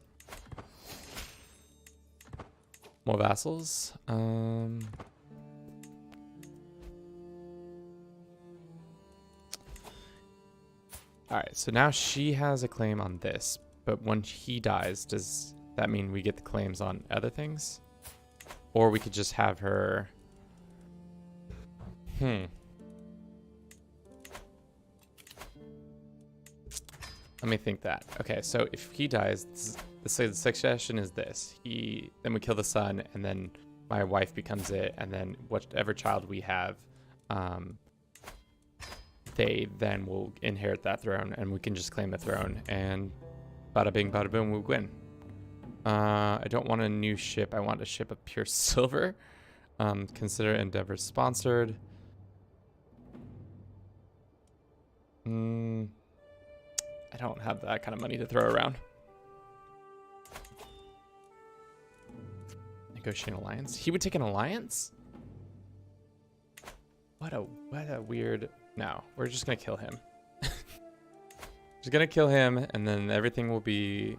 More vassals. Alright, so now she has a claim on this. But when he dies, does that mean we get the claims on other things? Or we could just have her... Let me think that. Okay, so if he dies, the succession is this. Then we kill the son, and then my wife becomes it, and then whatever child we have, they then will inherit that throne, and we can just claim the throne, and bada bing, bada boom, we win. I don't want a new ship. I want a ship of pure silver. Consider Endeavor sponsored. I don't have that kind of money to throw around. Negotiate an alliance. He would take an alliance? What a weird... No, we're just gonna kill him. Just gonna kill him, and then everything will be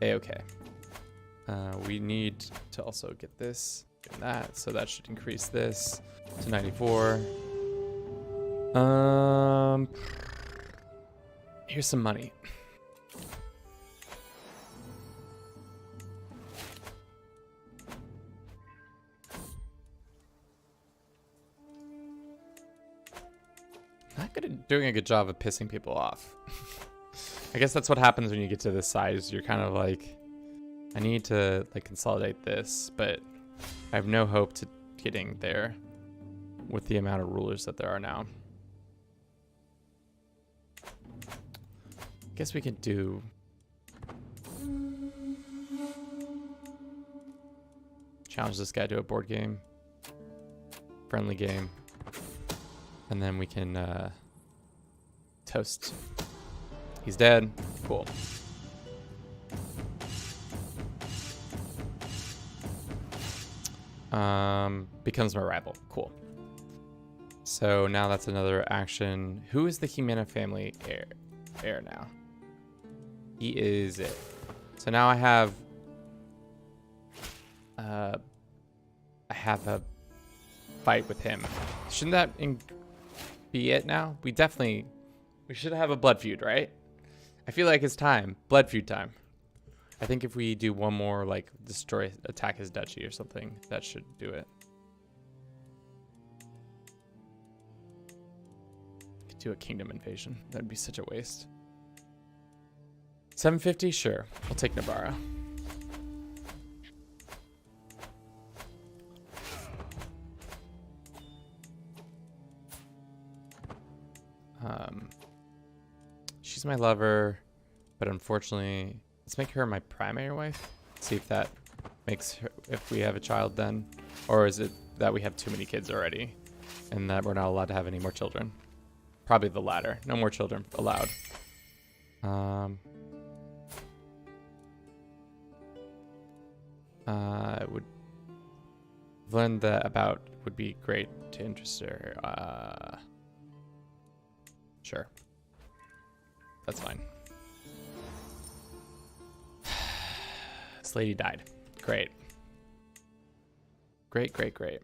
a-okay. We need to also get this and that, so that should increase this to 94. Here's some money. Not good at doing a good job of pissing people off. I guess that's what happens when you get to this size. You're kind of like, I need to like consolidate this, but I have no hope to getting there with the amount of rulers that there are now. Guess we could do challenge this guy to a board game, friendly game, and then we can toast. He's dead. Cool. Becomes my rival. Cool. So now that's another action. Who is the Humana family heir now? He is it. So now I have a fight with him. Shouldn't that be it now? We should have a blood feud, right? I feel like it's time. Blood feud time. I think if we do one more, like, attack his duchy or something, that should do it. Could do a kingdom invasion. That'd be such a waste. 750? Sure. I'll take Navarra. She's my lover, but unfortunately, let's make her my primary wife. See if that makes her, if we have a child then, or is it that we have too many kids already and that we're not allowed to have any more children? Probably the latter. No more children allowed. I would learn that about would be great to interest her. Sure. That's fine. This lady died. Great. Great, great, great.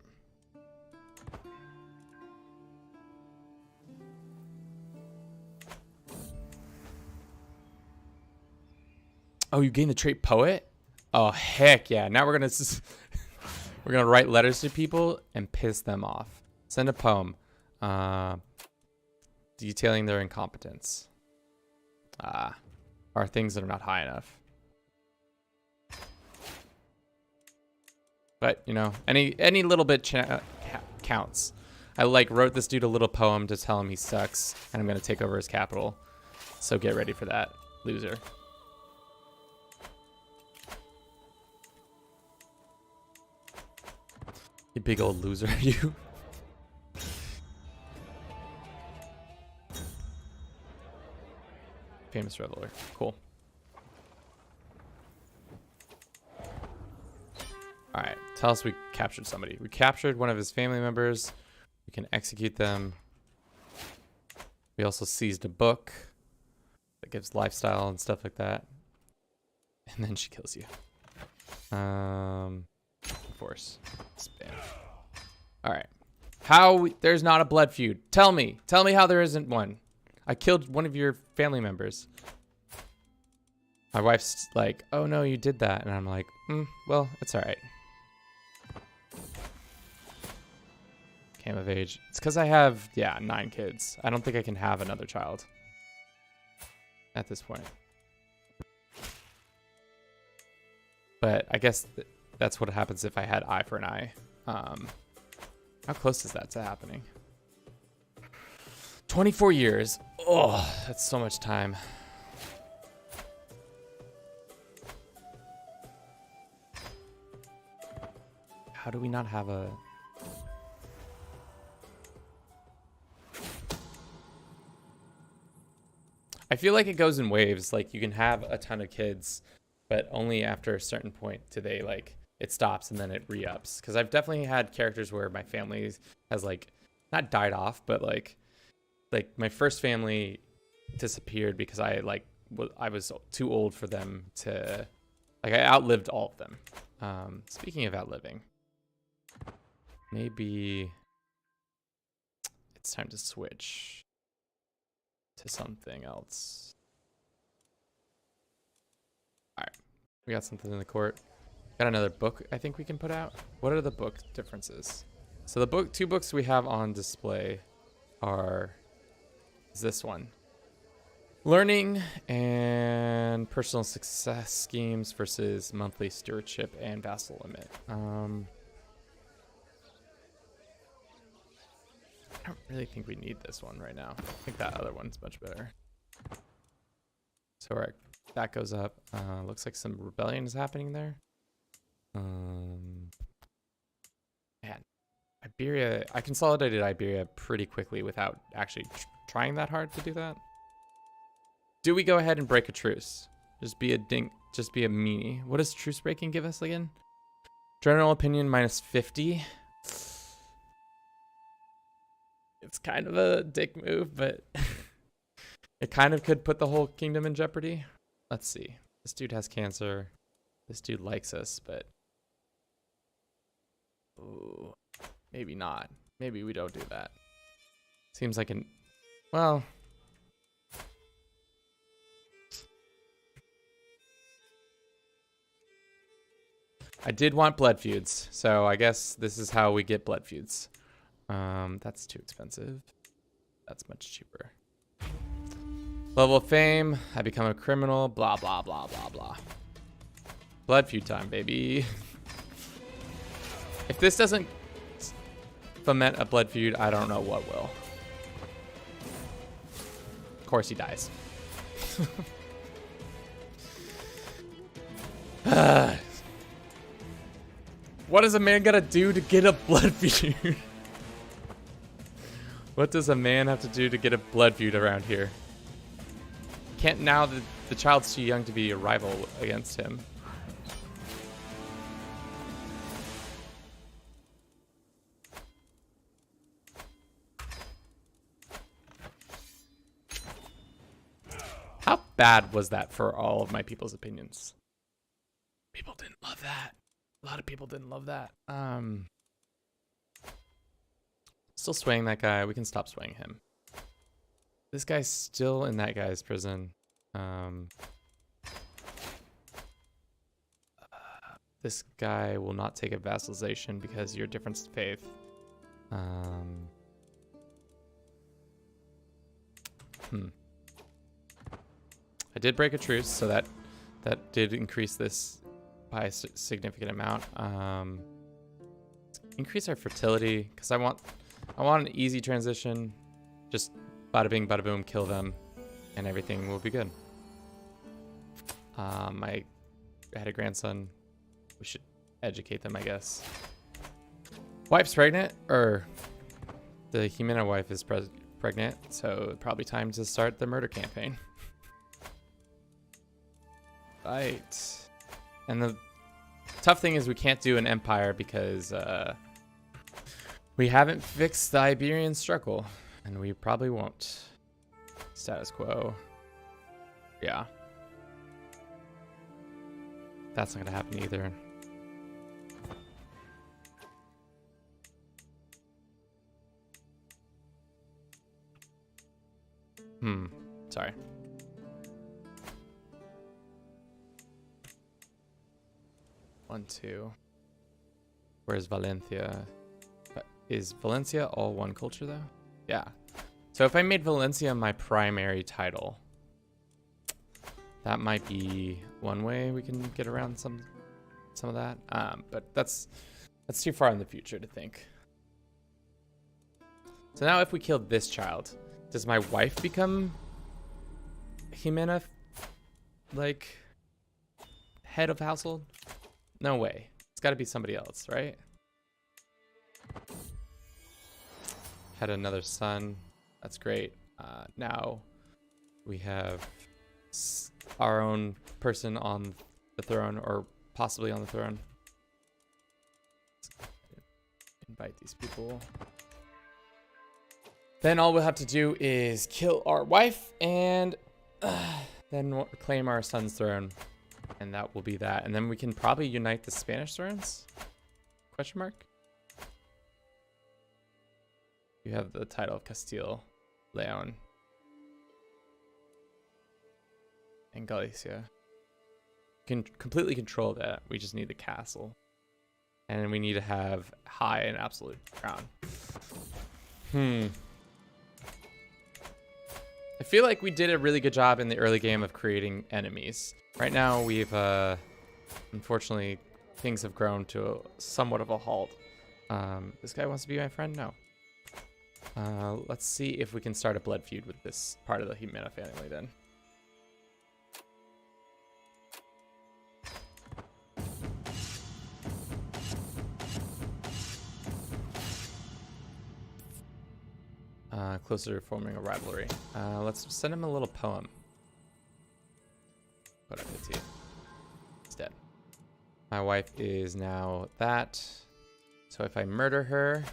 Oh, you gained the trait poet? Oh, heck yeah. Now we're gonna write letters to people and piss them off. Send a poem. Detailing their incompetence. Are things that are not high enough. But, you know, any little bit counts. I wrote this dude a little poem to tell him he sucks, and I'm going to take over his capital. So get ready for that, loser. You big old loser, you. Famous reveler. Cool. All right. Tell us we captured somebody. We captured one of his family members. We can execute them. We also seized a book that gives lifestyle and stuff like that. And then she kills you. Force. Spam. All right. There's not a blood feud. Tell me how there isn't one. I killed one of your family members. My wife's like, oh no, you did that. And I'm like, well, it's all right. Came of age. It's because I have, 9 kids. I don't think I can have another child at this point. But I guess that's what happens if I had eye for an eye. How close is that to happening? 24 years. Oh, that's so much time. How do we not have a... I feel like it goes in waves. Like, you can have a ton of kids, but only after a certain point do they, like, it stops and then it re-ups. Because I've definitely had characters where my family has, like, not died off, but, like my first family disappeared because I was too old for them to Like, I outlived all of them. Speaking of outliving, maybe it's time to switch to something else. All right, we got something in the court. Got another book I think we can put out. What are the book differences? So the two books we have on display is this one. Learning and personal success schemes versus monthly stewardship and vassal limit. I don't really think we need this one right now. I think that other one's much better. So that goes up. Looks like some rebellion is happening there. Man, Iberia. I consolidated Iberia pretty quickly without actually trying that hard to do that. Do we go ahead and break a truce? Just be a meanie. What does truce breaking give us again? General opinion -50. It's kind of a dick move, but it kind of could put the whole kingdom in jeopardy. Let's see. This dude has cancer. This dude likes us, but ooh, maybe not. Maybe we don't do that. Seems like well, I did want blood feuds, so I guess this is how we get blood feuds. That's too expensive. That's much cheaper. Level of fame. I become a criminal. Blah, blah, blah, blah, blah. Blood feud time, baby. If this doesn't foment a blood feud, I don't know what will. Of course he dies. What does a man gotta do to get a blood feud? What does a man have to do to get a blood feud around here? Can't now that the child's too young to be a rival against him. How bad was that for all of my people's opinions? People didn't love that. A lot of people didn't love that. Still swaying that guy. We can stop swaying him. This guy's still in that guy's prison. This guy will not take a vassalization because you're different faith. I did break a truce, so that did increase this by a significant amount. Increase our fertility because I want an easy transition. Just bada bing, bada boom, kill them, and everything will be good. I had a grandson. We should educate them, I guess. Wife's pregnant, or the Jimena wife is pregnant, so probably time to start the murder campaign. Right. And the tough thing is we can't do an empire because we haven't fixed the Iberian struggle, and we probably won't. Status quo. Yeah. That's not gonna happen either. Sorry. One, two. Where's Valencia? Is Valencia all one culture though? Yeah. So if I made Valencia my primary title, that might be one way we can get around some of that. But that's too far in the future to think. So now if we killed this child, does my wife become Jimena, like, head of household? No way. It's got to be somebody else, right? Had another son. That's great. Now we have our own person on the throne, or possibly on the throne. Invite these people. Then all we'll have to do is kill our wife and then claim our son's throne. And that will be that. And then we can probably unite the Spanish thrones? Question mark? You have the title of Castile, Leon, and Galicia. You can completely control that. We just need the castle. And we need to have high and absolute crown. I feel like we did a really good job in the early game of creating enemies. Right now, we've, unfortunately, things have grown to somewhat of a halt. This guy wants to be my friend? No. Let's see if we can start a blood feud with this part of the Jimena family then. Closer to forming a rivalry. Let's send him a little poem. Put up the tea. He's dead. My wife is now that. So if I murder her,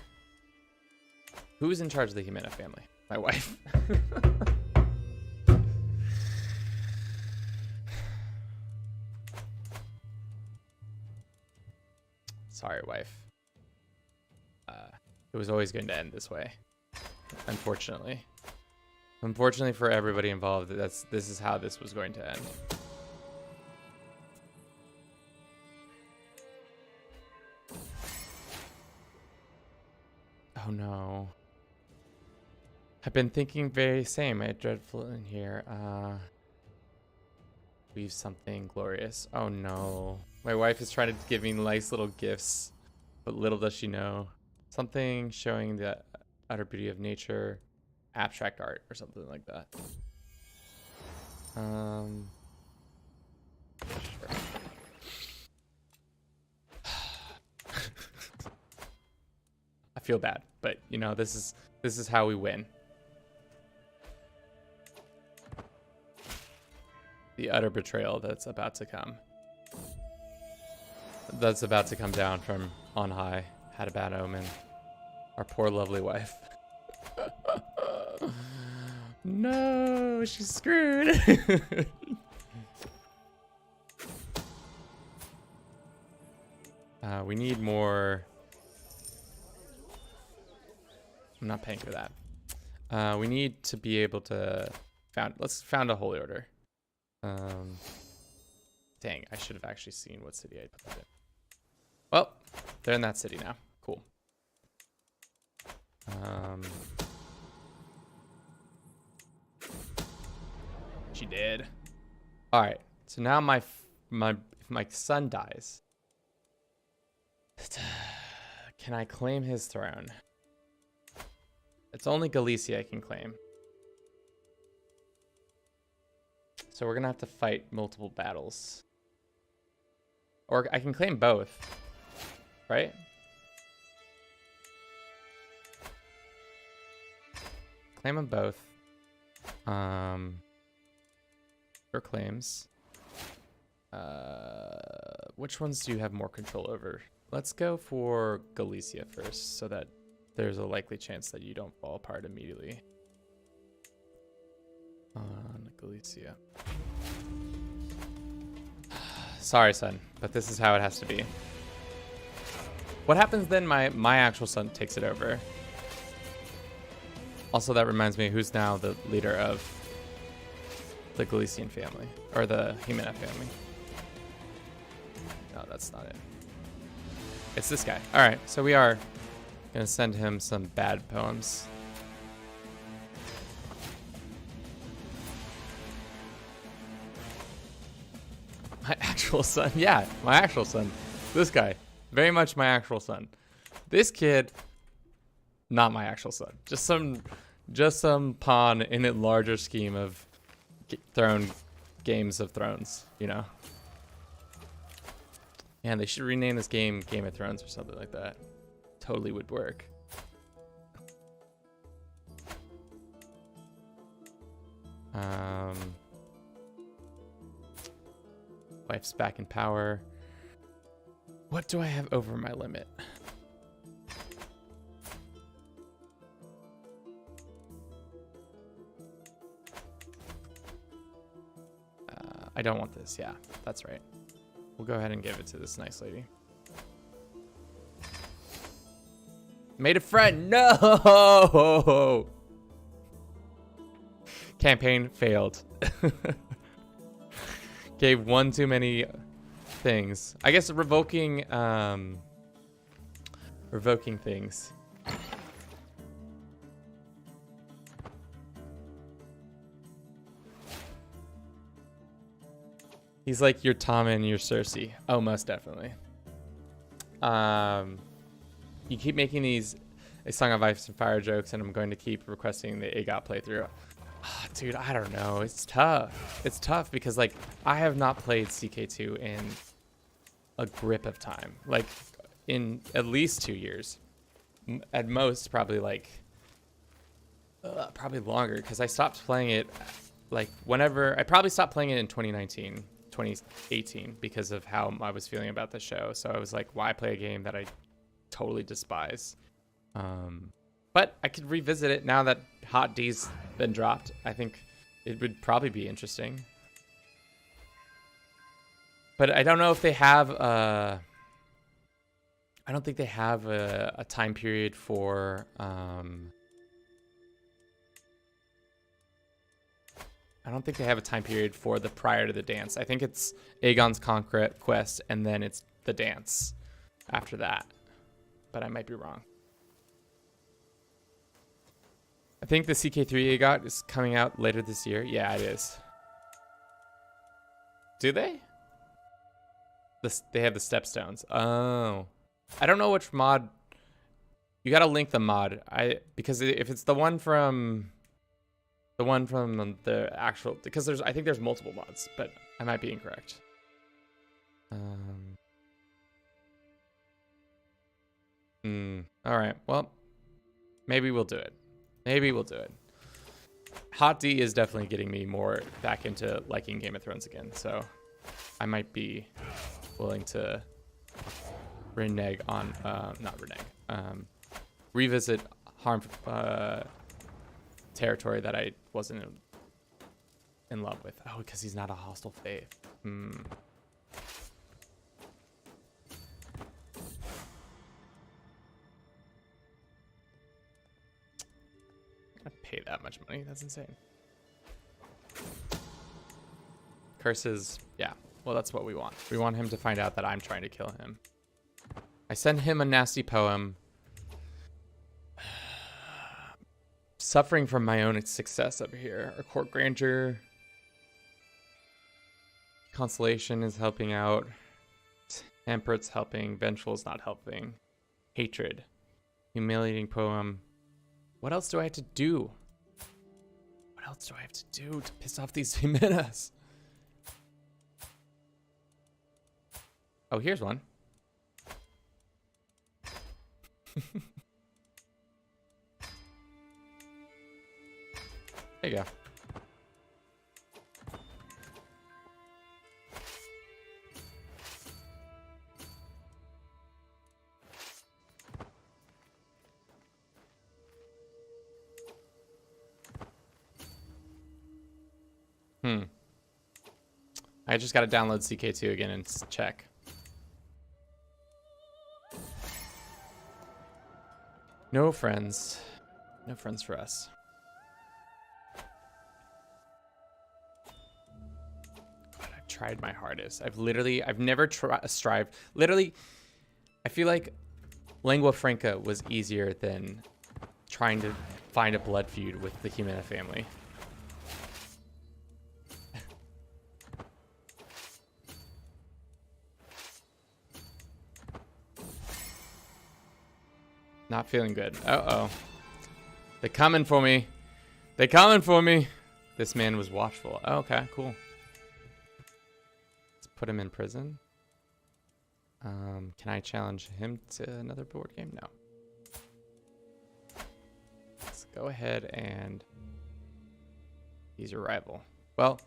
who's in charge of the Jimena family? My wife. Sorry, wife. It was always going to end this way. Unfortunately. Unfortunately for everybody involved, this is how this was going to end. Oh no. I've been thinking very same. I dreadful in here. Weave something glorious. Oh no. My wife is trying to give me nice little gifts, but little does she know. Something showing the utter beauty of nature, abstract art or something like that. Sure. I feel bad, but you know, this is how we win. The utter betrayal that's about to come. That's about to come down from on high. Had a bad omen. Our poor lovely wife. No, she's screwed. We need more. I'm not paying for that. We need to be able to let's found a holy order. Dang, I should have actually seen what city I put that in. Well, they're in that city now. Cool. She did. All right. So now if my son dies, can I claim his throne? It's only Galicia I can claim. So we're gonna have to fight multiple battles. Or I can claim both, right? Claim them both. Your claims. Which ones do you have more control over? Let's go for Galicia first, so that there's a likely chance that you don't fall apart immediately. Galicia. Sorry, son, but this is how it has to be. What happens then? My actual son takes it over. Also, that reminds me, who's now the leader of the Galician family, or the Jimena family? No, that's not it. It's this guy. All right, so we are gonna send him some bad poems. My actual son, yeah, my actual son. This guy, very much my actual son. This kid, not my actual son. Just some pawn in a larger scheme of Games of Thrones, you know. Man, they should rename this game Game of Thrones or something like that. Totally would work. Wife's back in power. What do I have over my limit? I don't want this. Yeah, that's right. We'll go ahead and give it to this nice lady. Made a friend. No! Campaign failed. Gave one too many things. I guess revoking things. He's like your Tommen and your Cersei. Oh, most definitely. You keep making these A Song of Ice and Fire jokes, and I'm going to keep requesting the AGOT playthrough. Oh, dude, I don't know. It's tough. It's tough because, like, I have not played CK2 in a grip of time. Like, in at least 2 years. At most, probably, like, probably longer, because I stopped playing it, like, whenever... I probably stopped playing it in 2019. 2018 because of how I was feeling about the show. So I was like, why play a game that I totally despise? But I could revisit it now that Hot D's been dropped. I think it would probably be interesting. But I don't know if they have I don't think they have a time period for I don't think they have a time period for the prior to the dance. I think it's Aegon's Conquest, and then it's the dance after that. But I might be wrong. I think the CK3 AGOT is coming out later this year. Yeah, it is. Do they? They have the stepstones. Oh. I don't know which mod. You gotta link the mod. Because if it's the one from... the actual, because I think there's multiple mods, but I might be incorrect. All right. Well, maybe we'll do it. Maybe we'll do it. Hot D is definitely getting me more back into liking Game of Thrones again, so I might be willing to renege on, not renege, revisit territory that I wasn't in love with. Oh, because he's not a hostile faith. I pay that much money. That's insane. Curses. Yeah. Well, that's what we want. We want him to find out that I'm trying to kill him. I send him a nasty poem. Suffering from my own success over here. Our court grandeur. Consolation is helping out. Temperat's helping. Vengeful's not helping. Hatred. Humiliating poem. What else do I have to do? What else do I have to do to piss off these Jimenas? Oh, here's one. There you go. I just got to download CK2 again and check. No friends. No friends for us. God, I've tried my hardest. I've never strived. Literally, I feel like Lingua Franca was easier than trying to find a blood feud with the Jimena family. Not feeling good. Uh-oh. They're coming for me. They're coming for me. This man was watchful. Oh, okay, cool. Let's put him in prison. Can I challenge him to another board game? No. Let's go ahead and... He's your rival. Well,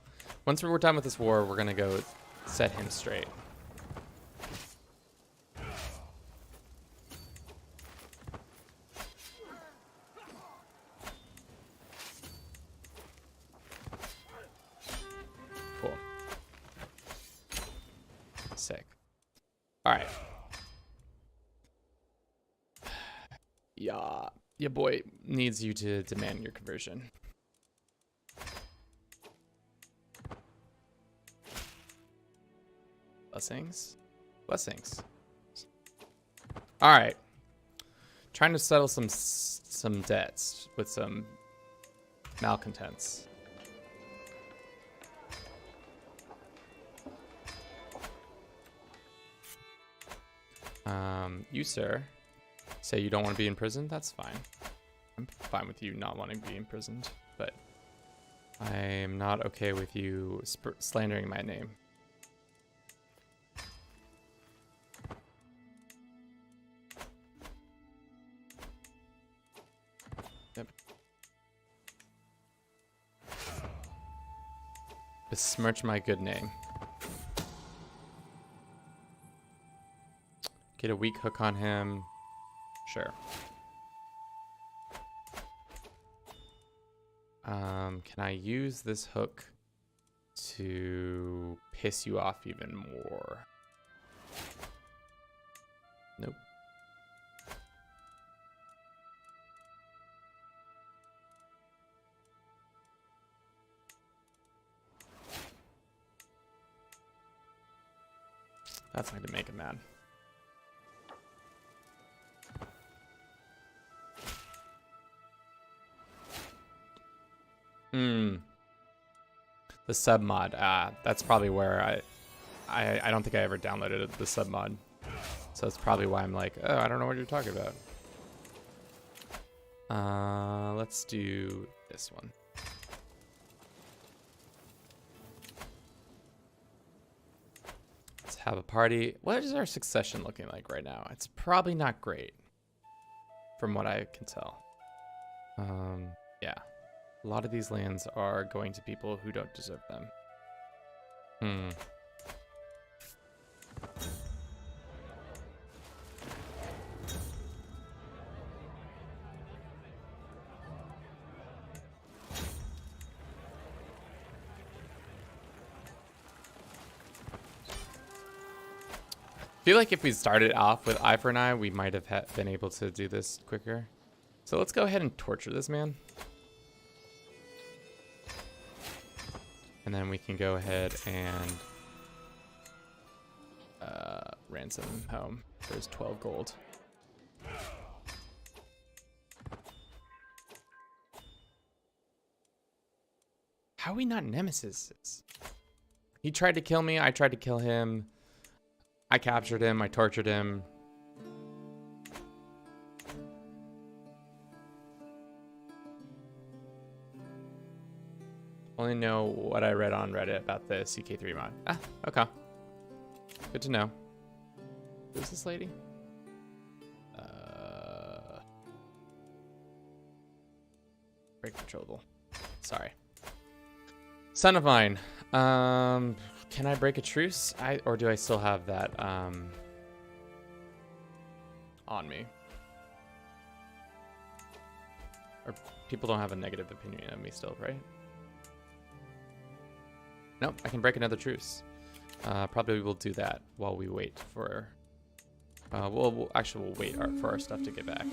once we're done with this war, we're going to go set him straight. Sick. All right. Yeah, your boy needs you to demand your conversion. Blessings. Blessings. All right. Trying to settle some debts with some malcontents. You, sir, say you don't want to be imprisoned. That's fine. I'm fine with you not wanting to be imprisoned, but I am not okay with you slandering my name. Yep. Besmirch my good name. Get a weak hook on him. Sure. Can I use this hook to piss you off even more? Nope. That's not gonna make him mad. The sub mod. That's probably where I don't think I ever downloaded the sub mod. So that's probably why I'm like, oh, I don't know what you're talking about. Let's do this one. Let's have a party. What is our succession looking like right now? It's probably not great from what I can tell. Yeah. A lot of these lands are going to people who don't deserve them. I feel like if we started off with eye for an eye, we might have been able to do this quicker. So let's go ahead and torture this man. And then we can go ahead and ransom him home for his 12 gold. How are we not nemesis? He tried to kill me. I tried to kill him. I captured him. I tortured him. Only know what I read on Reddit about the CK3 mod. Ah, okay. Good to know. Who's this lady? Break controllable. Sorry. Son of mine. Can I break a truce? Or do I still have that on me? Or people don't have a negative opinion of me still, right? Nope, I can break another truce. Probably we'll do that while we wait for... we'll wait for our stuff to get back.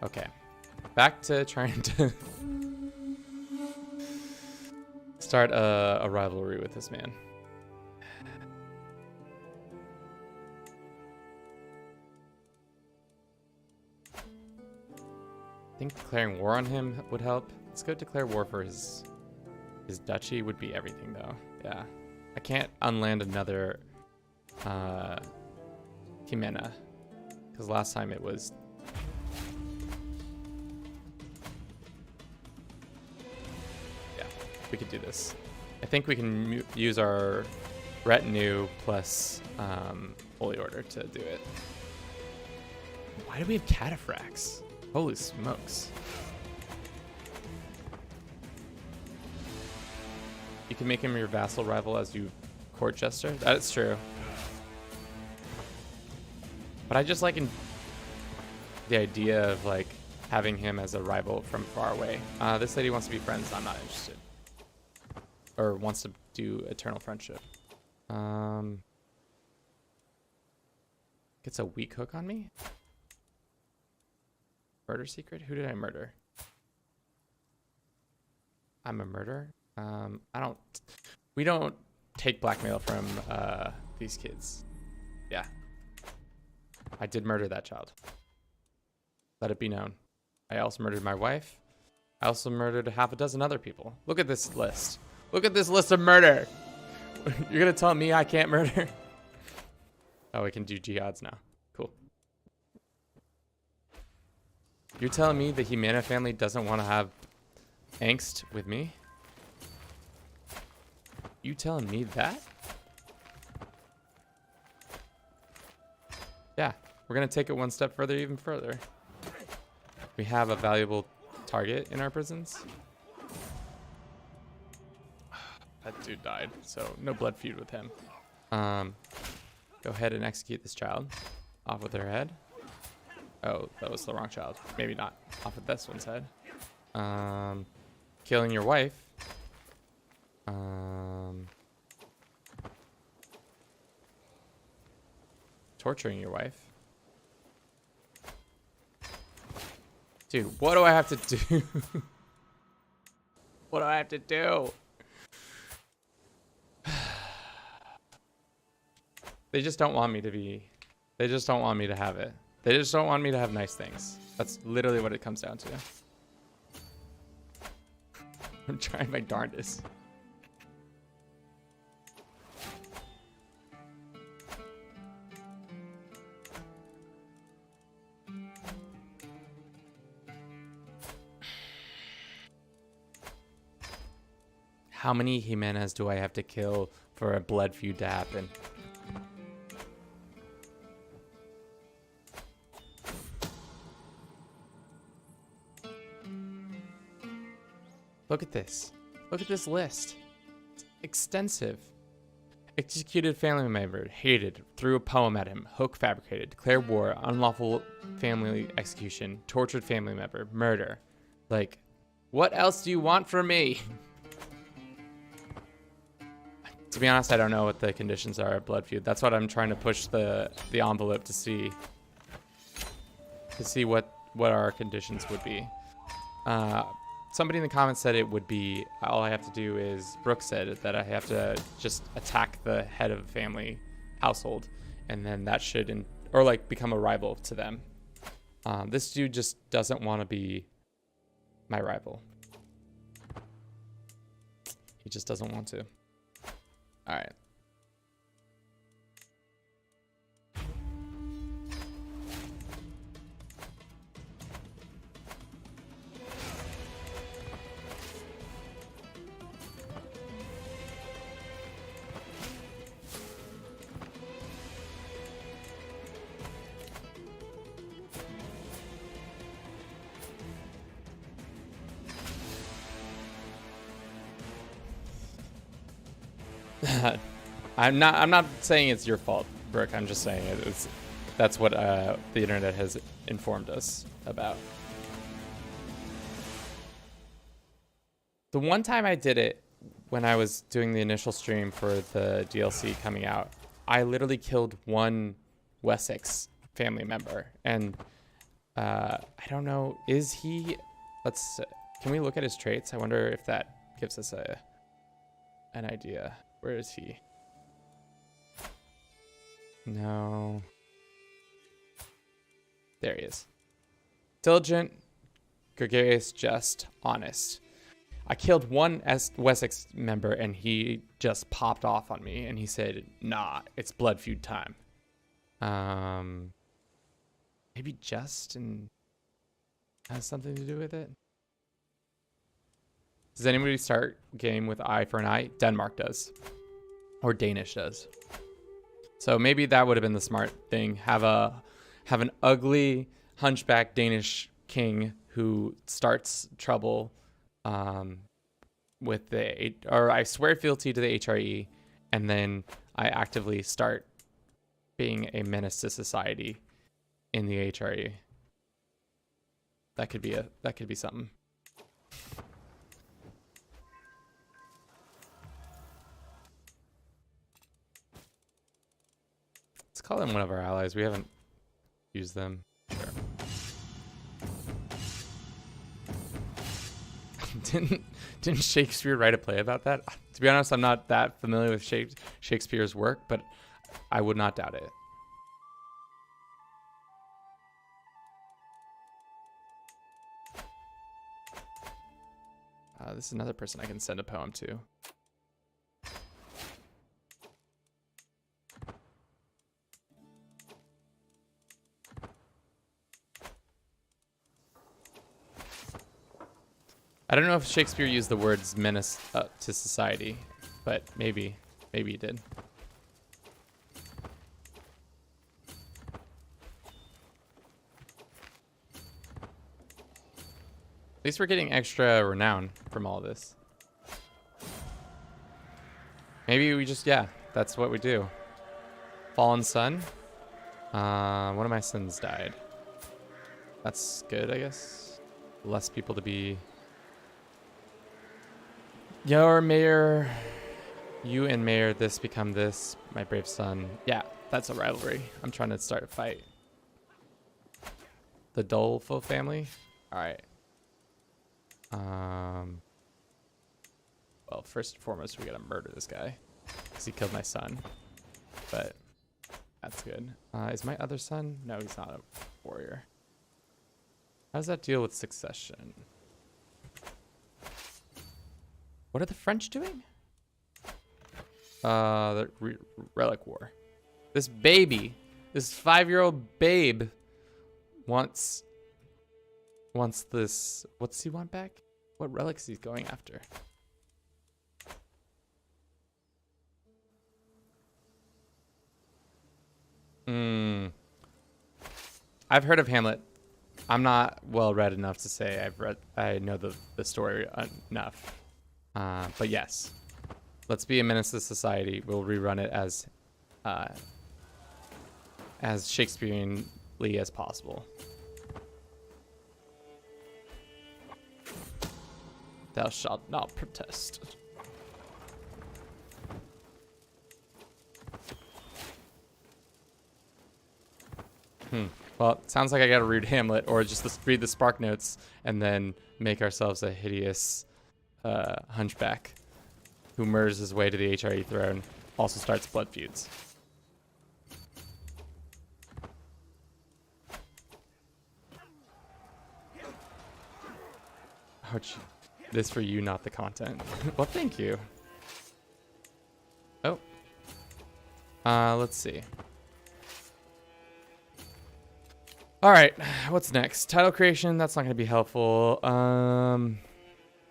Okay, back to trying to start a rivalry with this man. I think declaring war on him would help. Let's go declare war for his duchy. Would be everything though. Yeah, I can't unland another Jimena because last time it was. Yeah, we could do this. I think we can use our retinue plus holy order to do it. Why do we have cataphracts? Holy smokes. You can make him your vassal rival as you court jester. That is true. But I just like the idea of like having him as a rival from far away. This lady wants to be friends. I'm not interested. Or wants to do eternal friendship. Gets a weak hook on me? Murder secret? Who did I murder? I'm a murderer? We don't take blackmail from these kids. Yeah. I did murder that child. Let it be known. I also murdered my wife. I also murdered half a dozen other people. Look at this list. Look at this list of murder. You're gonna tell me I can't murder? Oh, we can do jihads now. Cool. You're telling me the Humana family doesn't want to have angst with me? You telling me that? Yeah, we're gonna take it one step further, even further. We have a valuable target in our prisons. That dude died, so no blood feud with him. Go ahead and execute this child. Off with her head. Oh, that was the wrong child. Maybe not. Off with this one's head. Killing your wife. Torturing your wife. Dude, what do I have to do? What do I have to do? They just don't want me to be... They just don't want me to have it. They just don't want me to have nice things. That's literally what it comes down to. I'm trying my darndest. How many Jimenez do I have to kill for a blood feud to happen? Look at this. Look at this list. It's extensive. Executed family member, hated, threw a poem at him, hook fabricated, declared war, unlawful family execution, tortured family member, murder. Like, what else do you want from me? To be honest, I don't know what the conditions are of blood feud. That's what I'm trying to push the envelope to see. To see what our conditions would be. Somebody in the comments said it would be, all I have to do is, Brooke said that I have to just attack the head of a family household, and then that should, or like become a rival to them. This dude just doesn't want to be my rival. He just doesn't want to. All right. I'm not saying it's your fault, Brooke. I'm just saying that's what the internet has informed us about. The one time I did it, when I was doing the initial stream for the DLC coming out, I literally killed one Wessex family member, and I don't know, is he? Can we look at his traits? I wonder if that gives us an idea. Where is he? No. There he is. Diligent, gregarious, just, honest. I killed one Wessex member and he just popped off on me and he said, nah, it's blood feud time. Maybe just and has something to do with it. Does anybody start game with eye for an eye? Denmark does. Or Danish does. So maybe that would have been the smart thing. Have an ugly hunchback Danish king who starts trouble with I swear fealty to the HRE, and then I actively start being a menace to society in the HRE. That could be something. Let's call them one of our allies. We haven't used them. Sure. Didn't Shakespeare write a play about that? To be honest, I'm not that familiar with Shakespeare's work, but I would not doubt it. This is another person I can send a poem to. I don't know if Shakespeare used the words menace to society, but maybe he did. At least we're getting extra renown from all this. Maybe we just, yeah, that's what we do. Fallen sun. One of my sons died. That's good, I guess. Less people to be... Your mayor, you and mayor, this become this, my brave son. Yeah, that's a rivalry. I'm trying to start a fight. The Dolfo family? All right. Well, first and foremost, we gotta murder this guy because he killed my son. But that's good. Is my other son? No, he's not a warrior. How does that deal with succession? What are the French doing? The Relic War. This baby, this 5-year-old babe wants this. What does he want back? What relics is he going after? I've heard of Hamlet. I'm not well read enough to say I know the story enough. But yes, let's be a menace to society. We'll rerun it as Shakespeareanly as possible. Thou shalt not protest. Well, it sounds like I gotta read Hamlet or just read the Spark Notes and then make ourselves a hideous hunchback who murders his way to the HRE throne, also starts blood feuds. Ouch. This for you, not the content. Well, thank you. Oh. Let's see. All right, what's next? Title creation, that's not going to be helpful.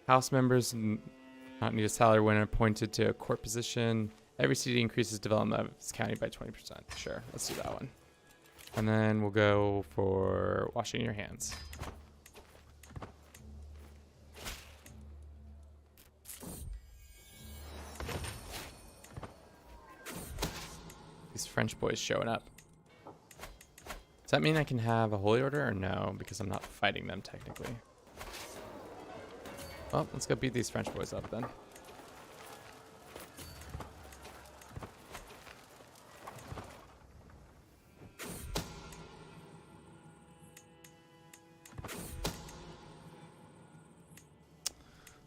House members not need a salary when appointed to a court position. Every city increases development of its county by 20%. Sure, let's do that one. And then we'll go for washing your hands. These French boys showing up. Does that mean I can have a holy order or no? Because I'm not fighting them technically. Well, let's go beat these French boys up then.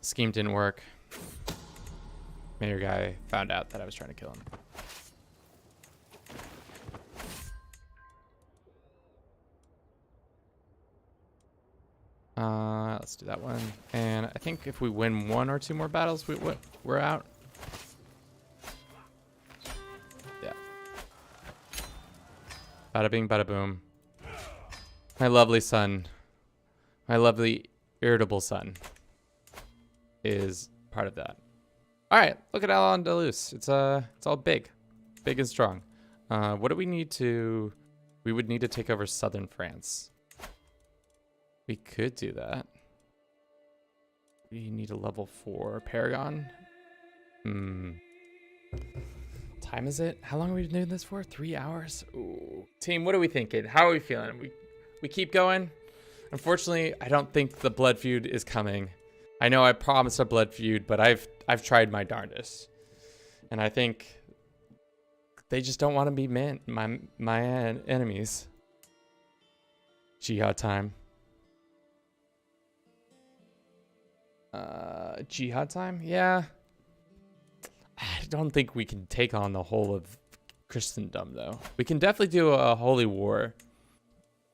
Scheme didn't work. Mayor guy found out that I was trying to kill him. Let's do that one. And I think if we win one or two more battles, we're out. Yeah. Bada bing, bada boom. My lovely son, my lovely irritable son, is part of that. All right, look at Al-Andalus. It's all big and strong. What do we need to? We would need to take over southern France. We could do that. We need a level 4 Paragon. time is it? How long are we doing this for? 3 hours? Ooh. Team, what are we thinking? How are we feeling? We keep going? Unfortunately, I don't think the blood feud is coming. I know I promised a blood feud, but I've tried my darndest. And I think they just don't want to be my enemies. Jihad time. Jihad time? Yeah. I don't think we can take on the whole of Christendom, though. We can definitely do a holy war.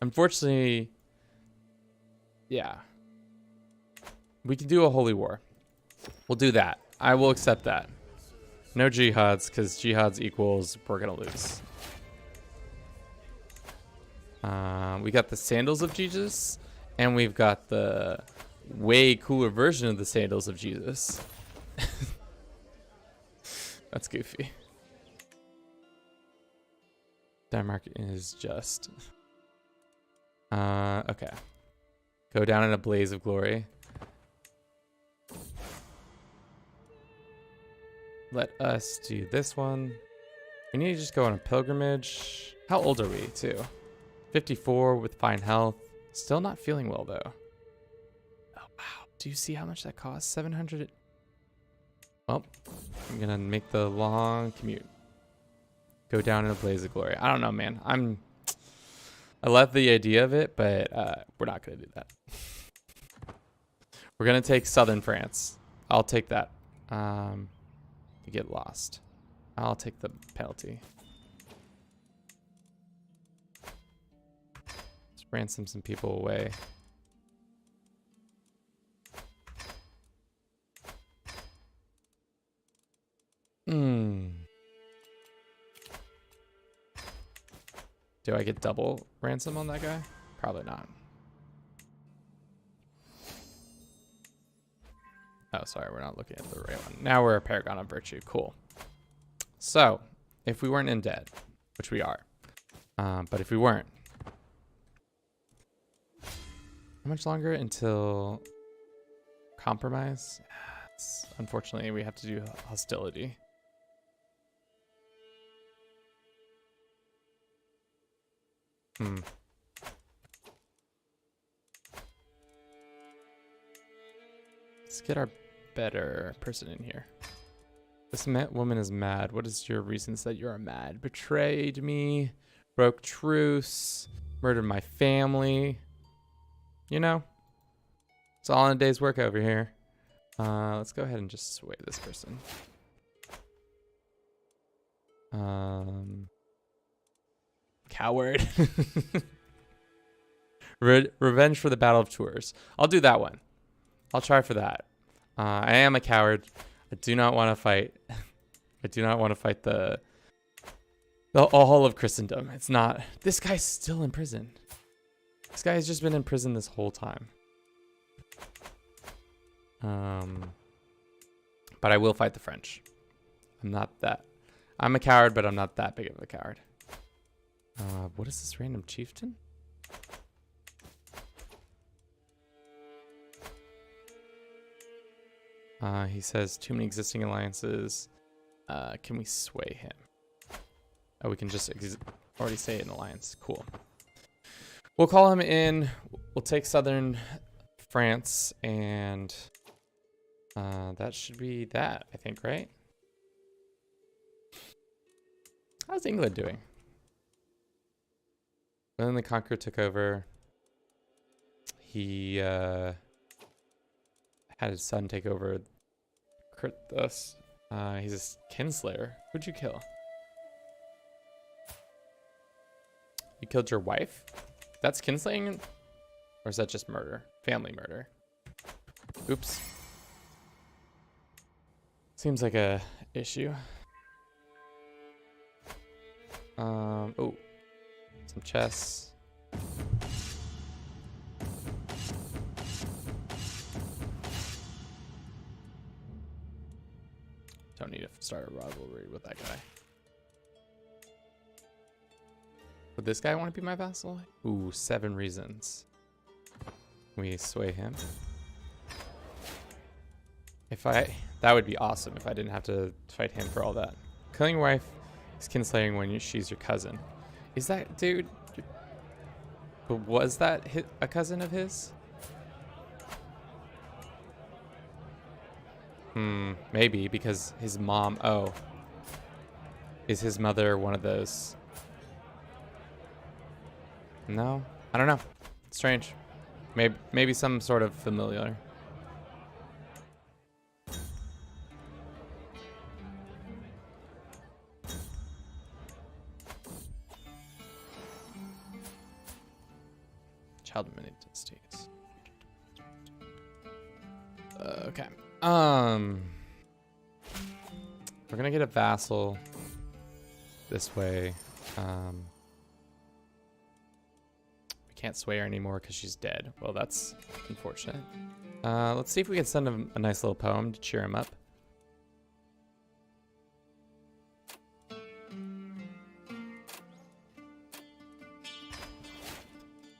Unfortunately, yeah. We can do a holy war. We'll do that. I will accept that. No jihads, because jihads equals we're going to lose. We got the sandals of Jesus, and we've got the way cooler version of the sandals of Jesus. That's goofy. Denmark is just. Okay. Go down in a blaze of glory. Let us do this one. We need to just go on a pilgrimage. How old are we, too? 54 with fine health. Still not feeling well, though. Oh, wow. Do you see how much that costs? 700. Well, I'm going to make the long commute. Go down in a blaze of glory. I don't know, man. I love the idea of it, but we're not going to do that. We're going to take southern France. I'll take that. You get lost. I'll take the penalty. Let's ransom some people away. Do I get double ransom on that guy? Probably not. Oh, sorry, we're not looking at the right one. Now we're a Paragon of Virtue. Cool. So, if we weren't in debt, which we are, but if we weren't, how much longer until compromise? Unfortunately, we have to do hostility. Let's get our better person in here. This woman is mad. What is your reasons that you're mad? Betrayed me, broke truce, murdered my family. You know, it's all in a day's work over here. Let's go ahead and just sway this person. Coward. Revenge for the Battle of Tours. I'll do that one. I'll try for that. I am a coward. I do not want to fight. I do not want to fight the all of Christendom. It's not. This guy's still in prison. This guy has just been in prison this whole time. But I will fight the French. I'm a coward, but I'm not that big of a coward. What is this random chieftain? He says too many existing alliances. Can we sway him? Oh, we can just already say an alliance. Cool. We'll call him in. We'll take southern France, and that should be that, I think, right? How's England doing? William the Conqueror took over. He had his son take over. He's a kinslayer. Who'd you kill? You killed your wife? That's kinslaying? Or is that just murder? Family murder. Oops. Seems like a issue. Oh. Some chests. Don't need to start a rivalry with that guy. Would this guy want to be my vassal? Ooh, 7 reasons. We sway him. That would be awesome if I didn't have to fight him for all that. Killing your wife He's kinslaying when she's your cousin. Is that dude? But was that a cousin of his? Maybe because his mom. Oh, is his mother one of those? No, I don't know. Strange. Maybe some sort of familiar. Child ministries. Okay. We're gonna get a vassal this way. We can't sway her anymore because she's dead. Well, that's unfortunate. Let's see if we can send him a nice little poem to cheer him up.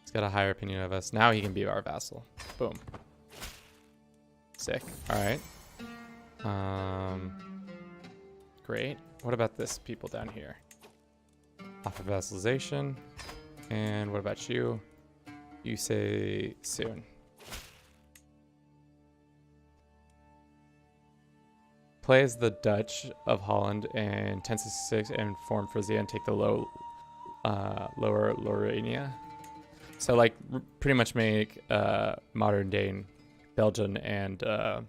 He's got a higher opinion of us. Now he can be our vassal. Boom. Sick. All right. Great. What about this people down here? Offer vassalization. And what about you? You say soon. Play as the Dutch of Holland and 1066 and form Frisia and take the lower Laurania. So like pretty much make modern day Belgium and the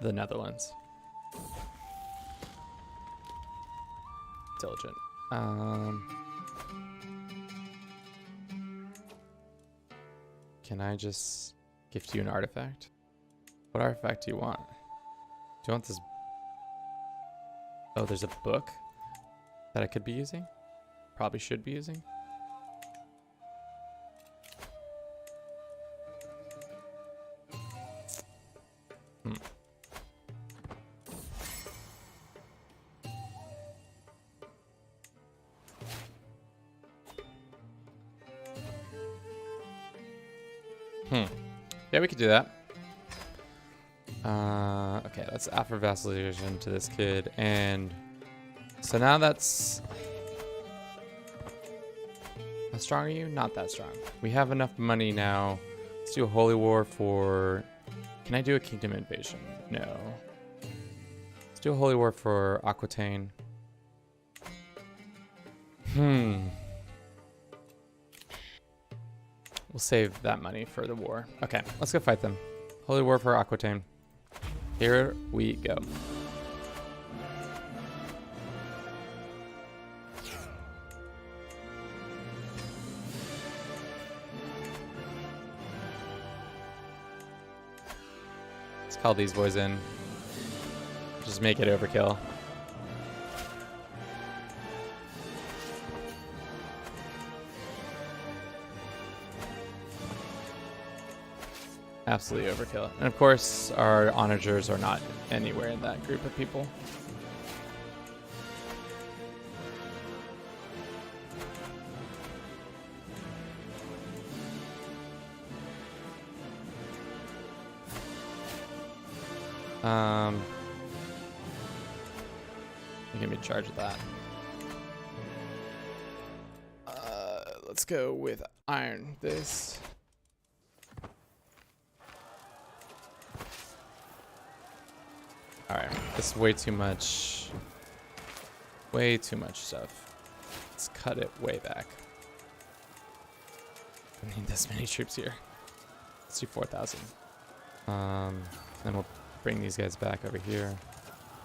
Netherlands. Diligent. Can I just gift you an artifact? What artifact do you want? Do you want this? Oh, there's a book that I could be using? Probably should be using. Yeah, we could do that. Okay, let's offer vassalization to this kid. And so now that's... How strong are you? Not that strong. We have enough money now. Let's do a holy war for... Can I do a kingdom invasion? No. Let's do a holy war for Aquitaine. We'll save that money for the war. Okay, let's go fight them. Holy war for Aquitaine. Here we go. Let's call these boys in. Just make it overkill. Absolutely overkill. And of course, our onagers are not anywhere in that group of people. You can be in charge of that. Let's go with iron this. Alright, this is way too much. Way too much stuff. Let's cut it way back. I need this many troops here. Let's do 4,000. Then we'll bring these guys back over here.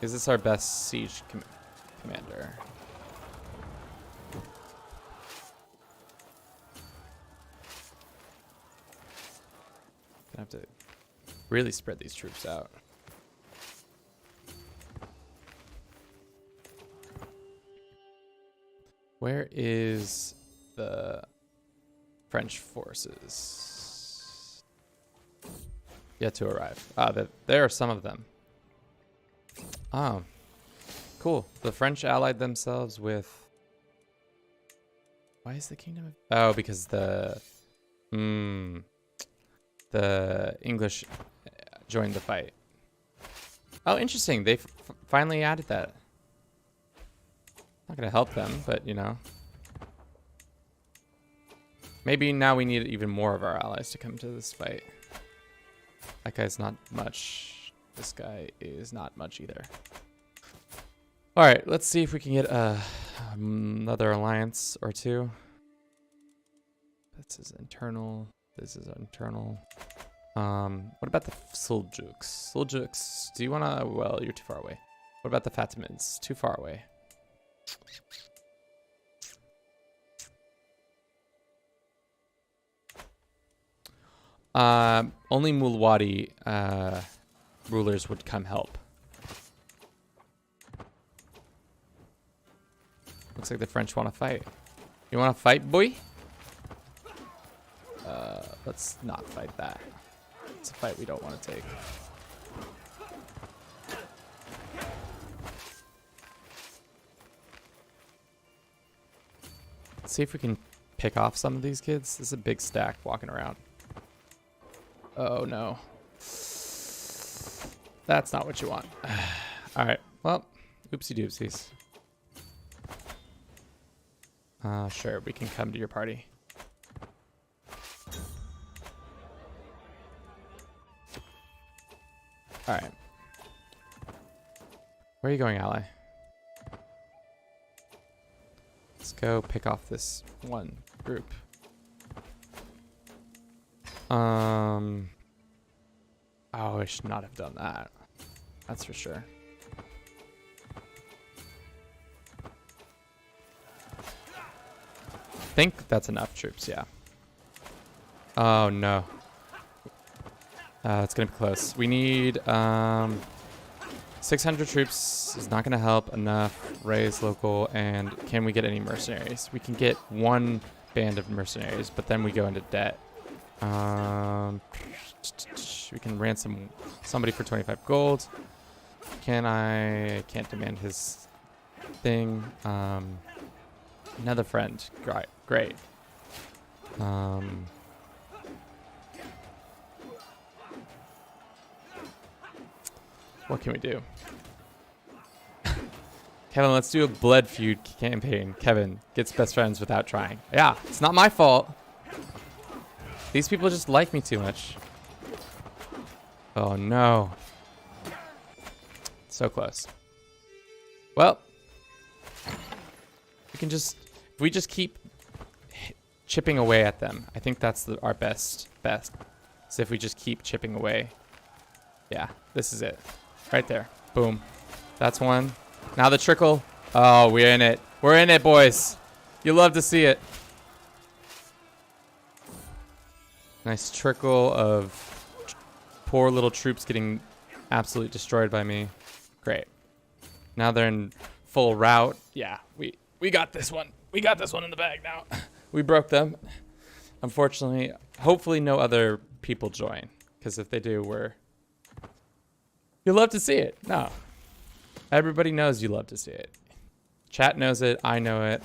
Is this our best siege commander? Gonna have to really spread these troops out. Where is the French forces? Yet to arrive. There are some of them. Oh, cool. The French allied themselves with... Why is the kingdom of... Oh, because the English joined the fight. Oh, interesting. They finally added that. Not gonna help them, but you know. Maybe now we need even more of our allies to come to this fight. That guy's not much. This guy is not much either. All right, let's see if we can get another alliance or two. This is internal. This is internal. What about the Seljuks? Seljuks, do you wanna? Well, you're too far away. What about the Fatimids? Too far away. Only Mulwadi rulers would come help. Looks like the French want to fight. You want to fight, boy? Let's not fight that. It's a fight we don't want to take. Let's see if we can pick off some of these kids. This is a big stack walking around. Oh no. That's not what you want. All right. Well, oopsie doopsies. Sure, we can come to your party. All right. Where are you going, ally? Let's go pick off this one group. Oh, I should not have done that. That's for sure. I think that's enough troops, yeah. Oh no. It's gonna be close. We need 600 troops is not gonna help enough. Raise local, and can we get any mercenaries? We can get one band of mercenaries, but then we go into debt. We can ransom somebody for 25 gold. I can't demand his thing. Another friend. Great. What can we do? Kevin, let's do a blood feud campaign. Kevin gets best friends without trying. Yeah, it's not my fault. These people just like me too much. Oh no. So close. Well, we can just, if we just keep chipping away at them, I think that's our best. So if we just keep chipping away. Yeah, this is it. Right there. Boom. That's one. Now the trickle. Oh, we're in it. We're in it, boys. You love to see it. Nice trickle of poor little troops getting absolutely destroyed by me. Great. Now they're in full rout. Yeah, we got this one. We got this one in the bag now. We broke them. Unfortunately, hopefully no other people join. Because if they do, you'll love to see it. No. Everybody knows you love to see it. Chat knows it. I know it.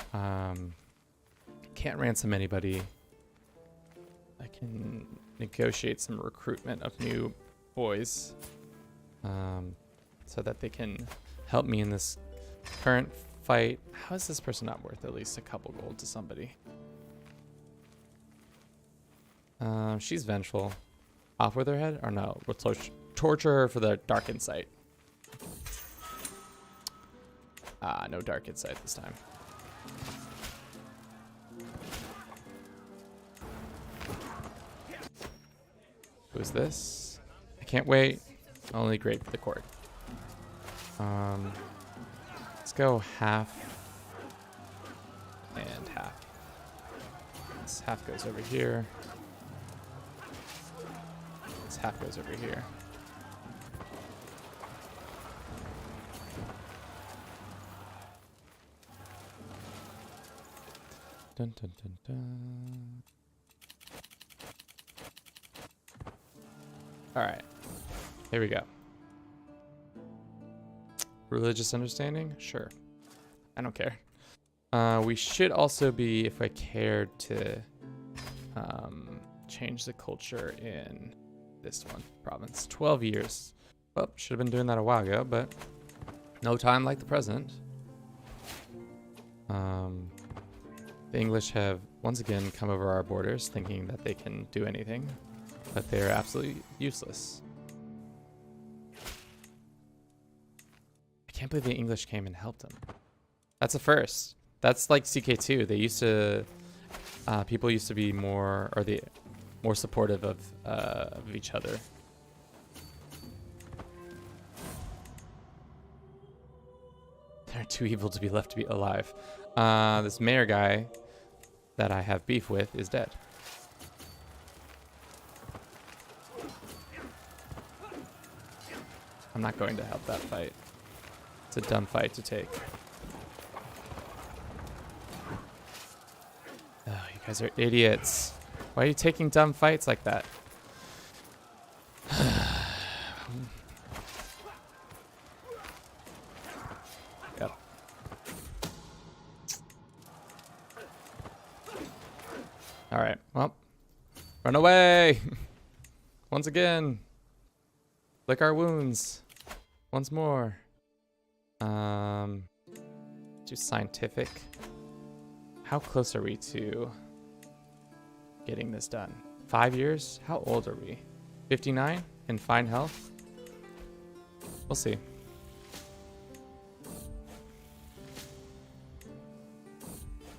Can't ransom anybody. I can negotiate some recruitment of new boys. So that they can help me in this current fight. How is this person not worth at least a couple gold to somebody? She's vengeful. Off with her head? Or no? We'll torture her for the dark insight. No dark insight this time. Who's this? I can't wait. Only great for the court. Let's go half and half. This half goes over here. This half goes over here. Dun, dun, dun, dun. All right, here we go. Religious understanding? Sure. I don't care. We should also be, if I cared to change the culture in this one province. 12 years. Well, should have been doing that a while ago, but no time like the present. The English have once again come over our borders thinking that they can do anything, but they are absolutely useless. I can't believe the English came and helped them. That's a first. That's like CK2. They used to, people used to be more supportive of each other. They're too evil to be left to be alive. This mayor guy that I have beef with is dead. I'm not going to help that fight. It's a dumb fight to take. Oh, you guys are idiots. Why are you taking dumb fights like that? Yep. All right. Well, run away. Once again. Lick our wounds. Once more. Do scientific. How close are we to getting this done? 5 years? How old are we? 59 in fine health? We'll see.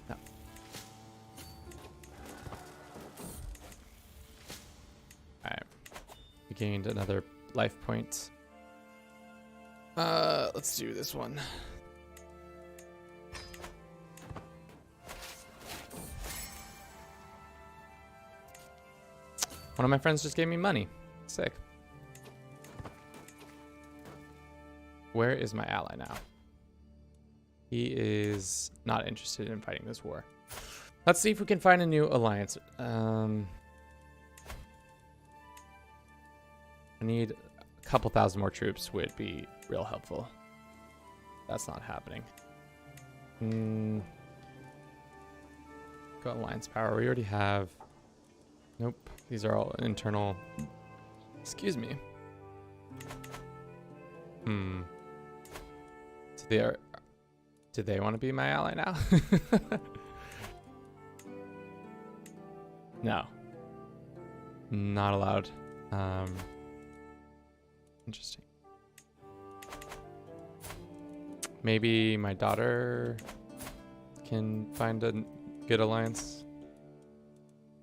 No. Alright. We gained another life point. Let's do this one. One of my friends just gave me money. Sick. Where is my ally now? He is not interested in fighting this war. Let's see if we can find a new alliance. I need a couple thousand more troops would be real helpful. That's not happening. Got alliance power. We already have... Nope. These are all internal. Excuse me. So they are... Do they want to be my ally now? No. Not allowed. Interesting. Maybe my daughter can find a good alliance.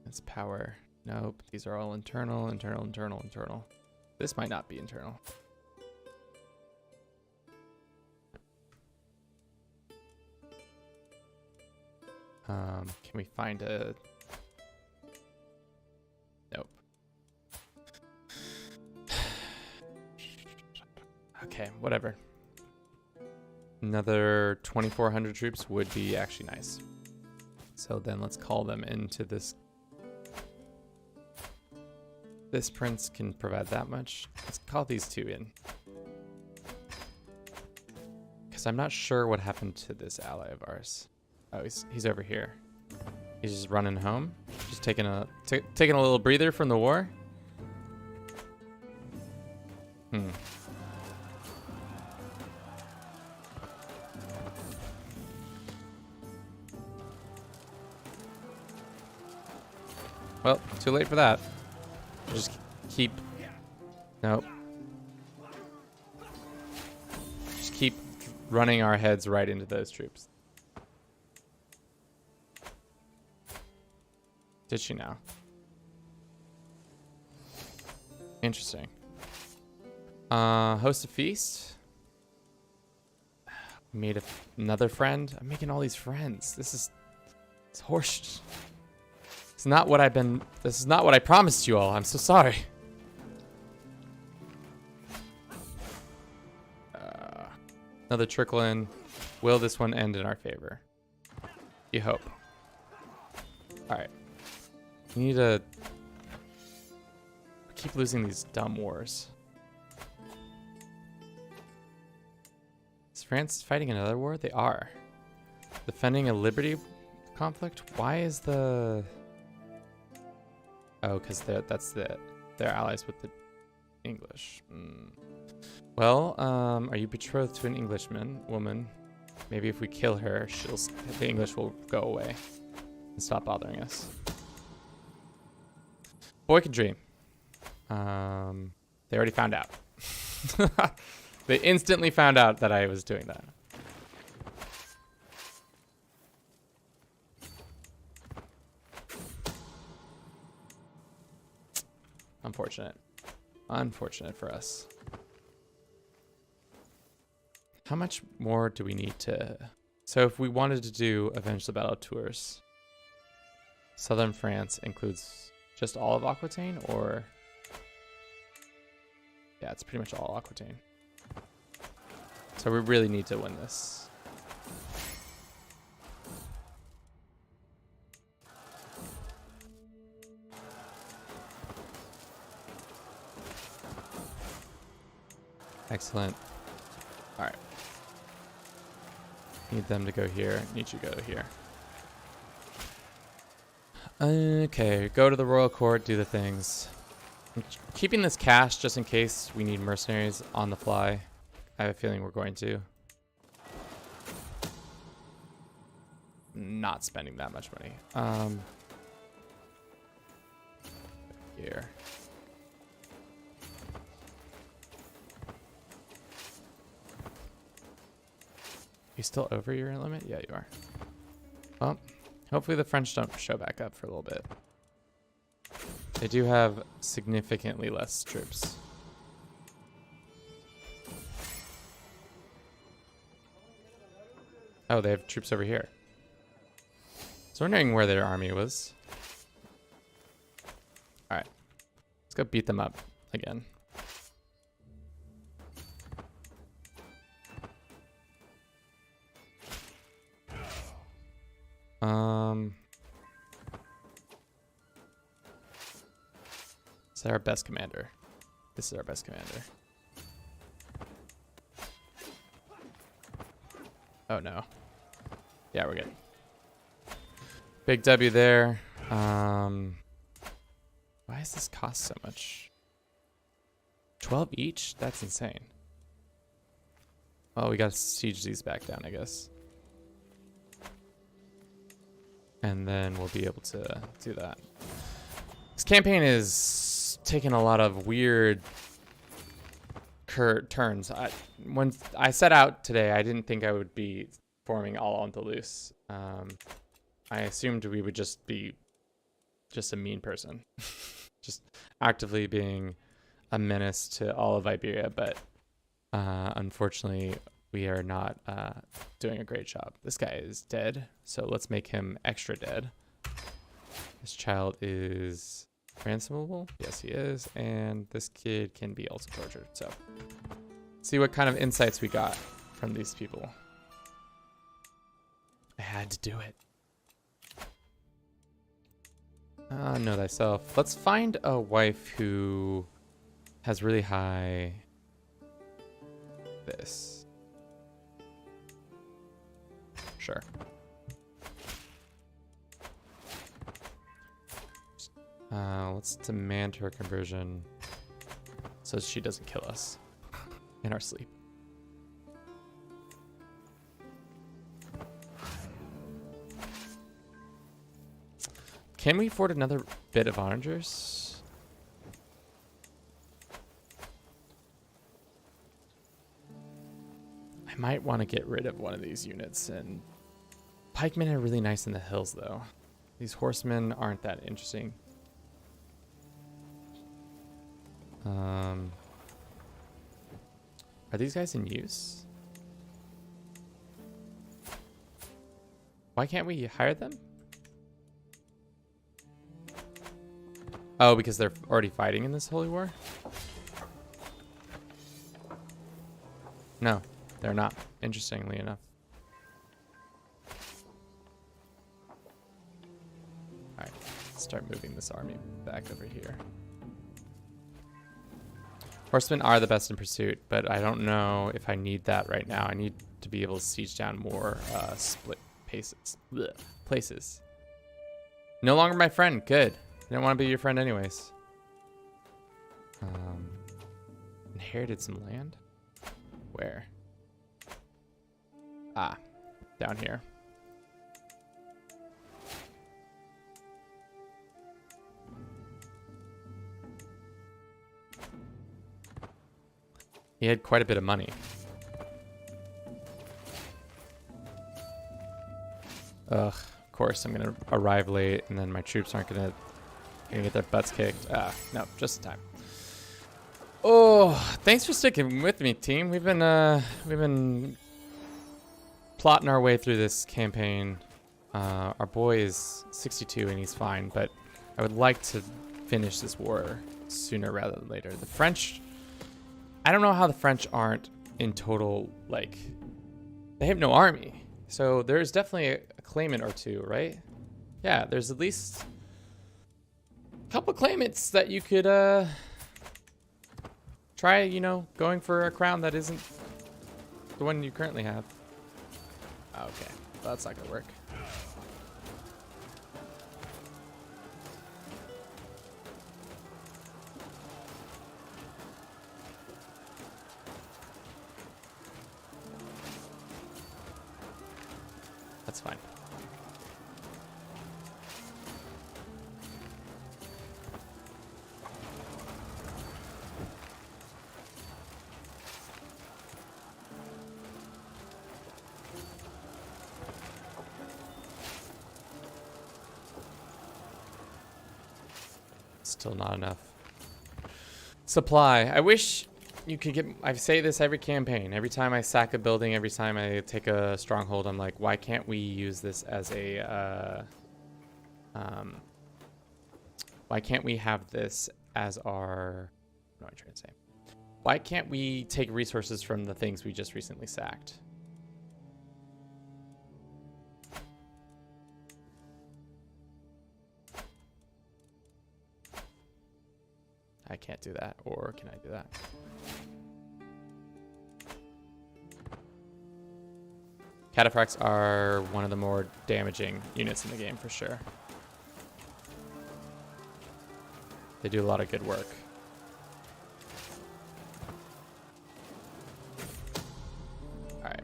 It's power. Nope. These are all internal, internal, internal, internal. This might not be internal. Can we find a... Nope. Okay, whatever. Another 2,400 troops would be actually nice. So then let's call them into this. This prince can provide that much. Let's call these two in. Because I'm not sure what happened to this ally of ours. Oh, he's over here. He's just running home. Just taking a little breather from the war. Well, too late for that. Just keep... Nope. Just keep running our heads right into those troops. Did she now? Interesting. Host a feast. Made another friend. I'm making all these friends. It's horse. It's not what this is not what I promised you all. I'm so sorry. Another trickle in. Will this one end in our favor? You hope. All right. We need to... We keep losing these dumb wars. Is France fighting another war? They are. Defending a liberty conflict? Why is the... Oh, because they're allies with the English. Well, are you betrothed to an Englishman, woman? Maybe if we kill her, the English will go away and stop bothering us. Boy can dream. They already found out. They instantly found out that I was doing that. Unfortunate. Unfortunate for us. How much more do we need to... So if we wanted to do Avenge the Battle tours, Southern France includes just all of Aquitaine, or... Yeah, it's pretty much all Aquitaine. So we really need to win this. Excellent. All right. Need them to go here. Need you to go here. Okay, go to the royal court, do the things. I'm keeping this cash just in case we need mercenaries on the fly. I have a feeling we're going to. Not spending that much money. Here. You still over your limit? Yeah, you are. Well, hopefully the French don't show back up for a little bit. They do have significantly less troops. Oh, they have troops over here. I was wondering where their army was. Alright. Let's go beat them up again. Is that our best commander? This is our best commander. Oh no. Yeah, we're good. Big W there. Why does this cost so much? 12 each? That's insane. Well, we gotta siege these back down, I guess. And then we'll be able to do that. This campaign is taking a lot of weird turns. When I set out today, I didn't think I would be forming all Andalus. I assumed we would just be just a mean person. Just actively being a menace to all of Iberia, but unfortunately we are not doing a great job. This guy is dead, so let's make him extra dead. This child is ransomable? Yes, he is. And this kid can be also tortured. So, see what kind of insights we got from these people. I had to do it. Know thyself. Let's find a wife who has really high this. Sure. Let's demand her conversion so she doesn't kill us in our sleep. Can we afford another bit of onagers? I might want to get rid of one of these units, and pikemen are really nice in the hills though. These horsemen aren't that interesting. Are these guys in use? Why can't we hire them? Oh, because they're already fighting in this holy war? No, they're not, interestingly enough. Alright, let's start moving this army back over here. Horsemen are the best in pursuit, but I don't know if I need that right now. I need to be able to siege down more split places. No longer my friend. Good. I didn't want to be your friend anyways. Inherited some land? Where? Ah, down here. He had quite a bit of money. Ugh, of course I'm gonna arrive late and then my troops aren't gonna get their butts kicked. No, just in time. Oh, thanks for sticking with me, team. We've been plotting our way through this campaign. Our boy is 62 and he's fine, but I would like to finish this war sooner rather than later. The French, I don't know how the French aren't in total, like, they have no army. So there's definitely a claimant or two, right? Yeah, there's at least a couple claimants that you could try, you know, going for a crown that isn't the one you currently have. Okay, well, that's not gonna work. That's fine. Still not enough supply. I wish you could get, I say this every campaign, every time I sack a building, every time I take a stronghold, I'm like, why can't we use this as a why can't we have this as our, what am I trying to say? Why can't we take resources from the things we just recently sacked? I can't do that, or can I do that? Cataphracts are one of the more damaging units in the game for sure. They do a lot of good work. Alright.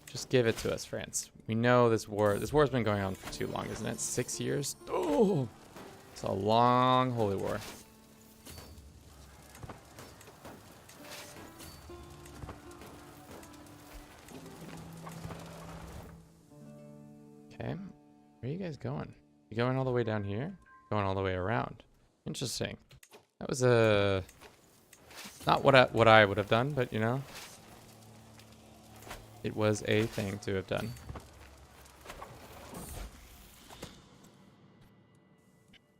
Just give it to us, France. We know this war's been going on for too long, isn't it? 6 years? Oh! It's a long holy war. Okay. Where are you guys going? You going all the way down here? Going all the way around. Interesting. That was not what I would have done, but you know, it was a thing to have done.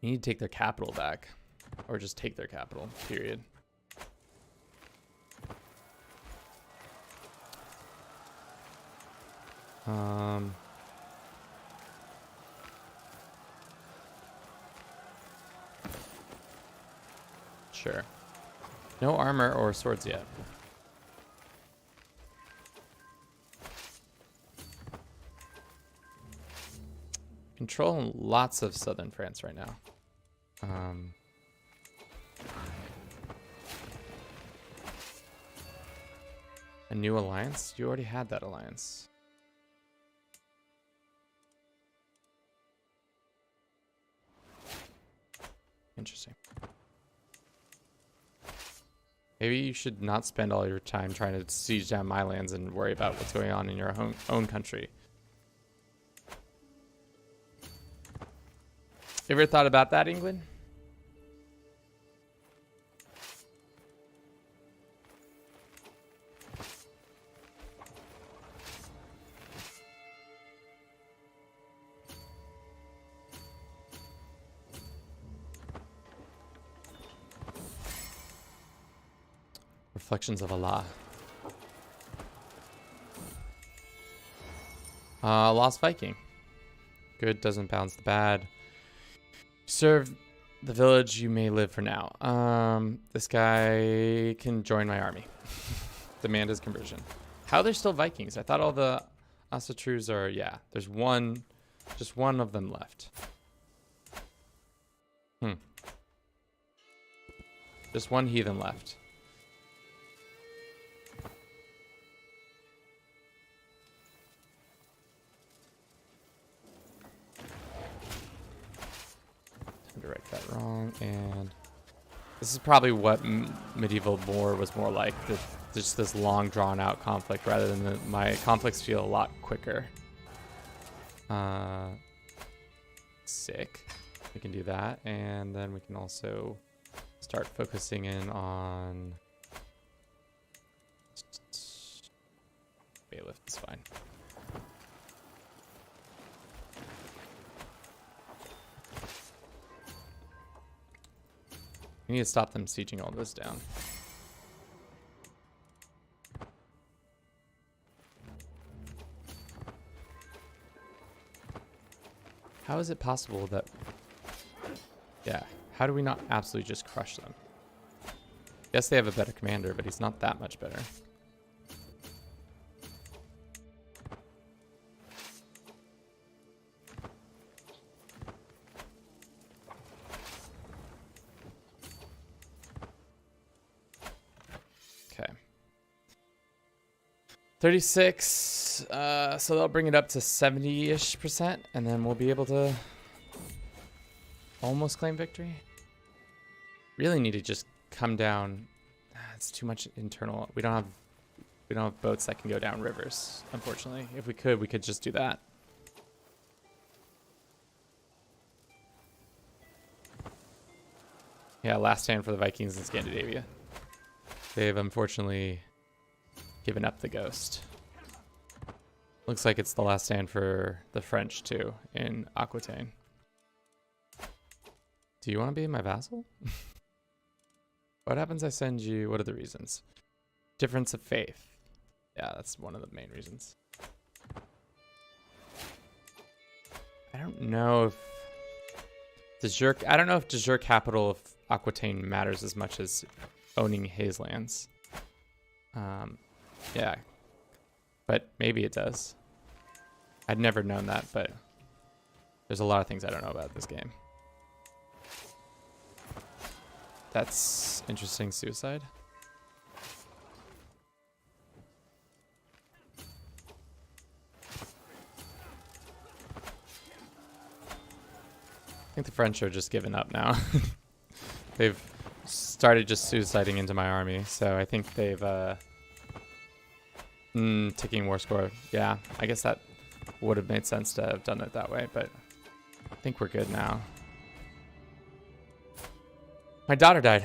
You need to take their capital back, or just take their capital, period. Sure. No armor or swords yet. Controlling lots of southern France right now. A new alliance? You already had that alliance. Interesting. Maybe you should not spend all your time trying to siege down my lands and worry about what's going on in your own country. You ever thought about that, England? Reflections of Allah. Lost Viking. Good doesn't balance the bad. Serve the village, you may live for now. This guy can join my army. Demand his conversion. How are there still Vikings? I thought all the Asatrus are, yeah. There's just one of them left. Just one heathen left. that wrong. And this is probably what medieval war was more like. Just this long, drawn-out conflict rather than my conflicts feel a lot quicker. Sick. We can do that. And then we can also start focusing in on... Bailiff is fine. We need to stop them sieging all this down. How is it possible that... Yeah, how do we not absolutely just crush them? Yes, they have a better commander, but he's not that much better. Okay. 36, so they'll bring it up to 70-ish%, and then we'll be able to almost claim victory. Really need to just come down. It's too much internal. We don't have boats that can go down rivers, unfortunately. If we could just do that. Yeah, last stand for the Vikings in Scandinavia. They've unfortunately given up the ghost. Looks like it's the last stand for the French too in Aquitaine. Do you want to be my vassal? What happens I send you? What are the reasons? Difference of faith. Yeah, that's one of the main reasons. I don't know if de jure capital of Aquitaine matters as much as owning his lands. Yeah, but maybe it does. I'd never known that, but there's a lot of things I don't know about this game. That's interesting. Suicide. I think the French are just giving up now. They've started just suiciding into my army, so I think they've ticking war score. Yeah, I guess that would have made sense to have done it that way, but I think we're good now. My daughter died,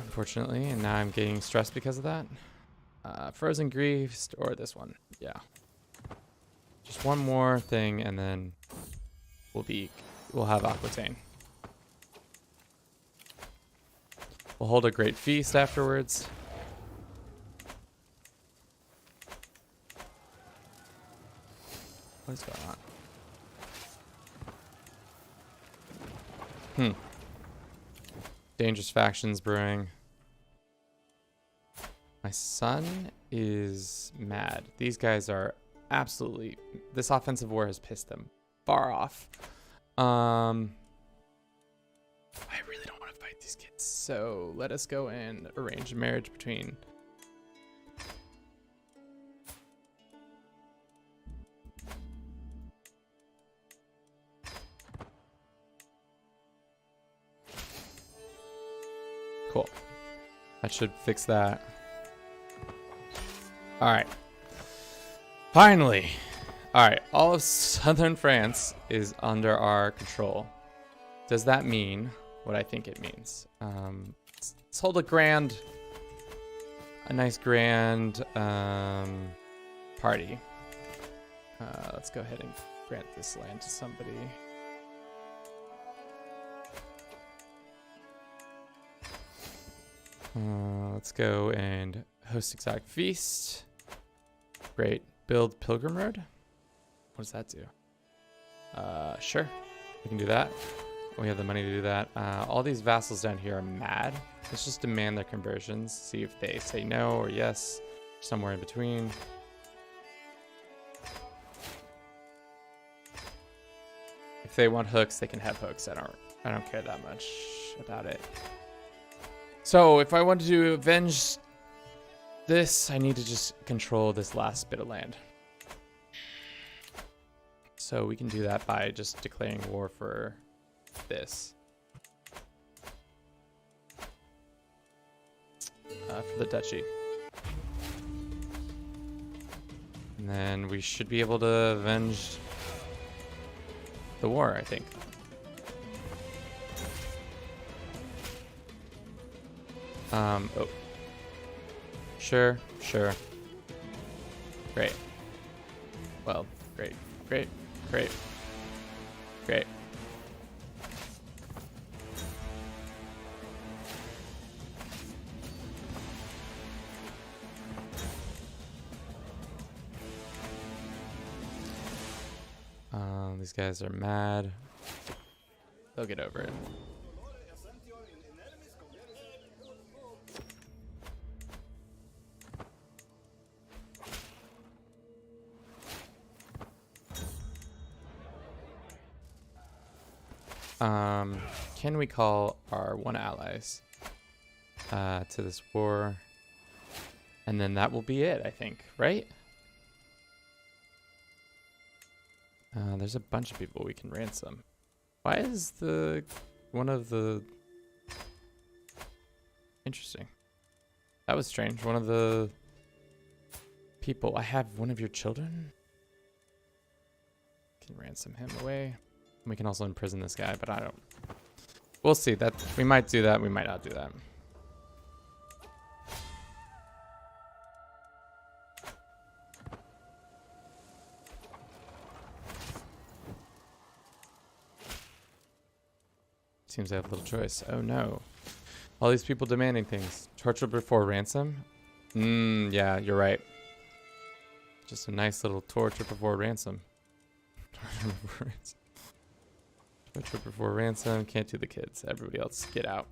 unfortunately, and now I'm getting stressed because of that. Frozen Griefs or this one. Yeah. Just one more thing, and then we'll have Aquitaine. We'll hold a great feast afterwards. What is going on? Dangerous factions brewing. My son is mad. These guys are absolutely... This offensive war has pissed them far off. I really don't want to fight these kids. So let us go and arrange a marriage between... Cool. That should fix that. All right. Finally. All right. All of southern France is under our control. Does that mean what I think it means? Let's hold a nice grand party. Let's go ahead and grant this land to somebody. Let's go and host exotic feast. Great. Build pilgrim road. What does that do? Sure. We can do that. We have the money to do that. All these vassals down here are mad. Let's just demand their conversions. See if they say no or yes. Somewhere in between. If they want hooks, they can have hooks. I don't care that much about it. So if I want to avenge this, I need to just control this last bit of land. So we can do that by just declaring war for this. for the duchy. And then we should be able to avenge the war, I think. Oh. Sure. Great. Well, great. These guys are mad. They'll get over it. Can we call our one allies to this war? And then that will be it, I think, right? There's a bunch of people we can ransom. Why is one of the... Interesting. That was strange. One of the people... I have one of your children? Can ransom him away. We can also imprison this guy, but I don't... We'll see. That we might do that. We might not do that. Seems I have little choice. Oh no. All these people demanding things. Torture before ransom? Yeah, you're right. Just a nice little torture before ransom. Torture before ransom. Can't do the kids. Everybody else, get out.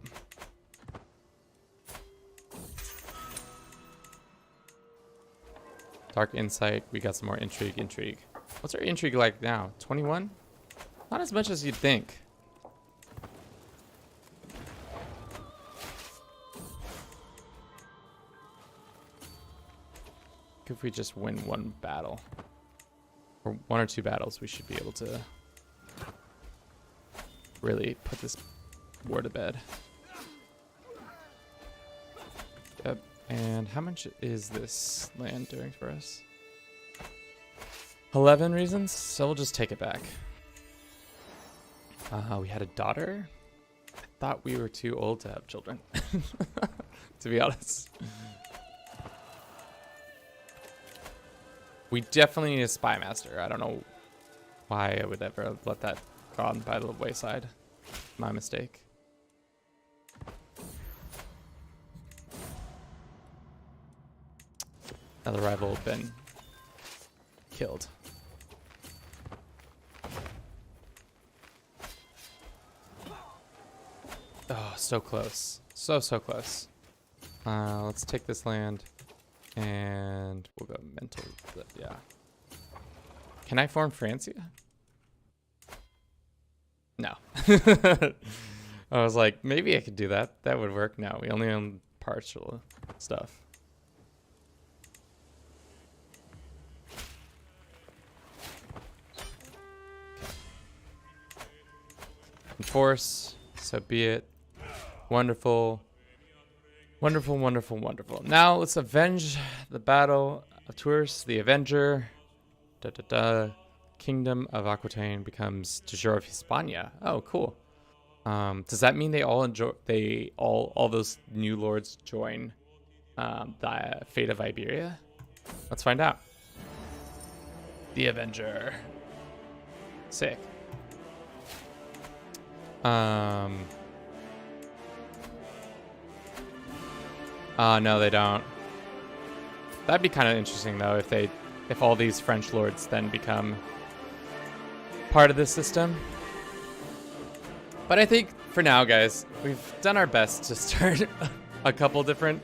Dark insight. We got some more intrigue. What's our intrigue like now? 21? Not as much as you'd think. If we just win one battle, or one or two battles, we should be able to really put this war to bed. Yep. And how much is this land doing for us? 11 reasons, so we'll just take it back. We had a daughter. I thought we were too old to have children, to be honest. We definitely need a spy master. I don't know why I would ever let that go on by the wayside. My mistake. Another rival been killed. Oh, so close. So close. Let's take this land. And we'll go mental. Yeah. Can I form Francia? No. I was like, maybe I could do that. That would work. No, we only own partial stuff. Okay. Enforce. So be it. Wonderful. Wonderful. Now let's avenge the battle of Tours, the Avenger. Kingdom of Aquitaine becomes de jure of Hispania. Oh, cool. Does that mean they all enjoy? All those new lords join the fate of Iberia? Let's find out. The Avenger. Sick. No, they don't. That'd be kind of interesting, though, if all these French lords then become part of this system. But I think for now, guys, we've done our best to start a couple different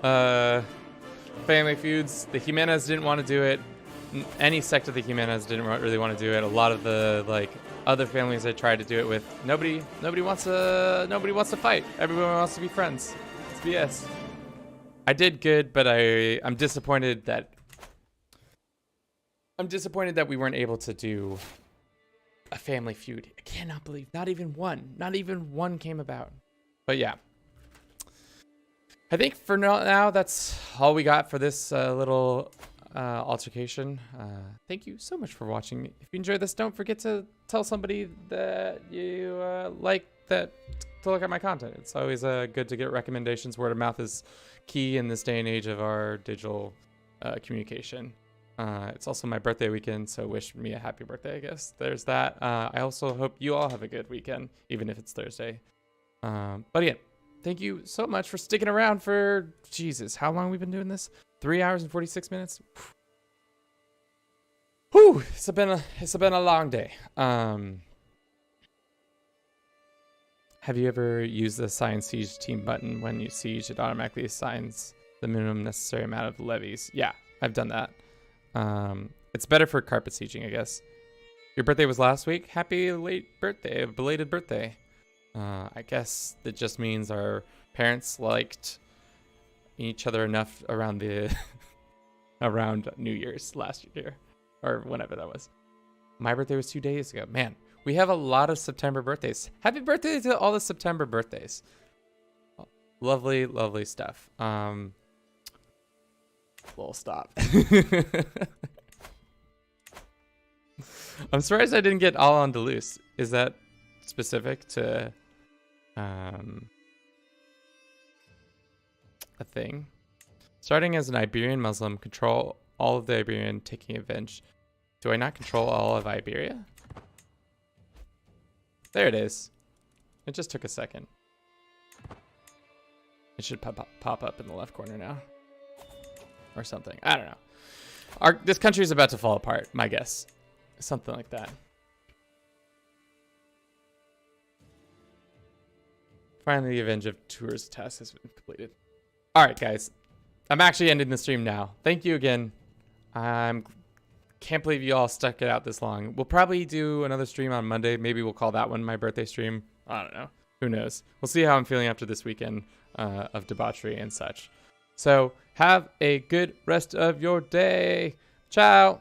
family feuds. The Jimenez didn't want to do it. Any sect of the Jimenez didn't really want to do it. A lot of the other families I tried to do it with, nobody wants to fight. Everyone wants to be friends. It's BS. I did good, but I'm disappointed that we weren't able to do a family feud. I cannot believe not even one came about. But yeah. I think for now, that's all we got for this little altercation. Thank you so much for watching. If you enjoyed this, don't forget to tell somebody that you like that to look at my content. It's always good to get recommendations. Word of mouth is key in this day and age of our digital communication. It's also my birthday weekend, so wish me a happy birthday, I guess. There's that. I also hope you all have a good weekend, even if it's Thursday. But again, thank you so much for sticking around for, Jesus, how long have we been doing this? 3 hours and 46 minutes? Whew, it's been a long day. Have you ever used the assign siege team button? When you siege, it automatically assigns the minimum necessary amount of levies. Yeah, I've done that. It's better for carpet sieging, I guess. Your birthday was last week? Happy late birthday, belated birthday. I guess that just means our parents liked each other enough around the around New Year's last year, or whenever that was. My birthday was 2 days ago. Man, we have a lot of September birthdays. Happy birthday to all the September birthdays. Lovely, lovely stuff. Little stop. I'm surprised I didn't get all on Duluth. Is that specific to a thing? Starting as an Iberian Muslim, control all of the Iberian, taking revenge. Do I not control all of Iberia? There it is. It just took a second. It should pop up in the left corner now. Or something. I don't know. This country is about to fall apart, my guess. Something like that. Finally, the Avenge of Tours task has been completed. All right, guys. I'm actually ending the stream now. Thank you again. Can't believe you all stuck it out this long. We'll probably do another stream on Monday. Maybe we'll call that one my birthday stream. I don't know. Who knows? We'll see how I'm feeling after this weekend of debauchery and such. So have a good rest of your day. Ciao.